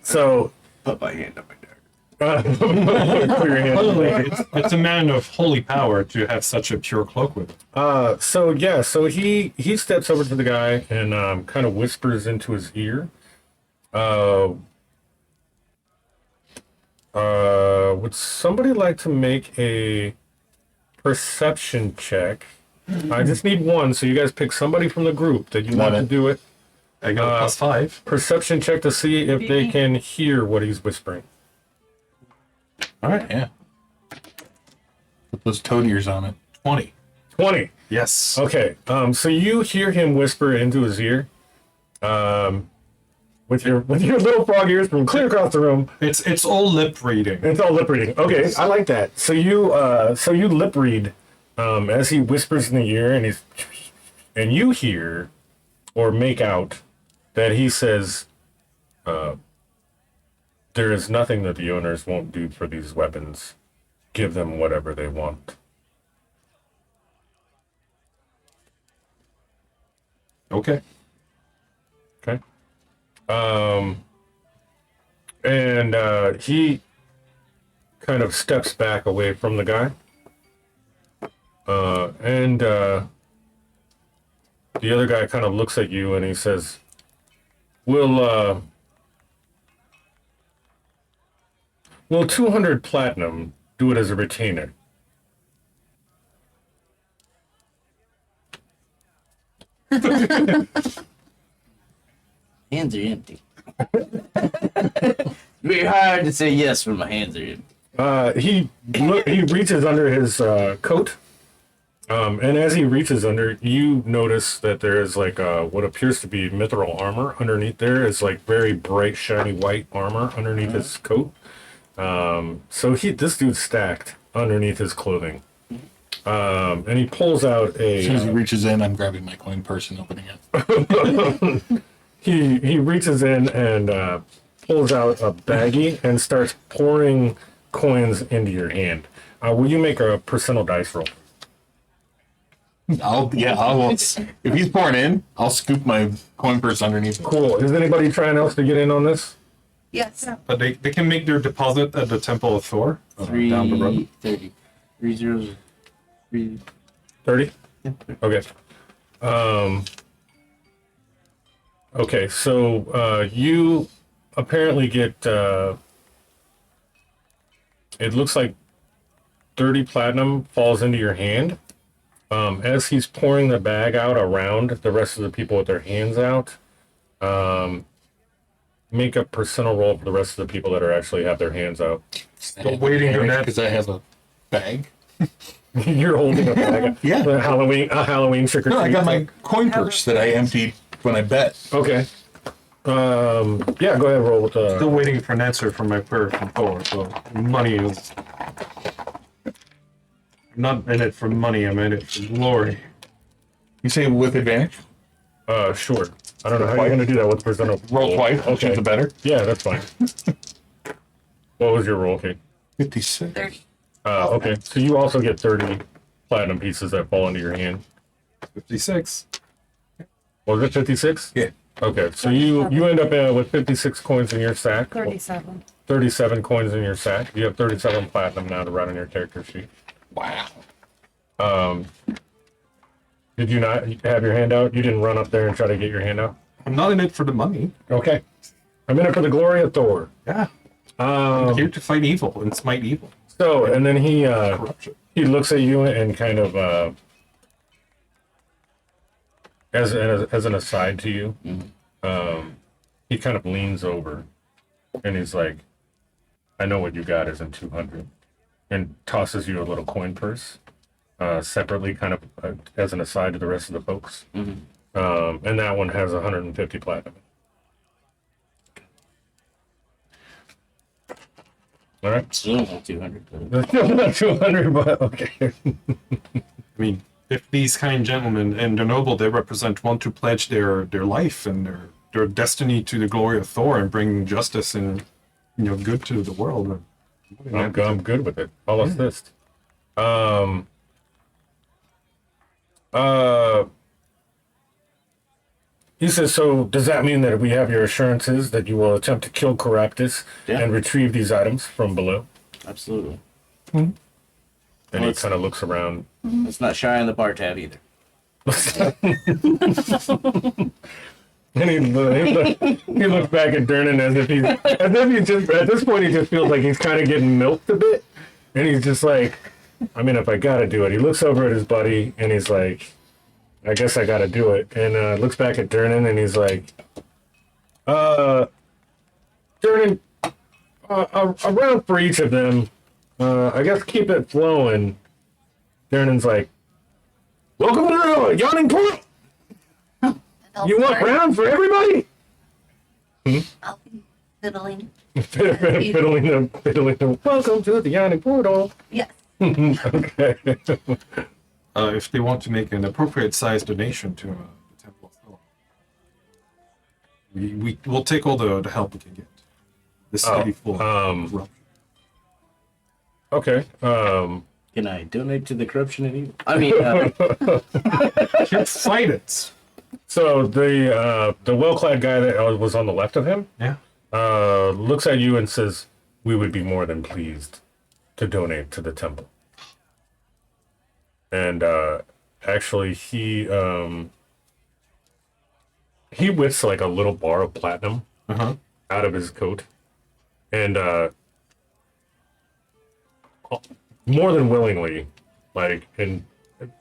So, Put my hand up my dagger. put your hand in there. It's a man of holy power to have such a pure cloak with him. So he steps over to the guy and kind of whispers into his ear. Would somebody like to make a perception check? I just need one, so you guys pick somebody from the group that you want to do it. I got a +5. Perception check to see if they can hear what he's whispering. All right, yeah. Put those toad ears on it. 20. 20. Yes. Okay. So you hear him whisper into his ear, with your little frog ears from clear across the room. It's all lip reading. It's all lip reading. Okay, I like that. So you lip read as he whispers in the ear, and you hear or make out that he says, "There is nothing that the owners won't do for these weapons. Give them whatever they want." Okay. Okay. And he kind of steps back away from the guy. And the other guy kind of looks at you and he says, Will 200 platinum do it as a retainer? Hands are empty. It's very hard to say yes when my hands are empty. He reaches under his coat, and as he reaches under, you notice that there is like what appears to be mithril armor underneath. There is like very bright, shiny white armor underneath his coat. So this dude's stacked underneath his clothing, and he pulls out As soon as he a. reaches in, I'm grabbing my coin purse and opening it. He reaches in and pulls out a baggie and starts pouring coins into your hand. Will you make a percentile dice roll? I'll. If he's pouring in, I'll scoop my coin purse underneath it. Cool. Is anybody trying else to get in on this? Yes. But they can make their deposit at the Temple of Thor down the road. 30. 3 zeros. 3. 30? Okay. Okay, so you apparently get, it looks like 30 platinum falls into your hand. As he's pouring the bag out around the rest of the people with their hands out, make a personal roll for the rest of the people that are actually have their hands out. Still waiting on that. because I have a bag. You're holding a bag. Yeah. A Halloween trick or treat. No, I got my coin purse that I emptied when I bet. Okay. Yeah, go ahead and roll with the. Still waiting for an answer from my prayer from Thor. So money is. I'm not in it for money. I'm in it for glory. You say with advantage? Sure. I don't know how you're going to do that with percent of Roll twice. Okay. Choose the better. Yeah, that's fine. What was your roll, Kate? 56. 30. Okay. So you also get 30 platinum pieces that fall into your hand. 56. Was it 56? Yeah. Okay. So you end up with 56 coins in your sack. 37. 37 coins in your sack. You have 37 platinum now to write on your character sheet. Wow. Did you not have your hand out? You didn't run up there and try to get your hand out? I'm not in it for the money. Okay. I'm in it for the glory of Thor. Yeah. I'm here to fight evil and smite evil. So, and then Corruption. he looks at you and kind of, as an aside to you, he kind of leans over and he's like, I know what you got isn't 200, and tosses you a little coin purse, separately, kind of as an aside to the rest of the folks. And that one has 150 platinum. All right. Still not 200. That's still not 200, but okay. I mean, if these kind gentlemen and the noble, they represent, want to pledge their life and their destiny to the glory of Thor and bring justice and good to the world. I'm good with it. I'll assist. He says, so does that mean that we have your assurances that you will attempt to kill Caraptus and retrieve these items from below? Absolutely. And he kind of looks around. Let's not shy on the bar tab either. And he looks back at Durnan as if he just, at this point, he just feels like he's kind of getting milked a bit. And he's just like, I mean, if I got to do it. He looks over at his buddy and he's like, I guess I got to do it. And looks back at Durnan and he's like, Durnan, a round for each of them. I guess keep it flowing. Durnan's like, welcome to the yawning portal. You want round for everybody? I'll be fiddling. Fiddling them. Welcome to the yawning portal. Yes. Okay. If they want to make an appropriate size donation to the Temple of Thor, we'll take all the help we can get. This city full of corruption. Okay. Can I donate to the corruption and evil? I mean, Can't fight it. So the well-clad guy that was on the left of him Yeah. looks at you and says, "We would be more than pleased to donate to the temple." And actually, he whips like a little bar of platinum out of his coat, and more than willingly, like, and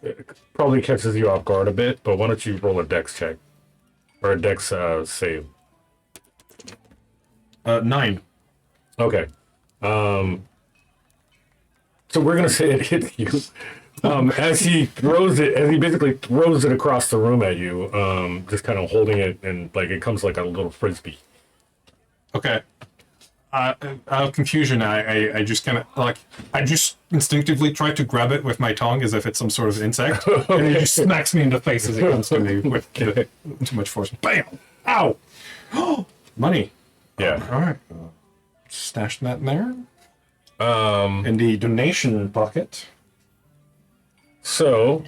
it probably catches you off guard a bit. But why don't you roll a dex check or a dex save? 9. Okay. So we're gonna say it hits you. As he basically throws it across the room at you, just kind of holding it, and like it comes like a little frisbee. Okay. Out of confusion, I just kind of I just instinctively try to grab it with my tongue as if it's some sort of insect, and it just smacks me in the face as it comes to me with too much force. Bam! Ow! Money. Yeah. All right. Stash that in there. In the donation bucket. So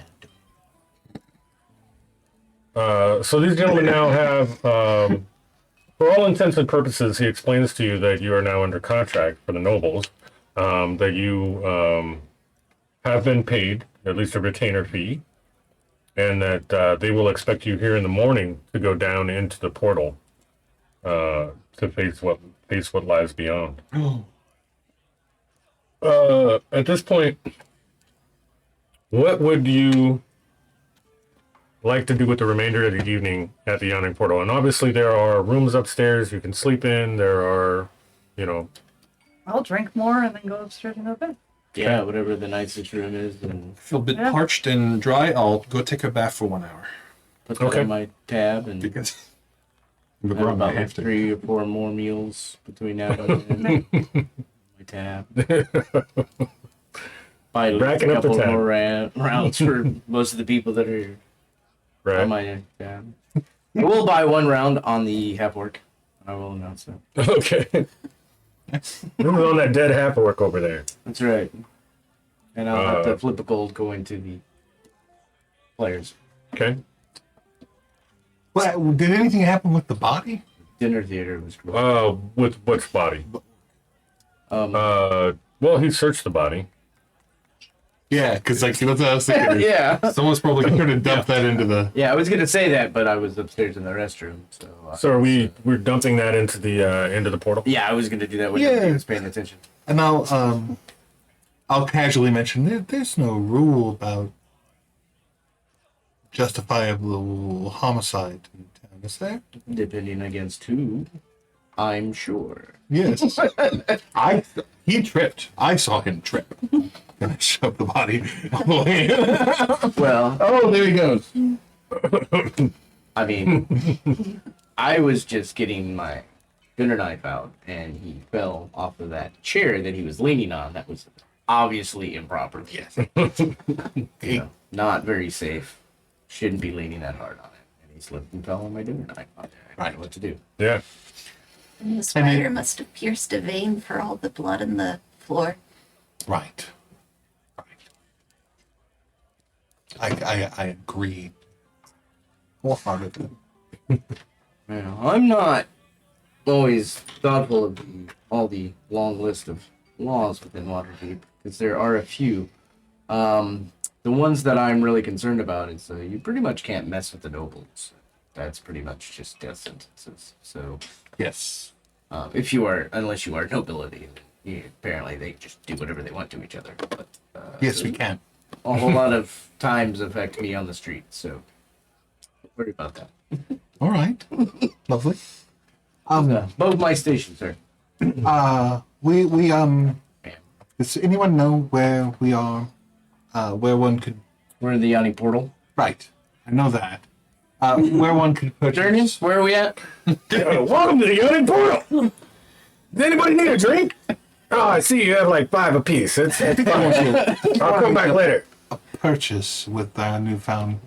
these gentlemen now have, for all intents and purposes, he explains to you that you are now under contract for the nobles, that you have been paid at least a retainer fee, and that they will expect you here in the morning to go down into the portal to face what lies beyond. At this point, what would you like to do with the remainder of the evening at the Yawning Portal. And obviously there are rooms upstairs you can sleep in. There are, you know. I'll drink more and then go upstairs and go to bed. Yeah, whatever the nicest room is, and I feel a bit Yeah. parched and dry. I'll go take a bath for 1 hour. put that Okay. on my tab and Because I have about like 3 or 4 more meals between now and then. My tab. Buy a Racking up the couple tab. more rounds for most of the people that are Right. on my tab. I will buy 1 round on the half work. I will announce that. Okay. Who's on that dead half work over there? That's right. And I'll have to flip a gold going to the players. Okay. Well, did anything happen with the body? Dinner theater was cool. With which body? Um, Well, he searched the body. Yeah, because like that's what I was thinking. yeah. someone's probably You're gonna dump that into the. Yeah, I was gonna say that, but I was upstairs in the restroom. So, So we're dumping that into the portal? yeah, I was gonna do that when Yeah. nobody was paying attention. And I'll casually mention there's no rule about justifiable homicide in town, is there? Depending against who, I'm sure. Yes. He tripped. I saw him trip. And I shoved the body all the way in. Well, Oh, there he goes. I mean, I was just getting my dinner knife out, and he fell off of that chair that he was leaning on. That was obviously improper. Yes. You know, not very safe. Shouldn't be leaning that hard on it. And he slipped and fell on my dinner knife. I didn't know what to do. Yeah. And the spider must have pierced a vein for all the blood in the floor. Right. I agree wholeheartedly. Yeah, I'm not always thoughtful of all the long list of laws within Waterdeep, because there are a few. The ones that I'm really concerned about is you pretty much can't mess with the nobles. That's pretty much just death sentences. So, Yes. if you are, unless you are nobility, apparently they just do whatever they want to each other. But Yes, we can. a whole lot of times affect me on the street, so don't worry about that. All right. Lovely. Both my stations, sir. We does anyone know where we are? Where one could We're in the Yanni portal. right. I know that. Where one could purchase. Durnan, where are we at? Welcome to the Yawning Portal! Does anybody need a drink? Oh, I see you have like 5 apiece. It's fine. I'll come back later. Purchase with our newfound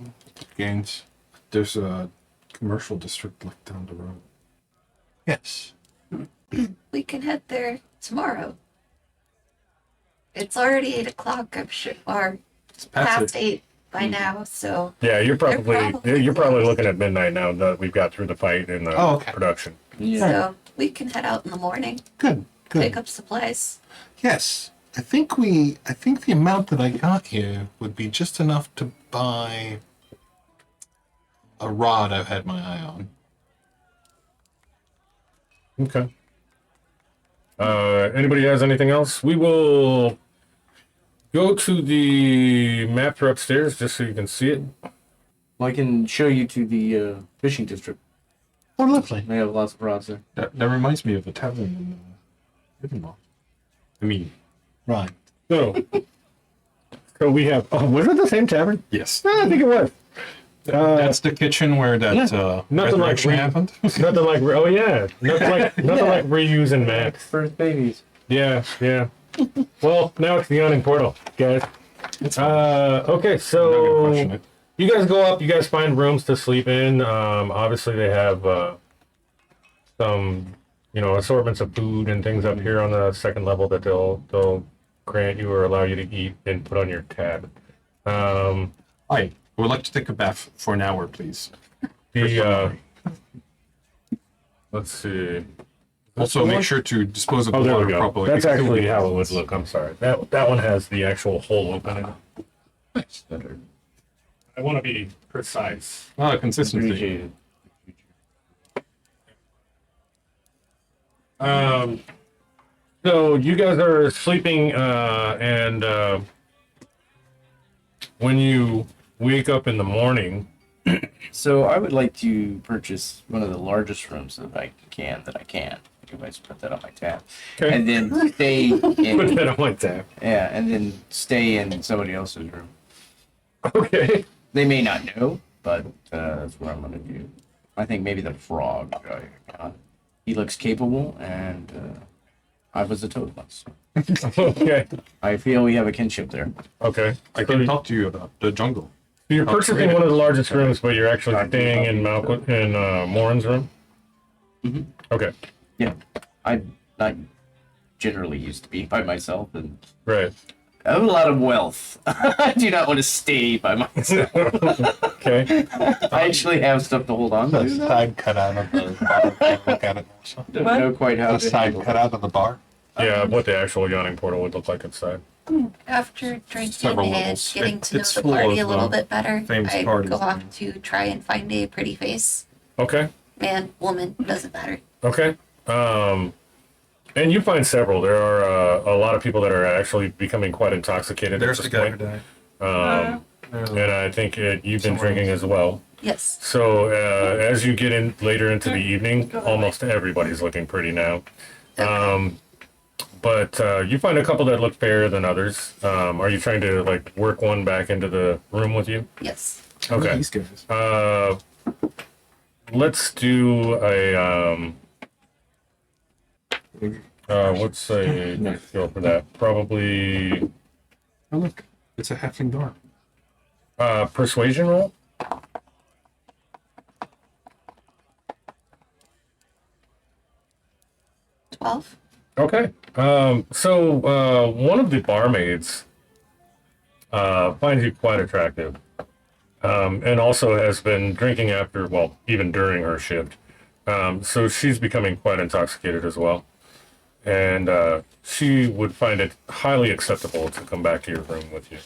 gains. there's a commercial district like down the road. Yes. We can head there tomorrow. It's already 8 o'clock, I'm sure, or past 8 by now, so Yeah, you're probably probably looking at midnight now that we've got through the fight and the Oh, okay. production. so we can head out in the morning, Good. Good. pick up supplies. Yes. I think the amount that I got here would be just enough to buy a rod I've had my eye on. Okay. Anybody has anything else? We will go to the map for upstairs just so you can see it. Well, I can show you to the fishing district. Oh, lovely. They have lots of rods there. That reminds me of the tavern in Hiddenwall. I mean, Right. So we have. Oh, was it the same tavern? yes. I think it was. That's the kitchen where that Nothing like resurrection happened. Nothing like. Oh yeah. Nothing like reusing maps. First babies. Yeah. Yeah. Well, now it's the Yawning Portal, guys. Okay, I'm not gonna so question it. you guys go up. You guys find rooms to sleep in. Obviously, they have some, assortments of food and things up here on the second level that they'll grant you or allow you to eat and put on your tab. Hi, I would like to take a bath for an hour, please. Let's see. Also, make sure to dispose of the Oh, there water we go. properly. That's because it will actually be how it would poisonous. look. I'm sorry. That one has the actual hole opening. Nice. I want to be precise. Ah, consistency. Appreciated. So you guys are sleeping, and when you wake up in the morning, So I would like to purchase one of the largest rooms that I can. You guys put that on my tab, Okay. and then stay Put in. that on my tab. Yeah, and then stay in somebody else's room. Okay. They may not know, but that's what I'm gonna do. I think maybe the frog guy. He looks capable, and I was a toad once. Okay. I feel we have a kinship there. Okay. I can talk to you about the jungle. You're purchasing one of the largest rooms, but you're actually staying in Morin's room? Mhm. Okay. Yeah, I generally used to be by myself, and Right. I have a lot of wealth. I do not want to stay by myself. Okay. I actually have stuff to hold on The to. side cut out of the bar. Can't look at it. Also. Don't What? know quite how The to side handle cut it. out of the bar. Yeah, what the actual yawning portal would look like inside. After drinking Several and levels. getting to know It's the full party a of, little bit better, famous I parties, go off man. to try and find a pretty face. Okay. Man, woman, doesn't matter. Okay. And you find several. There are a lot of people that are actually becoming quite intoxicated There's at the this guy point. who died. And I think you've been Somewhere drinking as well. Yes. So as you get in later into the evening, almost everybody's looking pretty now. But you find a couple that look fairer than others. Are you trying to like work one back into the room with you? Yes. Okay. These guys. Let's do a what's a skill for that? Probably Oh look, it's a halfling door. persuasion roll. 12. Okay. So one of the barmaids finds you quite attractive, and also has been drinking after, well, even during her shift. So she's becoming quite intoxicated as well, and she would find it highly acceptable to come back to your room with you.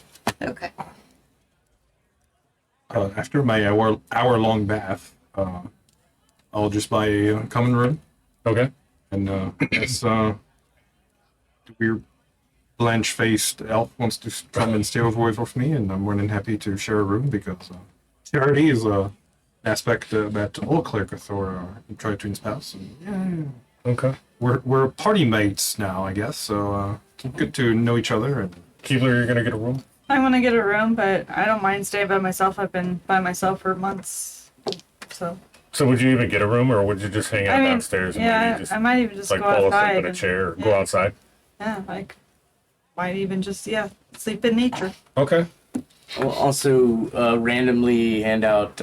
Okay. After my hour-long bath, I'll just buy a common room, Okay. and as the weird blanch-faced elf wants to come and stay over with me, and I'm more than happy to share a room because charity is a aspect that all clerics try to espouse. And yeah, Okay. we're party mates now, I guess. So good to know each other. And Keebler, you're gonna get a room. I want to get a room, but I don't mind staying by myself. I've been by myself for months, so So would you even get a room, or would you just hang out I mean, downstairs and yeah, maybe just I might even just like go pull us up outside. in a and- chair or yeah, go outside? Yeah, like might even just sleep in nature. Okay. We'll also randomly hand out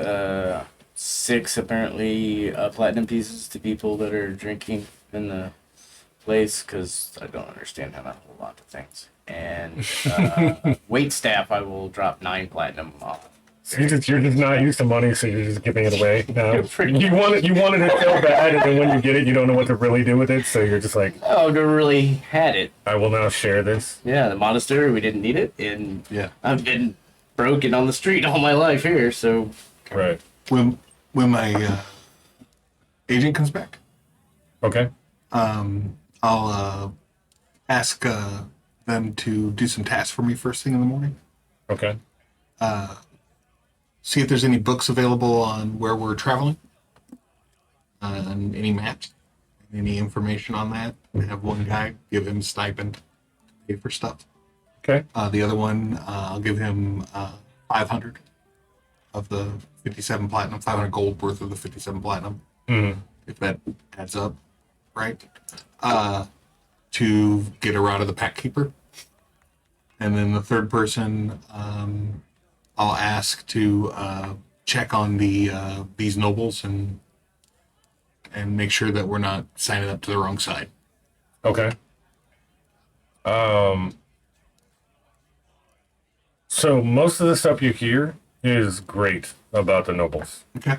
6 apparently platinum pieces to people that are drinking in the place because I don't understand how to hold on to things. And wait staff, I will drop 9 platinum off. You're just not used to money, so you're just giving it away now. You wanted it so bad, and then when you get it, you don't know what to really do with it, so you're just like, Oh, never really had it. I will now share this. Yeah, the monastery, we didn't need it, and Yeah. I've been broken on the street all my life here, so Right. When my agent comes back, Okay. I'll ask them to do some tasks for me first thing in the morning. Okay. See if there's any books available on where we're traveling, and any maps, any information on that. I have one guy, give him stipend, pay for stuff. Okay. The other one, I'll give him 500 of the 57 platinum, 500 gold worth of the 57 platinum, if that adds up, right? To get her out of the pack keeper. And then the third person, I'll ask to check on these nobles and make sure that we're not signing up to the wrong side. Okay. So most of the stuff you hear is great about the nobles. Okay.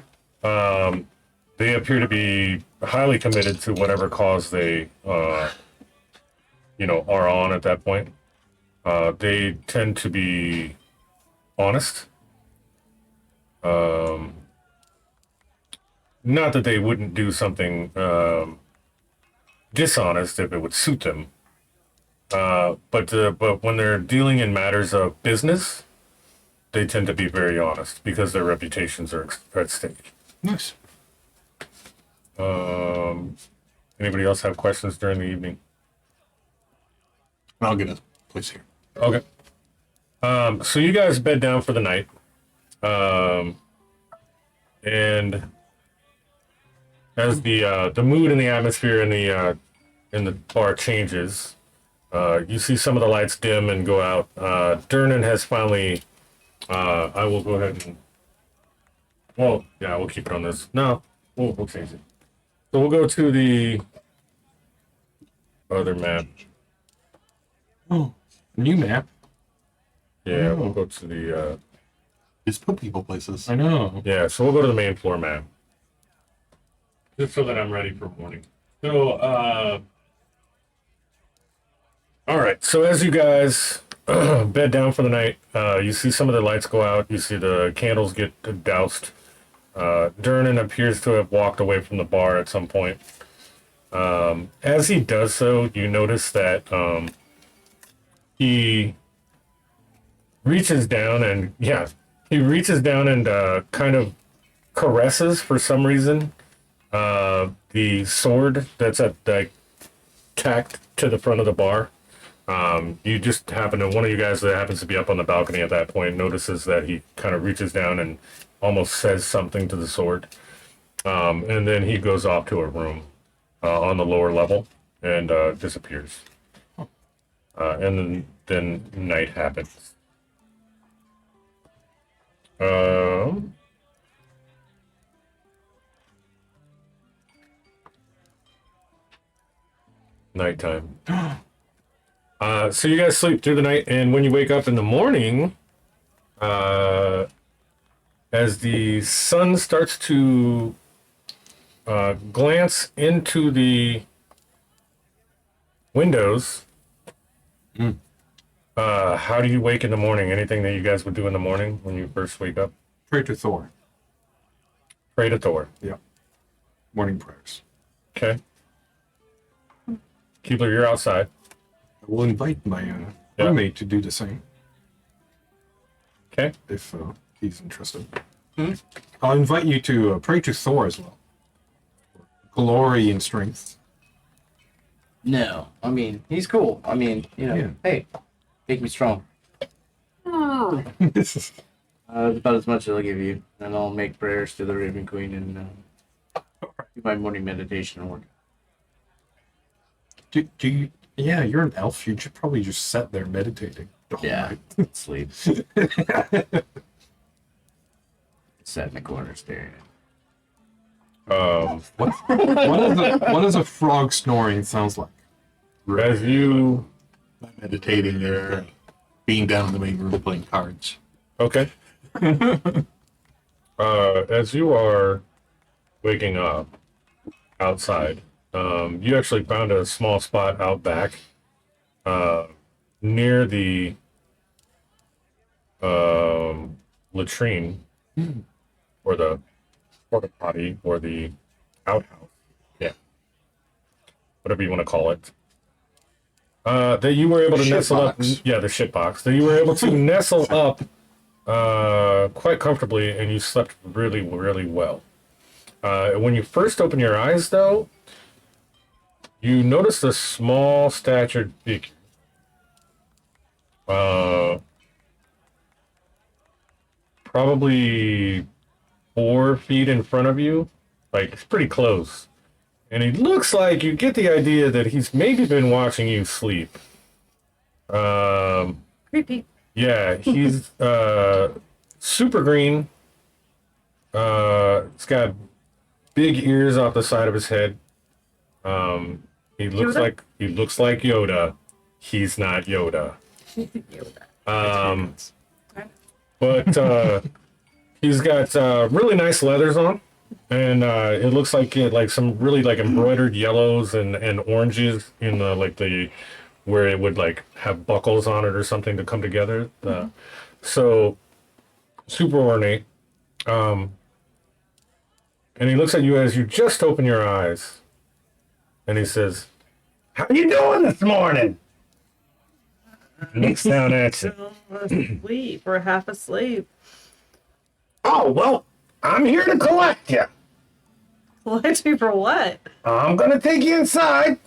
They appear to be highly committed to whatever cause they, are on at that point. They tend to be honest. Not that they wouldn't do something dishonest if it would suit them. But when they're dealing in matters of business, they tend to be very honest because their reputations are at stake. Nice. Anybody else have questions during the evening? I'll get a place here. Okay. So you guys bed down for the night. And as the mood and the atmosphere in the bar changes, you see some of the lights dim and go out. Durnan has finally. I will go ahead and. Well, yeah, we'll keep it on this. No, we'll change it. So we'll go to the other map. Oh, new map. Yeah, we'll go to the. Just put people places. I know. Yeah, so we'll go to the main floor map. Just so that I'm ready for morning. So, all right. So as you guys bed down for the night, you see some of the lights go out. You see the candles get doused. Durnan appears to have walked away from the bar at some point. As he does so, you notice that he reaches down and kind of caresses for some reason the sword that's tacked to the front of the bar. You just one of you guys that happens to be up on the balcony at that point notices that he kind of reaches down and almost says something to the sword. And then he goes off to a room on the lower level and disappears. And then night happens. Nighttime. So you guys sleep through the night, and when you wake up in the morning, as the sun starts to glance into the windows, how do you wake in the morning? Anything that you guys would do in the morning when you first wake up? Pray to Thor. Pray to Thor. Yeah. Morning prayers. Okay. Keebler, you're outside. I will invite my roommate to do the same Okay. if he's interested. I'll invite you to pray to Thor as well. Glory and strength. No, I mean he's cool. I mean, Yeah. hey, make me strong. This That's about as much as I'll give you, and I'll make prayers to the Raven Queen and do my morning meditation and work. do you? Yeah, you're an elf. You should probably just sit there meditating the whole night. Sleep. Sat in the corner staring at What does a frog snoring sounds like? As you Not meditating or being down in the main room playing cards. Okay. As you are waking up outside, you actually found a small spot out back, near the latrine, or the porta potty, or the outhouse. Yeah. Whatever you want to call it. That you were able to Shit nestle box. up. Yeah, the shit box. That you were able to nestle up quite comfortably, and you slept really, really well. When you first open your eyes, though, you noticed a small statured figure. Probably 4 feet in front of you. Like, it's pretty close. And he looks like you get the idea that he's maybe been watching you sleep. Creepy. Yeah, he's super green. He's got big ears off the side of his head. He looks Yoda? like Yoda. He's not Yoda. But he's got really nice leathers on, and it looks like some really embroidered yellows and oranges in the where it would have buckles on it or something to come together. So super ornate. And he looks at you as you just open your eyes, and he says, "How you doing this morning?" Looks down at you. Still asleep or half asleep. Oh, well, I'm here to collect you. Collect me for what? I'm going to take you inside.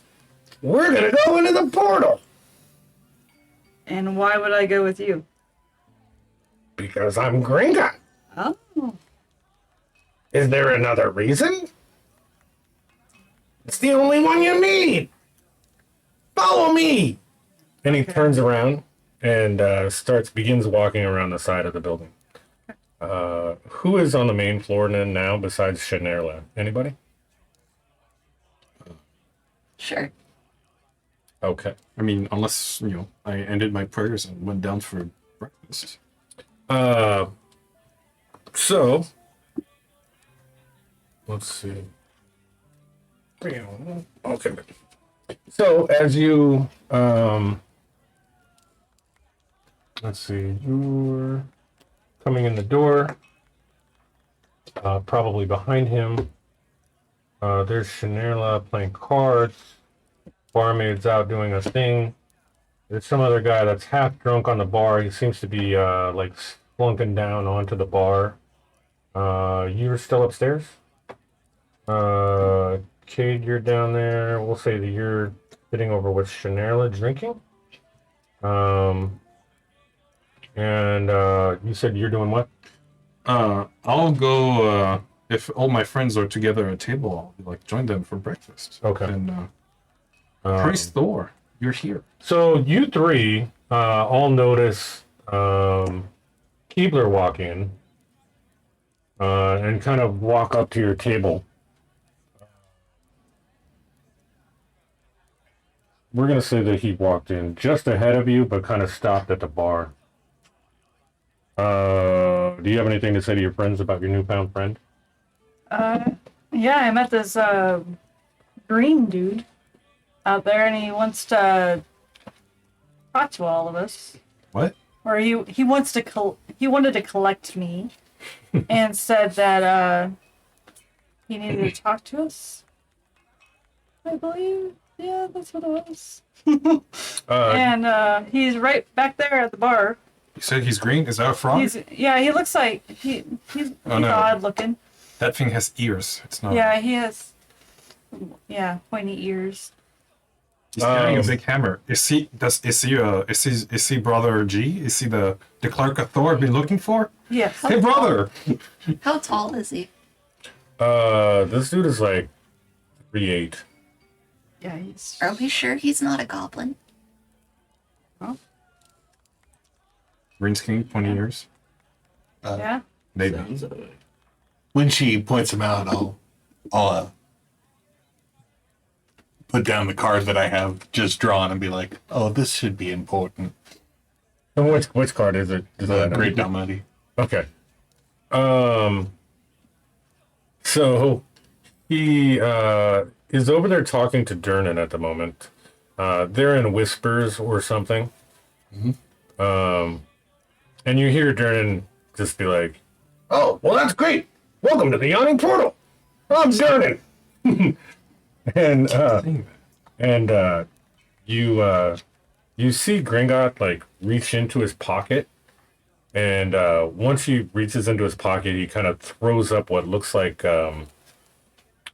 We're going to go into the portal. And why would I go with you? Because I'm Gringot. Oh. Is there another reason? It's the only one you need. Follow me. And he turns around and begins walking around the side of the building. Who is on the main floor now besides Shannarla? Anybody? Sure. Okay. I mean, unless, I ended my prayers and went down for breakfast. So, let's see. Okay. So, as you, let's see, you're coming in the door, probably behind him. There's Shannarla playing cards. Barmaid's out doing a thing. There's some other guy that's half drunk on the bar. He seems to be like flunking down onto the bar. You're still upstairs. Cade, you're down there. We'll say that you're sitting over with Shannarla drinking. And you said you're doing what? I'll go, if all my friends are together at a table, I'll join them for breakfast. Okay. And praise Thor, you're here. So you three all notice Keebler walk in and kind of walk up to your table. We're going to say that he walked in just ahead of you, but kind of stopped at the bar. Do you have anything to say to your friends about your newfound friend? Yeah, I met this green dude out there, and he wants to talk to all of us. What? Or he wants to he wanted to collect me, and said that he needed to talk to us. I believe, yeah, that's what it was. And he's right back there at the bar. You said he's green? Is that a frog? He looks like he's Oh, no. odd looking. That thing has ears. It's not. Yeah, he has pointy ears. He's carrying a big hammer. Is he brother G? Is he the clerk of Thor I've been looking for? Yes. Hey, brother! How tall is he? This dude is like 3'8". Yeah, he's. Are we sure he's not a goblin? Green skin, 20 years. Yeah. Maybe. When she points him out, I'll put down the card that I have just drawn and be like, "Oh, this should be important." And which card is it? Does The that Great Dalmati. Okay. So he is over there talking to Durnan at the moment. They're in whispers or something. And you hear Durnan just be like, "Oh, well, that's great. Welcome to the Yawning Portal. I'm Durnan." and you see Gringot like reach into his pocket, and once he reaches into his pocket, he kind of throws up what looks like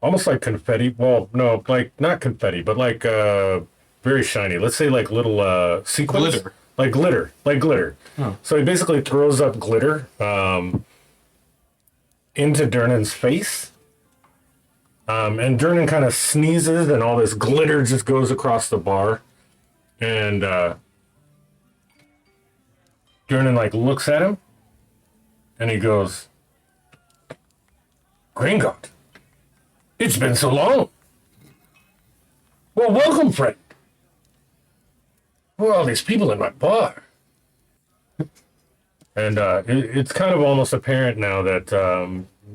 almost like confetti. Well, no, like not confetti, but like very shiny. Let's say like little sequins. Glitter. Like glitter. Oh. So he basically throws up glitter into Durnan's face. And Durnan kind of sneezes, and all this glitter just goes across the bar. And Durnan like looks at him, and he goes, "Gringot, it's been so long. Well, welcome, friend. Who are all these people in my bar?" And it's kind of almost apparent now that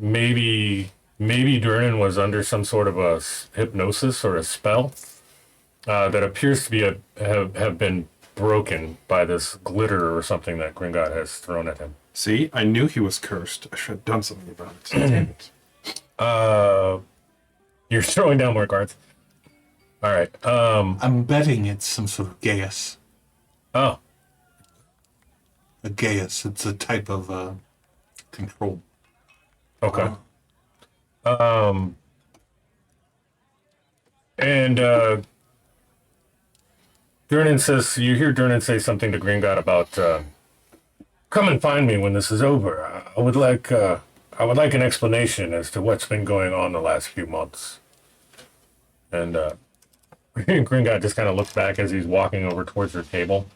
maybe Durnan was under some sort of a hypnosis or a spell that appears to be have been broken by this glitter or something that Gringot has thrown at him. See, I knew he was cursed. I should have done something about it. Damn it. You're throwing down more cards. All right. I'm betting it's some sort of gas. Oh, a geas. It's a type of control. Okay. And Durnan says, you hear Durnan say something to Green God about, come and find me when this is over. I would like an explanation as to what's been going on the last few months. And Green God just kind of looks back as he's walking over towards her table,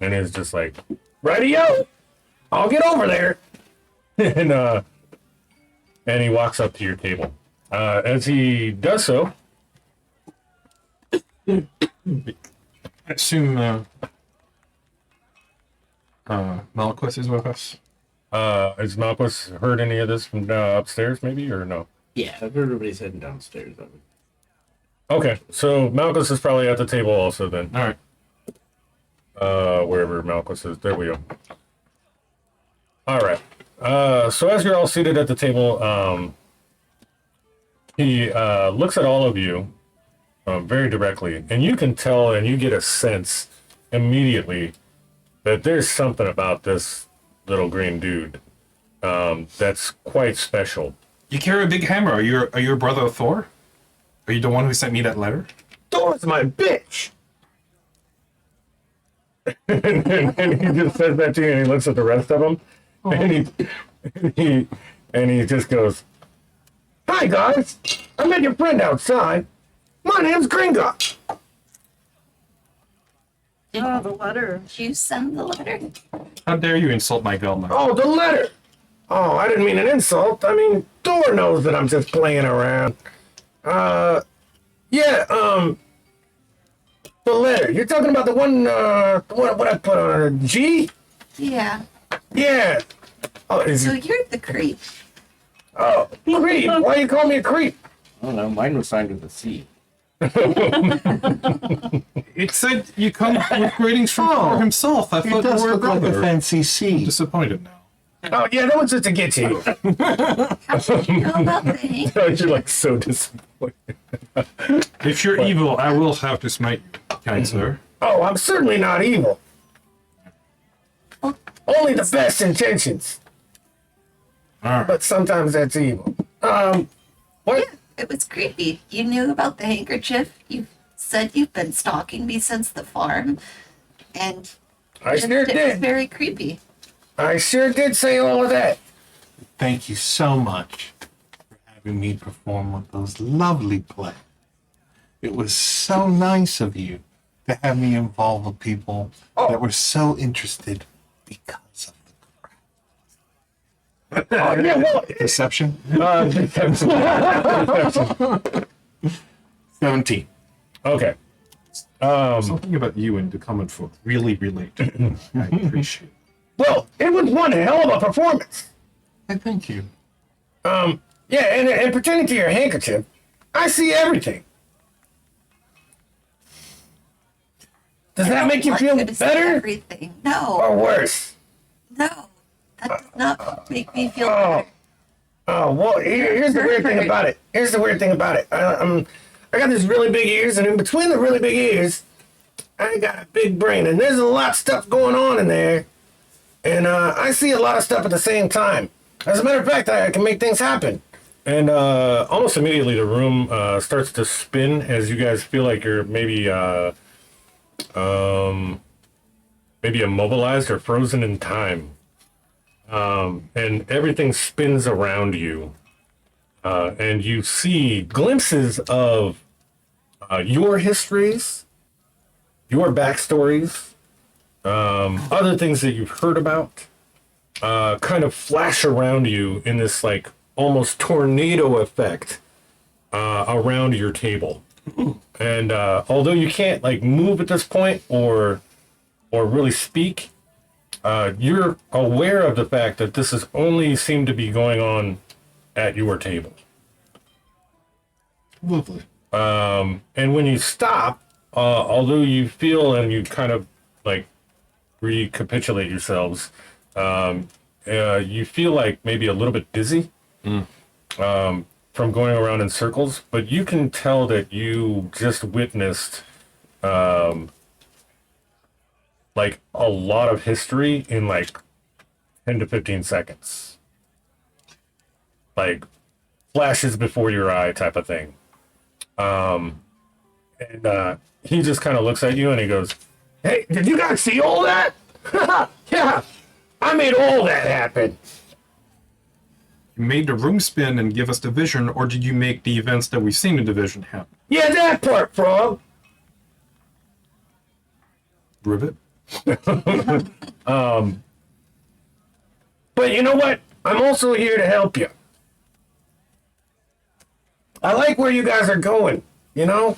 and is just like, "Righty-o, I'll get over there." and he walks up to your table. As he does so, I assume Malquis is with us. has Malquis heard any of this from upstairs, maybe, or no? Yeah, I've heard everybody's heading downstairs. Okay, so Malchus is probably at the table also then. All right. Wherever Malchus is. There we go. All right. So as you're all seated at the table, he looks at all of you very directly, and you can tell and you get a sense immediately that there's something about this little green dude that's quite special. You carry a big hammer. Are you a brother of Thor? Are you the one who sent me that letter? Thor's my bitch! and he just says that to you, and he looks at the rest of them, and he just goes, "Hi guys, I met your friend outside. My name's Gringo." Oh, the letter. Did you send the letter? How dare you insult my girl now? Oh, the letter. Oh, I didn't mean an insult. I mean, Thor knows that I'm just playing around. The letter. You're talking about the one, what I put on a G? Yeah. Yeah. Oh, So you're the creep. oh, creep. Why you call me a creep? I don't know. Mine was signed with a C. It said you come with greetings from Thor himself. I It thought does you were a look like a brother. fancy I'm C. disappointed now. Oh, yeah, that was just to get you. How did you know about the hang? You're like so disappointed. If you're evil, I will have to smite you, kind sir. Oh, I'm certainly not evil. Only the best intentions. All right. But sometimes that's evil. What? It was creepy. You knew about the handkerchief. You said you've been stalking me since the farm. And I sure it was did. very creepy. I sure did say all of that. Thank you so much for having me perform with those lovely plays. It was so nice of you to have me involved with people that were so interested because of the Oh, yeah, well, deception. 17. okay. Something about you and the common folk really relate. I appreciate it. Well, it was one hell of a performance. I thank you. Yeah, and pertaining to your handkerchief, I see everything. Does that make you I feel could have seen better everything. No, or worse? no. That does not make me feel Oh. better. Oh, well, here's the weird thing about it. Here's the weird thing about it. I got these really big ears, and in between the really big ears, I got a big brain, and there's a lot of stuff going on in there. And I see a lot of stuff at the same time. As a matter of fact, I can make things happen. And almost immediately, the room starts to spin as you guys feel like you're maybe immobilized or frozen in time. And everything spins around you. And you see glimpses of your histories, your backstories, other things that you've heard about, kind of flash around you in this like almost tornado effect around your table. And although you can't like move at this point or really speak, you're aware of the fact that this is only seemed to be going on at your table. Lovely. And when you stop, although you feel and you kind of like recapitulate yourselves, you feel like maybe a little bit dizzy from going around in circles, but you can tell that you just witnessed like a lot of history in like 10 to 15 seconds. Like flashes before your eye type of thing. He just kind of looks at you and he goes, "Hey, did you guys see all that?" "Yeah, I made all that happen." You made the room spin and give us the vision, or did you make the events that we've seen in the vision happen? "Yeah, that part, Frog." Rivet? But you know what? I'm also here to help you. I like where you guys are going, you know?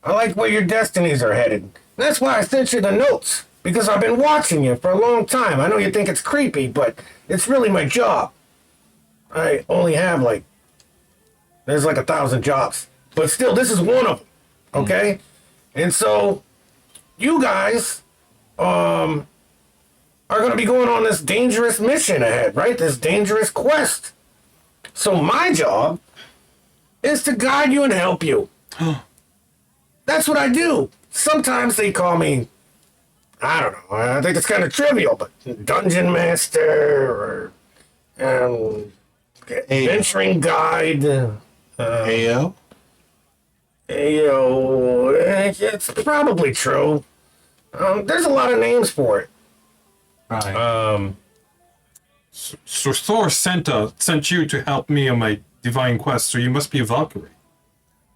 I like where your destinies are headed. That's why I sent you the notes, because I've been watching you for a long time. I know you think it's creepy, but it's really my job. I only have there's 1,000 jobs. But still, this is one of them, okay? And so, you guys, are going to be going on this dangerous mission ahead, right? This dangerous quest. So my job is to guide you and help you. That's what I do. Sometimes they call me, I don't know, I think it's kind of trivial, but Dungeon Master or Adventuring Guide. Ayo. It's probably true. There's a lot of names for it. Right. So Thor sent you to help me on my divine quest, so you must be a Valkyrie.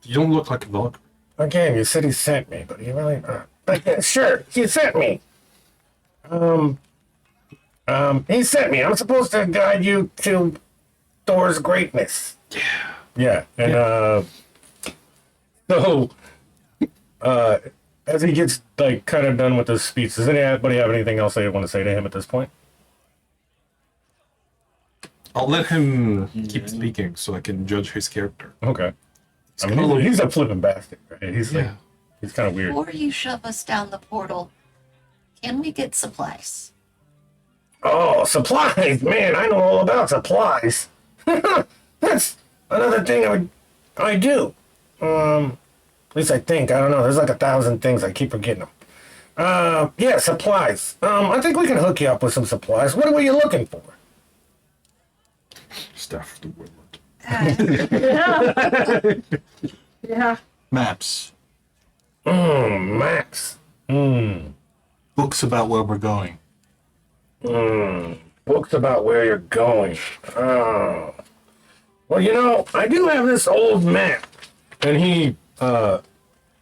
You don't look like a Valkyrie. Again, you said he sent me, but he really... but yeah, sure, he sent me. He sent me. I'm supposed to guide you to Thor's greatness. Yeah. And, so, as he gets, kind of done with his speech, does anybody have anything else they want to say to him at this point? I'll let him keep speaking so I can judge his character. Okay. I mean, he's a flipping bastard, right? He's he's kind of weird. Before you shove us down the portal, can we get supplies? Oh, supplies! Man, I know all about supplies. That's another thing I do. At least I think. I don't know. There's 1,000 things. I keep forgetting them. Yeah, supplies. I think we can hook you up with some supplies. What were you looking for? Staff of the Woodland. Yeah. Maps. Maps. Books about where we're going. Books about where you're going. Oh. Well, I do have this old map. And he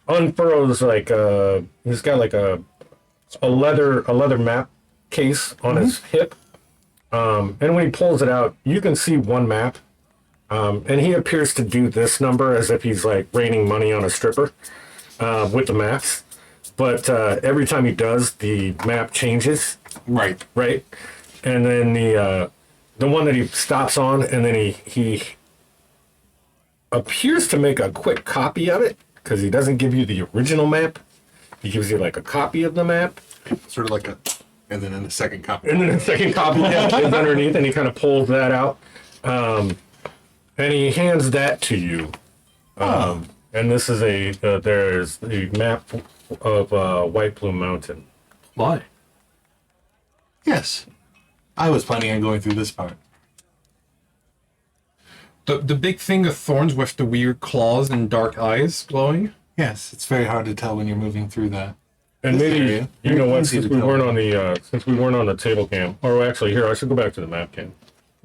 unfurls he's got a leather map case on his hip. And when he pulls it out, you can see one map. And he appears to do this number as if he's raining money on a stripper with the maps. But every time he does, the map changes. Right. Right. And then the one that he stops on, and then he appears to make a quick copy of it, because he doesn't give you the original map. He gives you a copy of the map. Sort of and then in the second copy. And then the second copy is underneath, and he kind of pulls that out. And he hands that to you. And this is there's a map of White Plume Mountain. Why? Yes. I was planning on going through this part. The big thing of thorns with the weird claws and dark eyes glowing? Yes, it's very hard to tell when you're moving through that. And This maybe, area. you know what, Easy since to we tell. weren't on the table cam, or actually, here, I should go back to the map cam.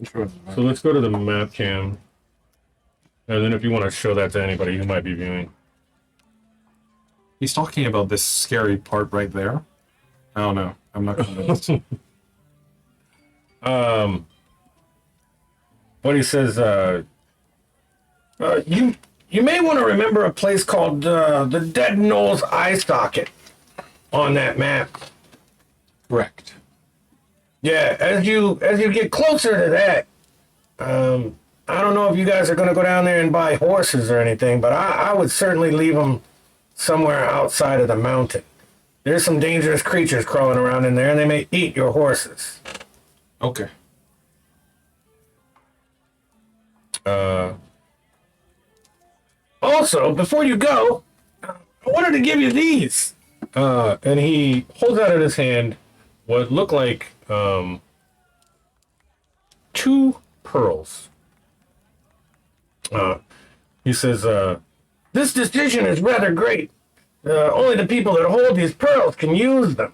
Sure. So let's go to the map cam. And then if you want to show that to anybody who might be viewing. He's talking about this scary part right there. I don't know. I'm not convinced. What he says, you may want to remember a place called the Dead Knoll's Eye Socket on that map. Correct. Yeah, as you get closer to that, I don't know if you guys are going to go down there and buy horses or anything, but I would certainly leave them somewhere outside of the mountain. There's some dangerous creatures crawling around in there, and they may eat your horses. Okay. Also, before you go, I wanted to give you these. And he holds out in his hand what look like 2 pearls. He says, this decision is rather great. Only the people that hold these pearls can use them.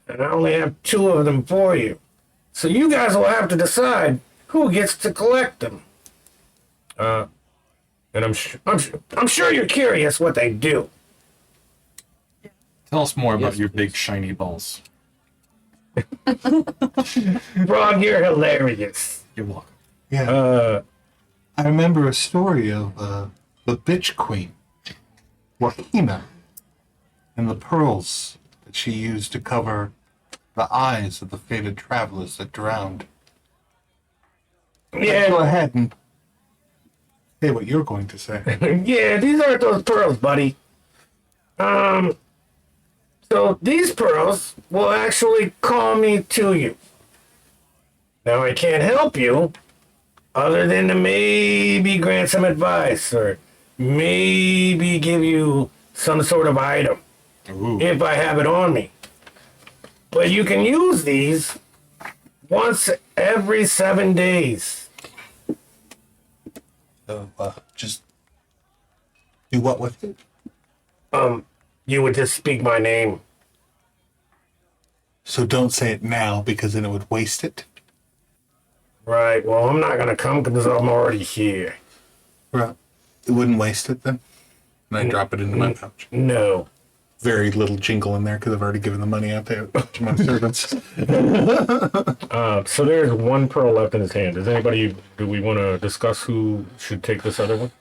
And I only have 2 of them for you. So you guys will have to decide who gets to collect them. And I'm sure you're curious what they do. Tell us more about your big shiny balls. Frog, you're hilarious. You're welcome. Yeah. I remember a story of the bitch queen, Wahina, and the pearls that she used to cover the eyes of the fated travelers that drowned. Yeah. Go ahead and say what you're going to say. Yeah, these aren't those pearls, buddy. So these pearls will actually call me to you. Now I can't help you other than to maybe grant some advice or maybe give you some sort of item if I have it on me. But you can use these once every 7 days. So, just do what with it? You would just speak my name. So don't say it now because then it would waste it. Right, well, I'm not gonna come because I'm already here. Right. It wouldn't waste it then? And I drop it into my pouch. No. Very little jingle in there because I've already given the money out to my servants. So there's 1 pearl left in his hand. Do we want to discuss who should take this other one?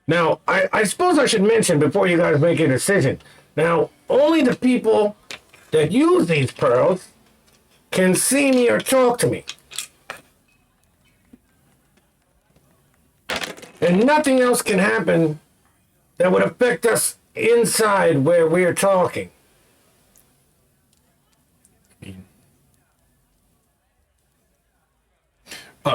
Now, I suppose I should mention before you guys make a decision. Now, only the people that use these pearls can see me or talk to me. And nothing else can happen that would affect us inside where we're talking.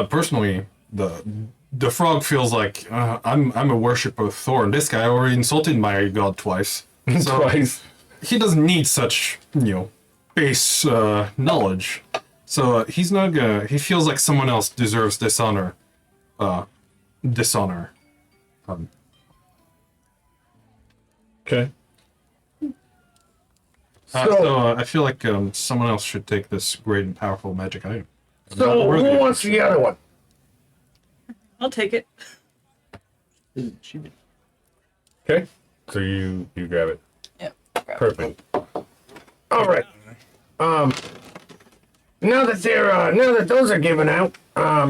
Personally, the frog feels like I'm a worshiper of Thor, and this guy already insulted my god twice. So Twice. he doesn't need such, base knowledge. So he's not gonna. He feels like someone else deserves dishonor. Dishonor. Okay. So I feel like someone else should take this great and powerful magic item. So who wants the other one? I'll take it. Okay. So you grab it. Yep. Perfect. All right. Now that those are given out,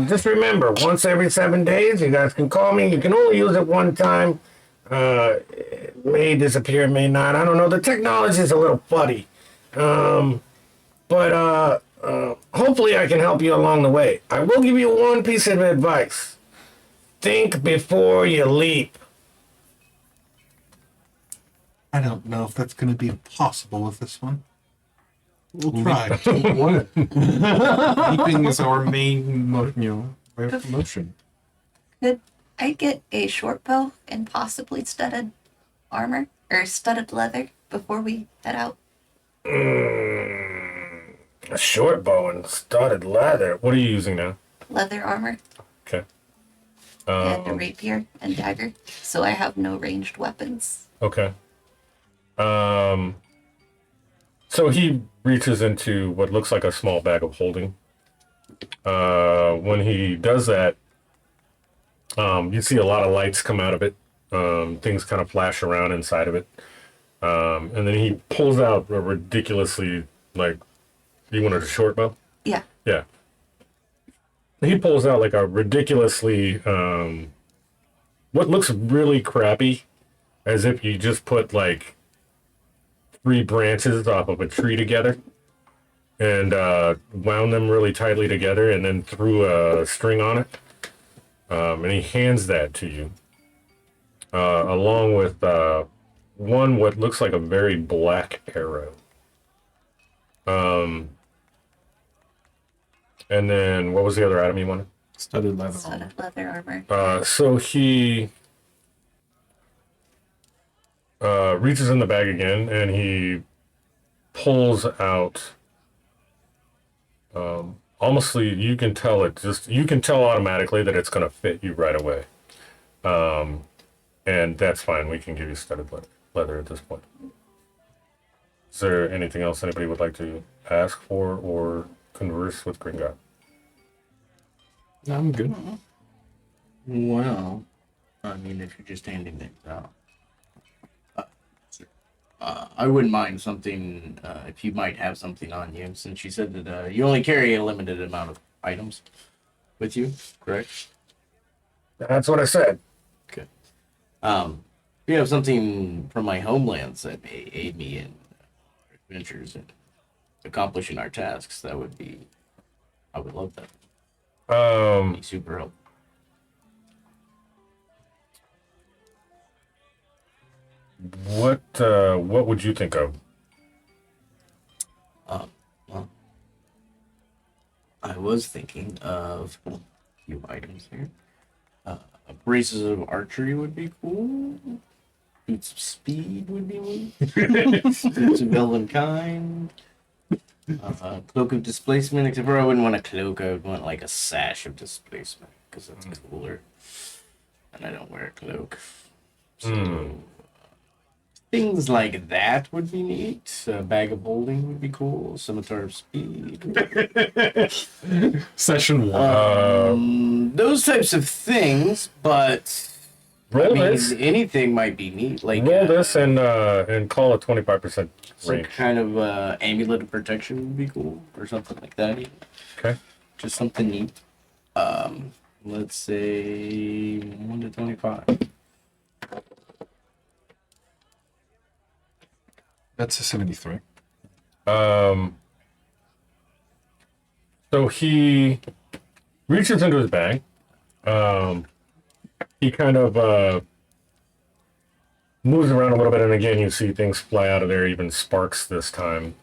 just remember, once every 7 days, you guys can call me. You can only use it one time. It may disappear, may not. I don't know. The technology is a little fuddy. But hopefully I can help you along the way. I will give you one piece of advice. Think before you leap. I don't know if that's going to be possible with this one. We'll try. Leaping is our main, way of motion. Could I get a short bow and possibly studded armor or studded leather before we head out? A short bow and studded leather. What are you using now? Leather armor Okay. and a rapier and dagger, so I have no ranged weapons. Okay. So he reaches into what looks like a small bag of holding. When he does that, you see a lot of lights come out of it. Things kind of flash around inside of it. And then he pulls out a ridiculously, you wanted a short bow? Yeah. Yeah. He pulls out like a ridiculously, what looks really crappy, as if you just put 3 branches off of a tree together and wound them really tightly together and then threw a string on it. And he hands that to you, along with what looks like a very black arrow. And then what was the other item you wanted? Studded leather. Studded leather armor. So he reaches in the bag again and he pulls out honestly, you can tell you can tell automatically that it's going to fit you right away. And that's fine. We can give you studded leather at this point. Is there anything else anybody would like to ask for or converse with Gringot? I'm good. Well, I mean, if you're just handing things out, I wouldn't mind something if you might have something on you, since you said that you only carry a limited amount of items with you, correct? That's what I said. Okay. If you have something from my homelands that may aid me in adventures and accomplishing our tasks, that would be, I would love that. Be super helpful. What would you think of? Well, I was thinking of a few items here. Braces of archery would be cool. Boots of speed would be one. Boots of elven kind. Cloak of displacement, except for I wouldn't want a cloak. I would want like a sash of displacement because that's cooler. And I don't wear a cloak. So things like that would be neat. A bag of holding would be cool. Scimitar of speed. Session 1. Those types of things, but Roll I mean, this. anything might be neat. Like Roll this and call a 25% some range. kind of amulet of protection would be cool, or something like that. Okay. Just something neat. Let's say 1 to 25. That's a 73. So he reaches into his bag. He kind of moves around a little bit, and again, you see things fly out of there, even sparks this time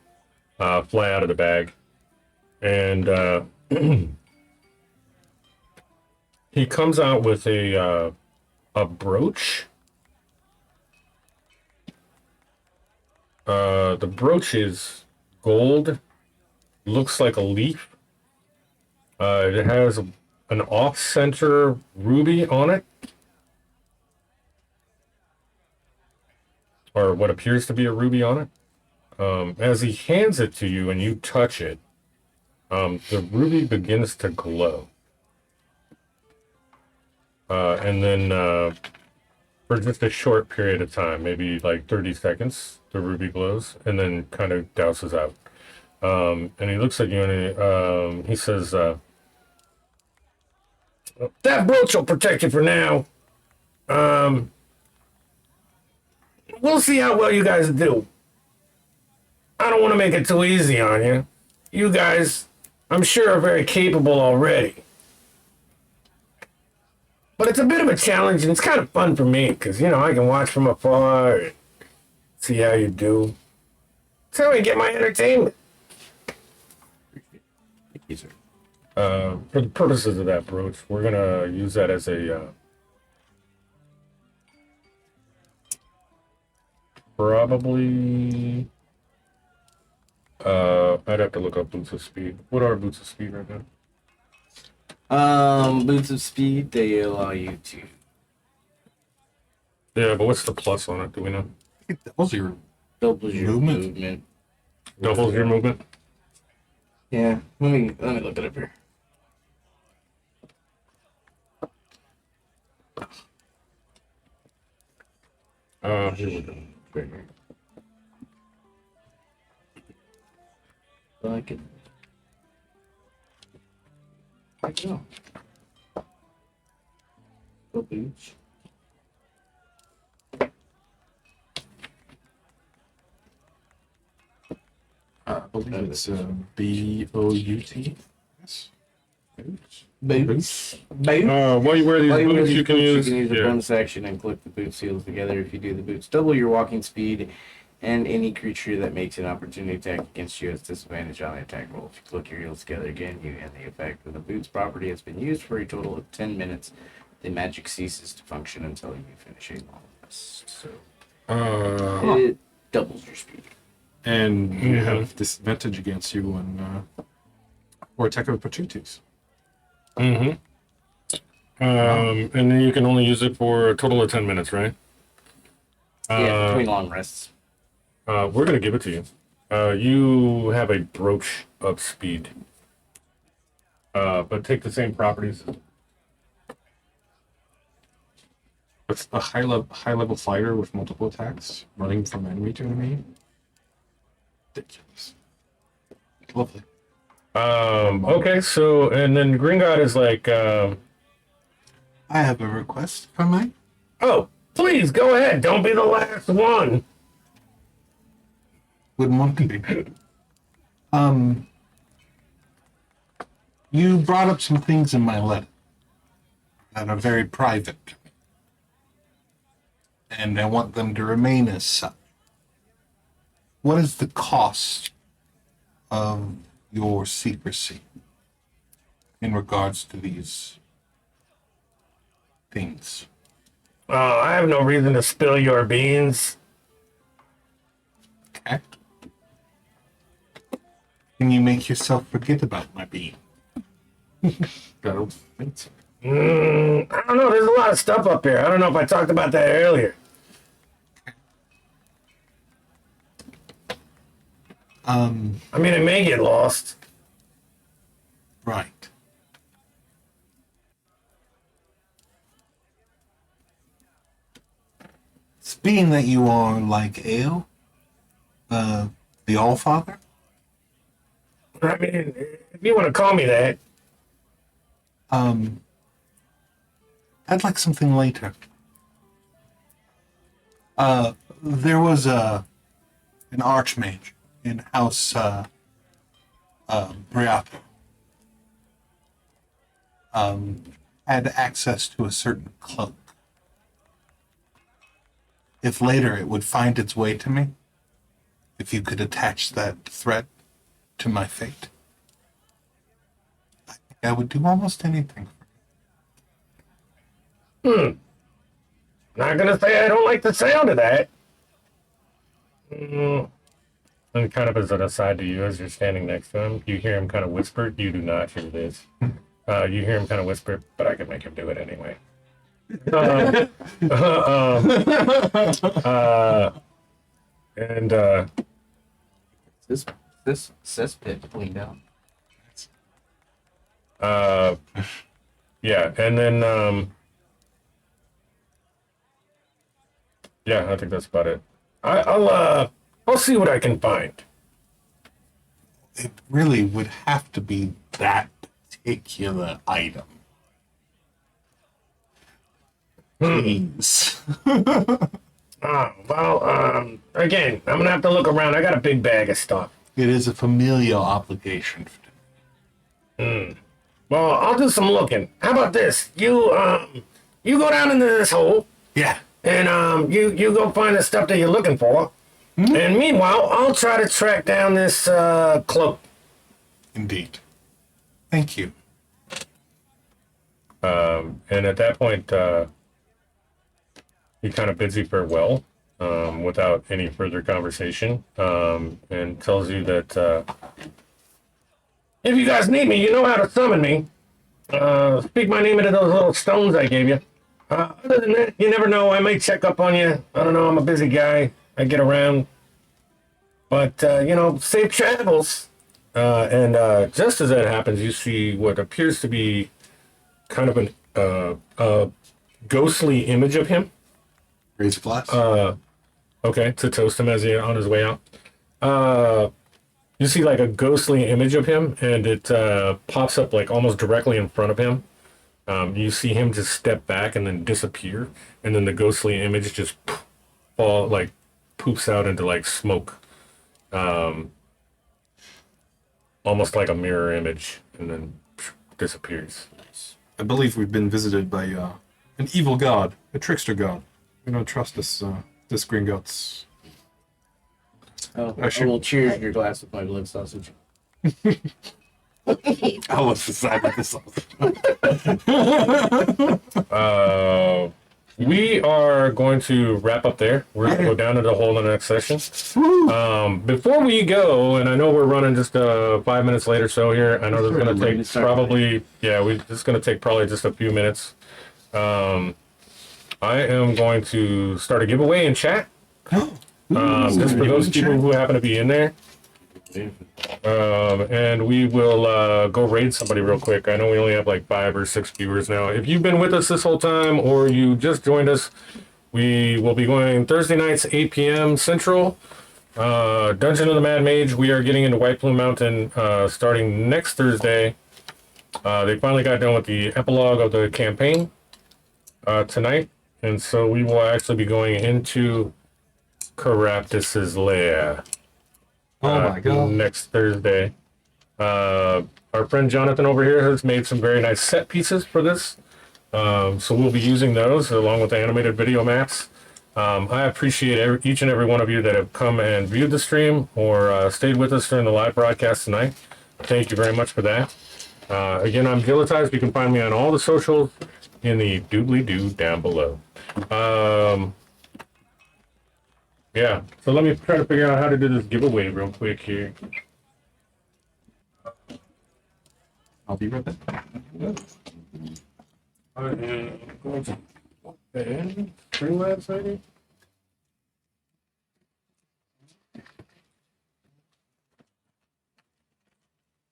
fly out of the bag. And he comes out with a brooch. The brooch is gold, looks like a leaf. It has an off-center ruby on it, or what appears to be a ruby on it. As he hands it to you and you touch it, the ruby begins to glow. And then for just a short period of time, maybe like 30 seconds, the ruby glows and then kind of douses out. And he looks at you and he says, that brooch will protect you for now. We'll see how well you guys do. I don't want to make it too easy on you. You guys, I'm sure, are very capable already. But it's a bit of a challenge, and it's kind of fun for me, because, you know, I can watch from afar and see how you do. That's how I get my entertainment. Thank you, sir. For the purposes of that brooch, we're going to use that as a... probably... I'd have to look up boots of speed. What are boots of speed right now? Boots of speed, they allow you to. Yeah, but what's the plus on it? Do we know? Doubles your Doubles your Movement? movement. Doubles your movement? Yeah, let me look it up here. Here we go. Right here. I can. I go. Go boots. I believe it's B-O-U-T. Yes. Boots. Boots. While you wear these While you wear boots, these you can boots, use... a yeah. bonus action and click the boot seals together. If you do, the boots double your walking speed, and any creature that makes an opportunity attack against you has disadvantage on the attack roll. If you click your heels together again, you end the effect. When the boots property has been used for a total of 10 minutes, the magic ceases to function until you finish a long rest. So it doubles your speed. And you have disadvantage against you when or attack of opportunities. Mm-hmm. And then you can only use it for a total of 10 minutes, right? Yeah, between long rests. We're gonna give it to you. You have a brooch of speed, but take the same properties. With a high level fighter with multiple attacks, running from enemy to enemy. Ridiculous. Lovely. Okay, so and then Green God is like, I have a request, if I may. oh, please go ahead. Don't be the last one. Wouldn't want to be. You brought up some things in my letter that are very private to me, and I want them to remain as such. What is the cost of your secrecy in regards to these things? Oh, I have no reason to spill your beans. Okay. Can you make yourself forget about my being? Gotta think so. I don't know. There's a lot of stuff up here. I don't know if I talked about that earlier. I mean, it may get lost. Right. Being that you are like Ale, the Allfather, I mean, if you want to call me that. I'd like something later. There was an archmage in House Briato. Had access to a certain cloak. If later it would find its way to me, if you could attach that threat to my fate, I think I would do almost anything. Not gonna say I don't like the sound of that. And kind of as an aside to you, as you're standing next to him, you hear him kind of whisper. You do not hear this. You hear him kind of whisper, but I can make him do it anyway. And This cesspit cleaned out. yeah, and then yeah, I think that's about it. I'll see what I can find. It really would have to be that particular item. Please. Well, again, I'm gonna have to look around. I got a big bag of stuff. It is a familial obligation. Well, I'll do some looking. How about this? You go down into this hole, Yeah. and you go find the stuff that you're looking for. And meanwhile, I'll try to track down this cloak. Indeed. Thank you. And at that point, he kind of bids you farewell without any further conversation, and tells you that if you guys need me, you know how to summon me. Speak my name into those little stones I gave you. Other than that, you never know. I may check up on you. I don't know. I'm a busy guy. I get around. But, safe travels. And just as that happens, you see what appears to be kind of a ghostly image of him. Raise a glass. Okay, to toast him as he on his way out. You see like a ghostly image of him, and it pops up like almost directly in front of him. You see him just step back and then disappear, and then the ghostly image just poops out into like smoke, almost like a mirror image, and then disappears. I believe we've been visited by an evil god, a trickster god. We don't trust this Gringotts. Oh, I should- I will cheers your glass with my blood sausage. I was beside with this. we are going to wrap up there. We're going to go down to the hole in the next session. Before we go, and I know we're running just 5 minutes late or so here. I know this is going to take probably, this is going to take probably just a few minutes. I am going to start a giveaway in chat. Just for those people who happen to be in there. And we will go raid somebody real quick. I know we only have like 5 or 6 viewers now. If you've been with us this whole time or you just joined us, we will be going Thursday nights, 8 p.m. Central. Dungeon of the Mad Mage. We are getting into White Plume Mountain starting next Thursday. They finally got done with the epilogue of the campaign tonight. And so we will actually be going into Caraptus's lair. Oh my god. Next Thursday. Our friend Jonathan over here has made some very nice set pieces for this. So we'll be using those along with the animated video maps. I appreciate each and every one of you that have come and viewed the stream or stayed with us during the live broadcast tonight. Thank you very much for that. Again, I'm Gilletized. You can find me on all the socials in the doobly-doo down below. Yeah, so let me try to figure out how to do this giveaway real quick here. I'll be right back. I am going to and Streamlabs, maybe?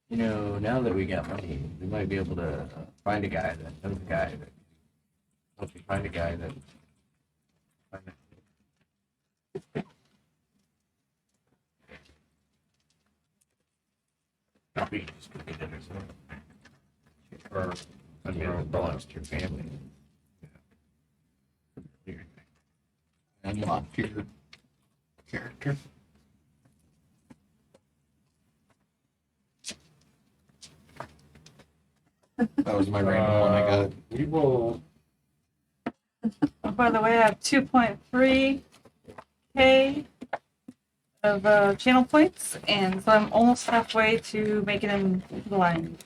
You know, now that we got money, we might be able to find a guy that knows a guy that help you find a guy that. We can just cook it in or something. Or, I mean, it belongs to your family. Unlock your character. That was my random one I got. We will. Oh, by the way, I have 2.3K of channel points, and so I'm almost halfway to making him blind.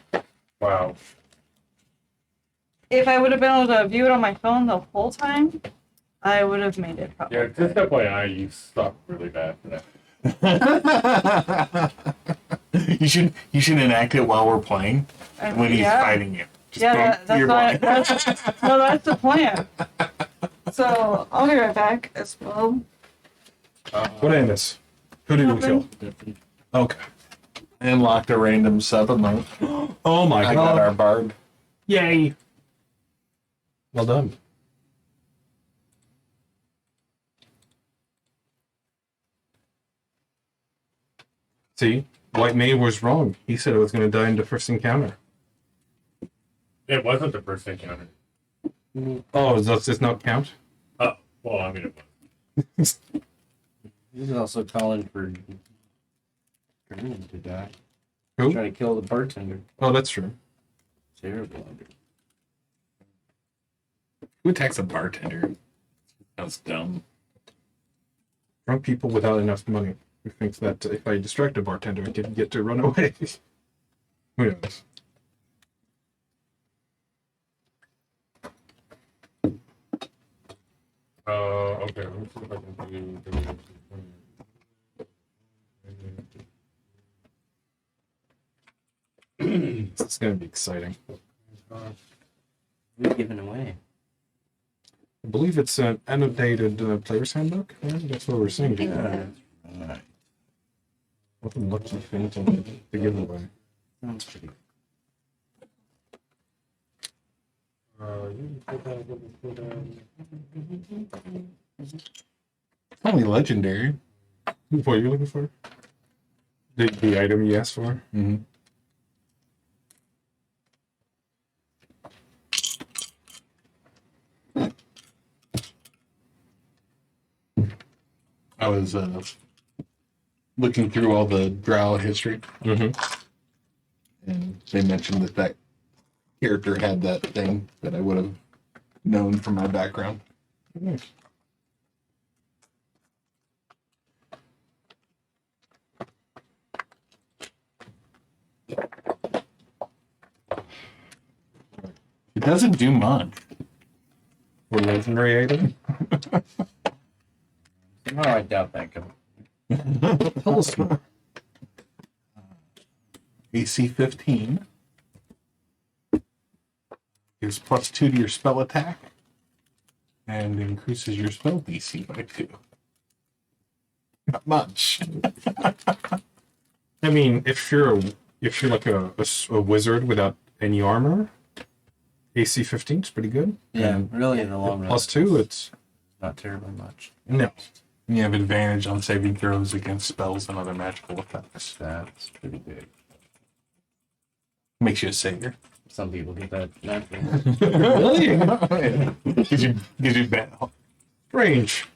Wow. If I would have been able to view it on my phone the whole time, I would have made it probably. Yeah, just FYI, you suck really bad for that. You should enact it while we're playing when he's Yeah. fighting you. Just Yeah, boom, you're blind. that's the plan. So I'll be right back as well. What is this? Who did we kill? Okay. I unlocked a random sub emote. Oh my I got god. our bard. Yay. Well done. See, White Mage was wrong. He said it was going to die in the first encounter. It wasn't the first encounter. Oh, does this not count? Oh, well, I mean, it was. He's also calling for Durnan to die. Who? Trying to kill the bartender. Oh, that's true. Terrible. Who attacks a bartender? That's dumb. Drunk people without enough money who think that if I distract a bartender, I can get to run away. Who knows? Okay. Let me see if I can do. This is going to be exciting. We're giving away. I believe it's an annotated player's handbook. Yeah, that's what we're seeing. Yeah. Right. What a lucky thing to give away. Sounds pretty. Only legendary. What are you looking for? The item you asked for? Mm-hmm. I was looking through all the Drow history, Mm-hmm. and they mentioned that character had that thing that I would have known from my background. Nice. It doesn't do much. Or legendary item? No, I doubt that. Tell us more. AC 15. Gives +2 to your spell attack. And increases your spell DC by 2. Not much. I mean, if you're like a wizard without any armor, AC 15 is pretty good. Yeah, And really, in the long run. +2, it's Not terribly much. no. You have advantage on saving throws against spells and other magical effects. That's pretty good. Makes you a savior. Some people get that naturally. Really? gives you bet. Strange.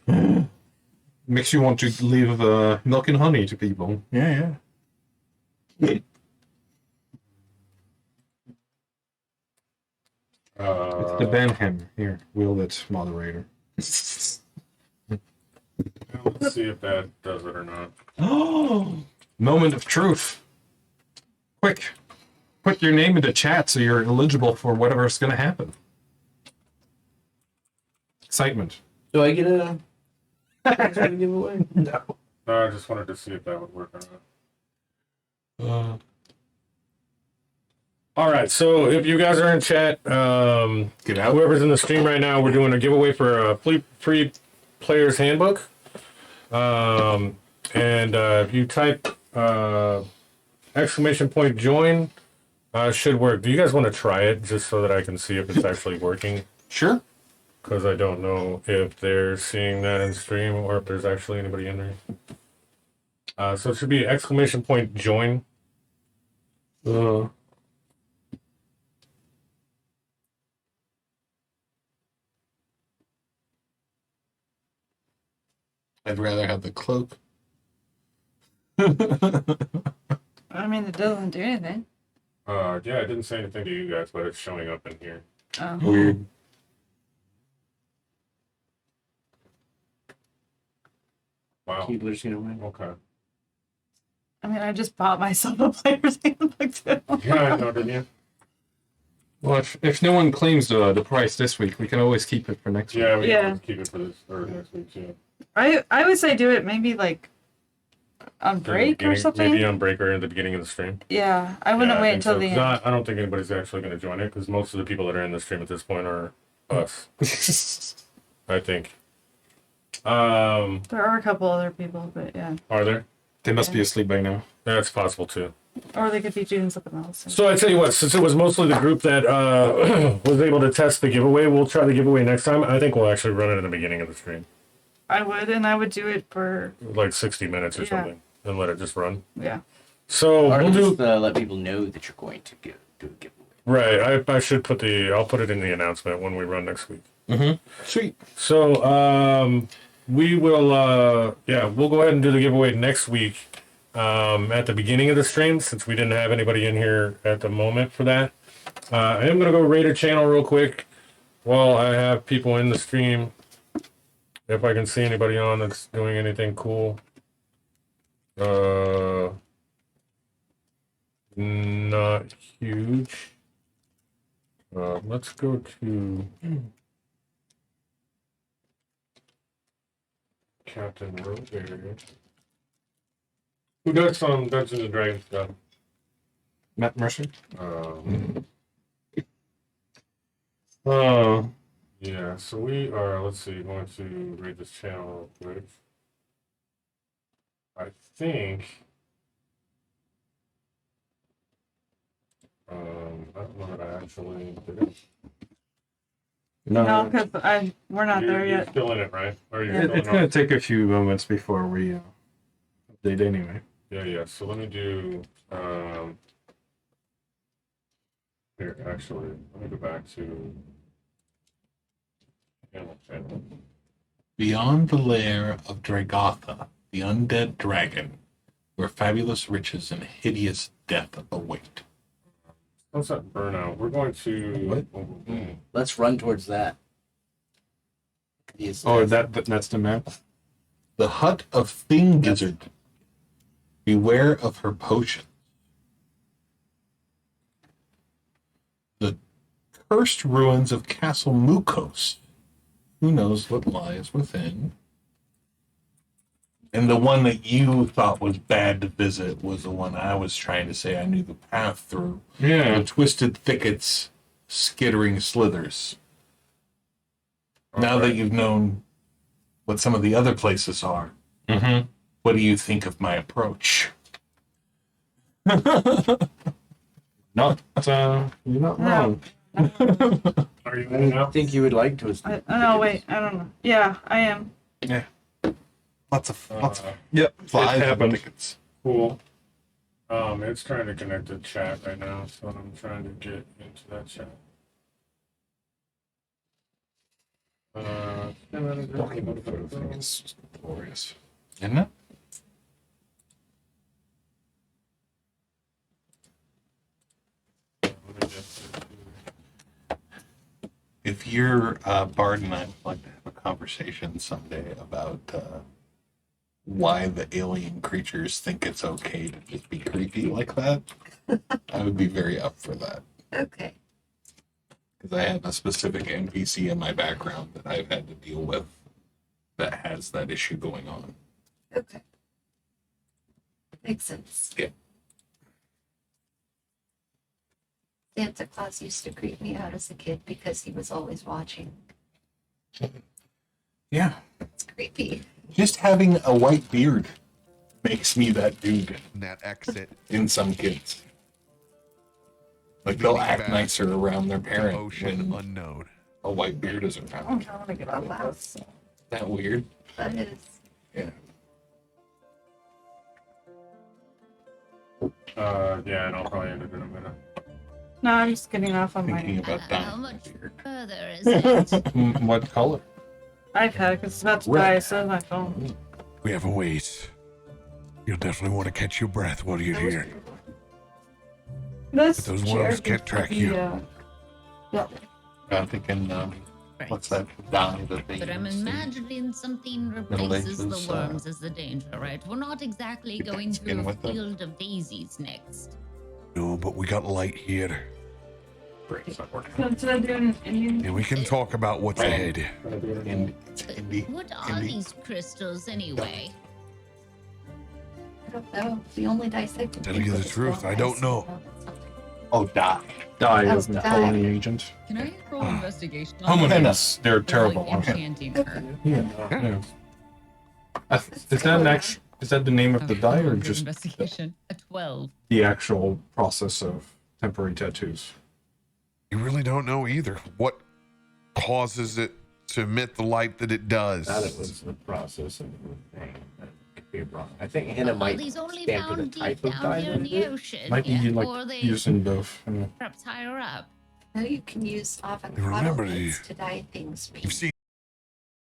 Makes you want to leave milk and honey to people. Yeah. It's the Benham here. Wield it, moderator. Let's see if that does it or not. Oh, moment of truth. Quick, put your name in the chat so you're eligible for whatever's going to happen. Excitement. Do I get a giveaway? No. No, I just wanted to see if that would work or not. All right, so if you guys are in chat, Get out. whoever's in the stream right now, we're doing a giveaway for a free player's handbook. And if you type !join, should work. Do you guys want to try it just so that I can see if it's actually working? Sure. Because I don't know if they're seeing that in stream or if there's actually anybody in there. So it should be !join. I'd rather have the cloak. I mean, it doesn't do anything. Yeah, I didn't say anything to you guys, but it's showing up in here. Oh. Weird. Wow. Keebler's gonna win. Okay. I mean, I just bought myself a player's handbook too. Yeah, I know, didn't you? Well, if no one claims the price this week, we can always keep it for next week. Yeah, we Yeah. can keep it for this or next week too. I would say do it maybe like on break or something. Maybe on break or at the beginning of the stream. Yeah, I wouldn't Yeah, wait think until so. the 'Cause end. I don't think anybody's actually going to join it because most of the people that are in the stream at this point are us. I think. There are a couple other people, but yeah, Are there? They must be asleep by now. That's possible too. or they could be doing something else. So I tell you what, since it was mostly the group that was able to test the giveaway, we'll try the giveaway next time. I think we'll actually run it at the beginning of the stream, I would, and I would do it for like 60 minutes or Yeah. something, and let it just run. yeah. So Or we'll just do let people know that you're going to do a giveaway. right. I should put I'll put it in the announcement when we run next week. Sweet. So we will we'll go ahead and do the giveaway next week at the beginning of the stream since we didn't have anybody in here at the moment for that. I am gonna go raid a channel real quick while I have people in the stream. If I can see anybody on that's doing anything cool. Not huge. Let's go to Captain Roberry. Who does some Dungeons and Dragons stuff? Matt Mercer. Oh. Yeah, so we are, let's see, going to read this channel real quick. I think. I don't know that I actually did it. No, because we're not there You're yet. still in it, right? Or you're Yeah. still It's in going on- to take a few moments before we update anyway. Yeah. So let me do. Here, actually, let me go back to. Channel. Beyond the lair of Dragotha, the undead dragon, where fabulous riches and hideous death await. What's that burnout? We're going to. Let's run towards that. Yes. Oh, that's the map. The hut of Thing Gizzard. Beware of her potion. The cursed ruins of Castle Mukos. Who knows what lies within? And the one that you thought was bad to visit was the one I was trying to say I knew the path through. Yeah. The twisted thickets, skittering slithers. Now that you've known what some of the other places are, what do you think of my approach? Not, you're not wrong. Are you in now? I think you would like to. No, wait, I don't know. Yeah, I am. Yeah. Lots of Yep, flies it and happened. thickets. Cool. It's trying to connect to chat right now, so I'm trying to get into that chat. It's glorious. Isn't it? If you're Bard and I would like to have a conversation someday about why the alien creatures think it's okay to just be creepy like that, I would be very up for that. Okay. Because I have a specific NPC in my background that I've had to deal with that has that issue going on. Okay. Makes sense. Yeah. Santa Claus used to creep me out as a kid because he was always watching. Yeah. It's creepy. Just having a white beard makes me that dude That exit in some kids. Like they'll Leaning act back nicer around their to parent ocean when unknown. a white beard is I around. want to get Oh, out of wow. this. That weird? That is. Yeah. Yeah, and I'll probably end it in a minute. No, I'm just getting off on Thinking my about How that. much further is it? What color? iPad because it's about to die, so is my phone. We have a wait. You'll definitely want to catch your breath while you're here. This Those chair wolves can't gets track to you. be, yeah. I'm thinking, what's that dye that they But I'm use? imagining something Middle replaces Ages, the worms as the danger, right? We're not exactly going skin through a with them. field of daisies next. No, but we got light here. Brain's not working. So instead of doing an Indian, And we can talk about what's ahead. It's But indie. what are Indie. these crystals anyway? I don't know. The only dice I can Tell think you of the is truth, roll I don't dice. know. That's something. Oh, dye. Dye Oh, of the dye. felony agent. Can I roll investigation? Homonyms, they're terrible. Like enchanting her. Yeah. Is that an actual? Is that the name of the dye, or just Investigation. A 12. the actual process of temporary tattoos? You really don't know either. What causes it to emit the light that it does? That it was the process of the thing. That could be wrong. I think henna Are might these only stand for the found deep type of down dye here that in it the is. ocean? Might be yeah? like Or are they using both. perhaps higher up? No, you can use Remember, avocado lights to dye things pink. You've seen